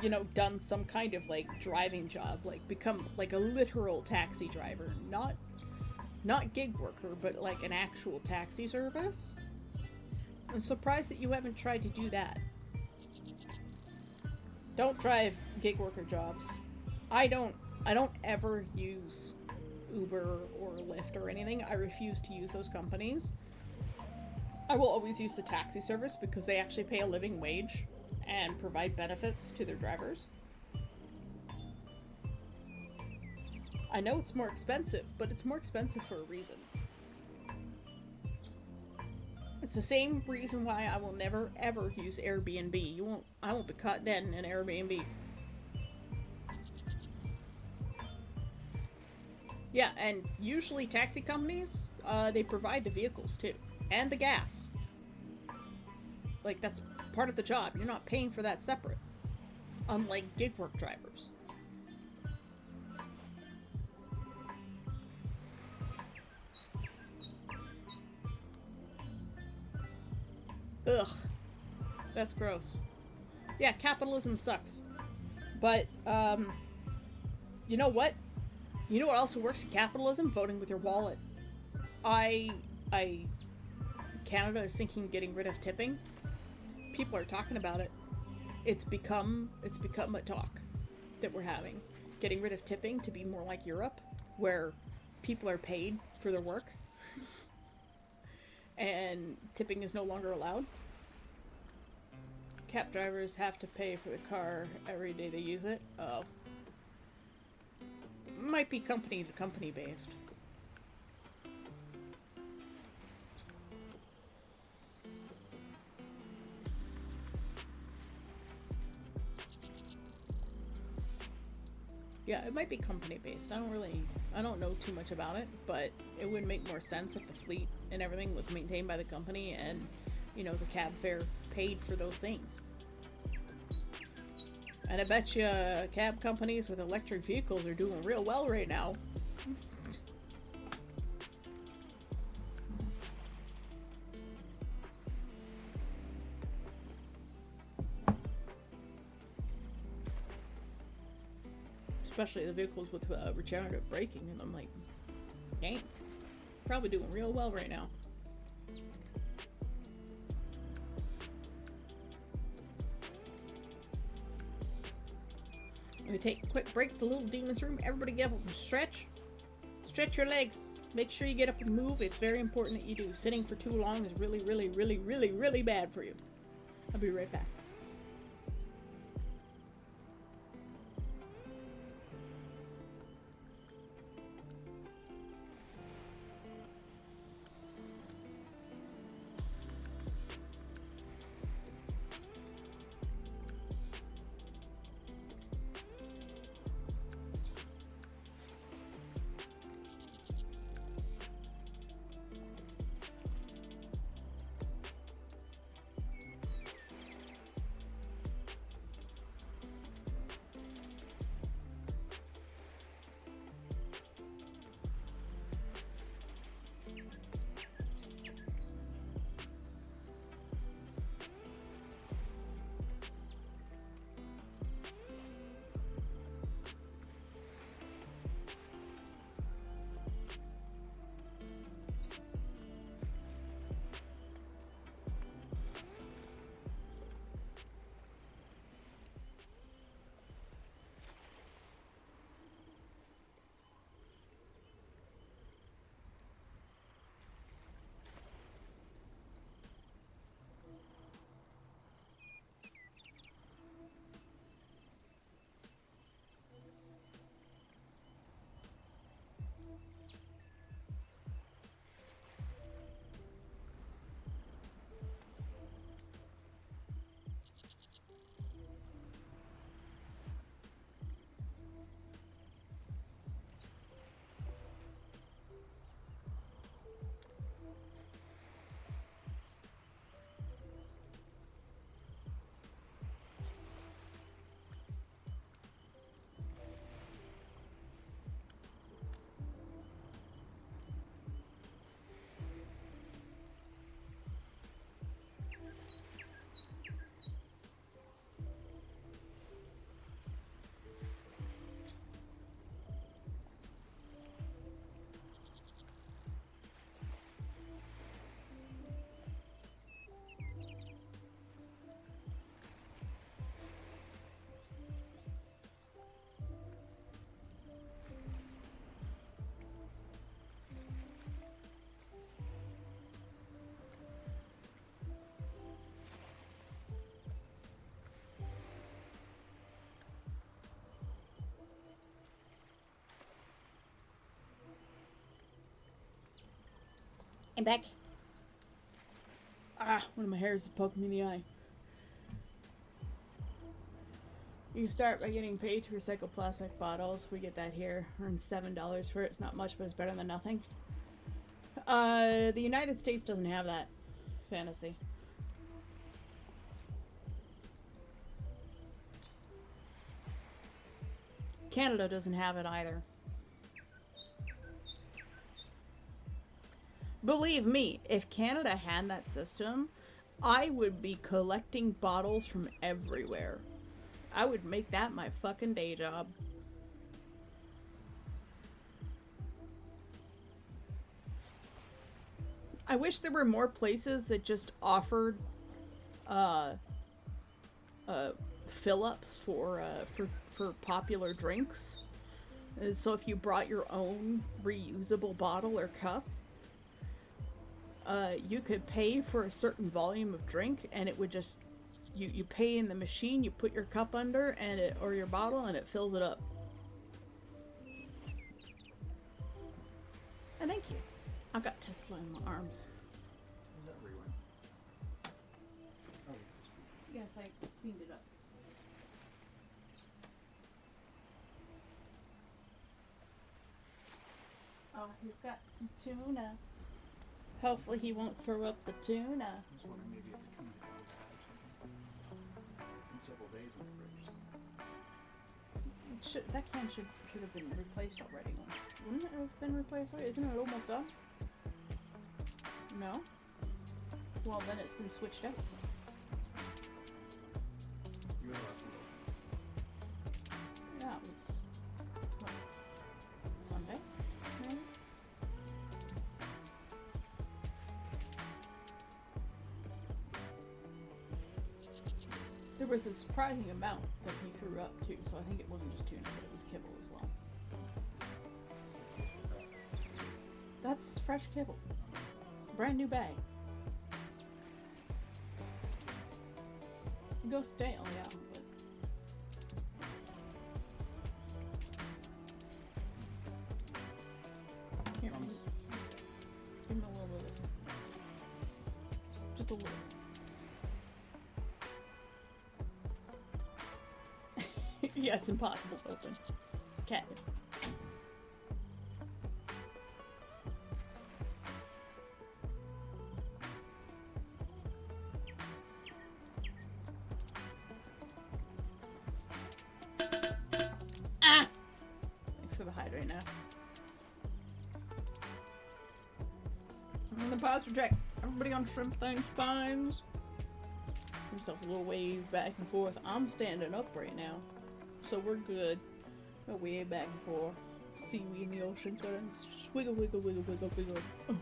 you know, done some kind of, like, driving job, like, become, like, a literal taxi driver. Not gig worker, but, like, an actual taxi service. I'm surprised that you haven't tried to do that. Don't drive gig worker jobs. I don't ever use Uber or Lyft or anything. I refuse to use those companies. I will always use the taxi service because they actually pay a living wage and provide benefits to their drivers. I know it's more expensive, but it's more expensive for a reason. It's the same reason why I will never ever use Airbnb. I won't be caught dead in an Airbnb. Yeah, and usually taxi companies, they provide the vehicles too. And the gas. Like, that's part of the job. You're not paying for that separate. Unlike gig work drivers. Ugh. That's gross. Yeah, capitalism sucks. But, you know what? You know what also works in capitalism? Voting with your wallet. I Canada is thinking of getting rid of tipping. People are talking about it. It's become a talk that we're having. Getting rid of tipping to be more like Europe, where people are paid for their work and tipping is no longer allowed. Cab drivers have to pay for the car every day they use it. Oh. Might be company to company based. Yeah, it might be company based. I don't know too much about it, but it would make more sense if the fleet and everything was maintained by the company and, you know, the cab fare paid for those things. And I bet you cab companies with electric vehicles are doing real well right now. Especially the vehicles with regenerative braking, and I'm like, dang, probably doing real well right now. I'm gonna take a quick break. The little demon's room. Everybody get up and stretch. Stretch your legs. Make sure you get up and move. It's very important that you do. Sitting for too long is really, really, really, really, really bad for you. I'll be right back. I'm back. Ah, one of my hairs is poking me in the eye. You can start by getting paid to recycle plastic bottles. We get that here. Earn $7 for it. It's not much, but it's better than nothing. The United States doesn't have that fantasy. Canada doesn't have it either. Believe me, if Canada had that system, I would be collecting bottles from everywhere. I would make that my fucking day job. I wish there were more places that just offered uh, fill-ups for popular drinks. So if you brought your own reusable bottle or cup, you could pay for a certain volume of drink, and it would just you pay in the machine. You put your cup under and it or your bottle, and it fills it up. And thank you. I've got Tesla in my arms. Yes, I cleaned it up. Oh, he's got some tuna. Hopefully he won't throw up the tuna. I was wondering maybe if the tuna had gone bad or something. In several days in the fridge. That can should have been replaced already. Wouldn't it have been replaced already? Isn't it almost done? No? Well, then it's been switched out since. You had last one. Yeah, it was... What? Sunday? Maybe? There was a surprising amount that he threw up too, so I think it wasn't just tuna, but it was kibble as well. That's fresh kibble. It's a brand new bag. It goes stale, yeah, but... Here, give him a little bit of this. Just a little. Yeah, it's impossible to open. Catnip. Ah! Thanks for the hydrate now. I'm in the posture check. Everybody on shrimp thing spines. Himself a little wave back and forth. I'm standing up right now, so we're good. A wave back and forth. Seaweed in the ocean currents. Just wiggle, wiggle, wiggle, wiggle, wiggle. Oh.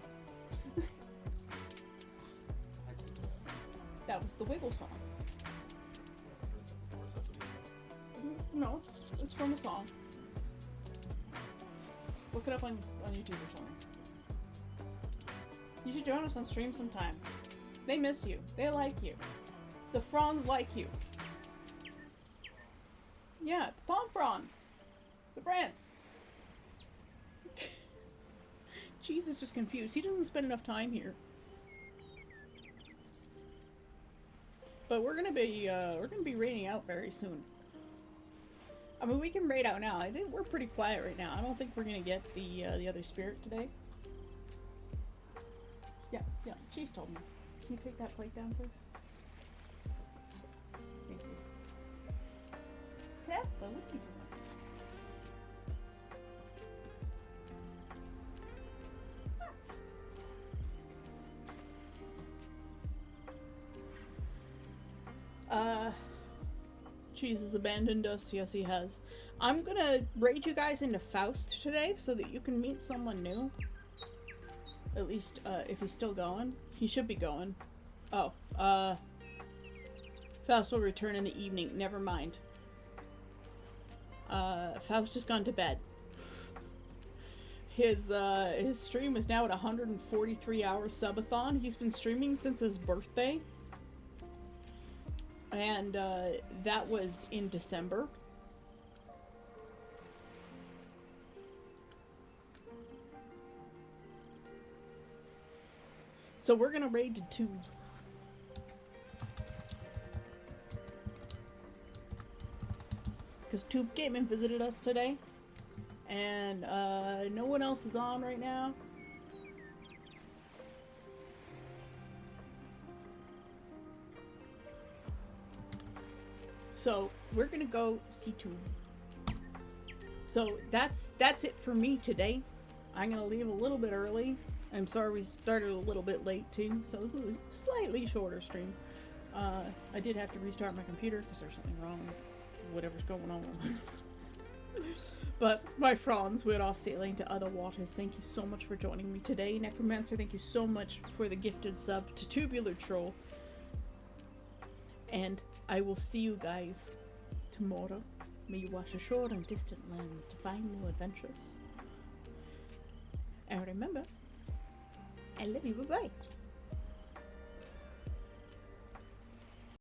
That was the Wiggle song. No, it's from a song. Look it up on YouTube or something. You should join us on stream sometime. They miss you. They like you. The fronds like you. Yeah, the palm fronds. The friends. Cheese is just confused. He doesn't spend enough time here. But we're gonna be raiding out very soon. I mean, we can raid out now. I think we're pretty quiet right now. I don't think we're gonna get the other spirit today. Yeah, Cheese told me. Can you take that plate down, please? Thank you. Tessa, what are you doing? Cheese has abandoned us. Yes, he has. I'm gonna raid you guys into Faust today so that you can meet someone new. At least, if he's still going. He should be going. Oh, Faust will return in the evening. Never mind. Faust has gone to bed. His stream is now at 143 hours subathon. He's been streaming since his birthday. And, that was in December. So we're gonna raid to 2. Because Tube Gaming visited us today. And, no one else is on right now. So we're gonna go see Tube. So that's it for me today. I'm gonna leave a little bit early. I'm sorry we started a little bit late too, so this is a slightly shorter stream. I did have to restart my computer because there's something wrong with whatever's going on. But my Franz, we're off sailing to other waters. Thank you so much for joining me today. Necromancer, thank you so much for the gifted sub to Tubular Troll. And I will see you guys tomorrow. May you wash ashore on distant lands to find new adventures. And remember, I love you, bye-bye.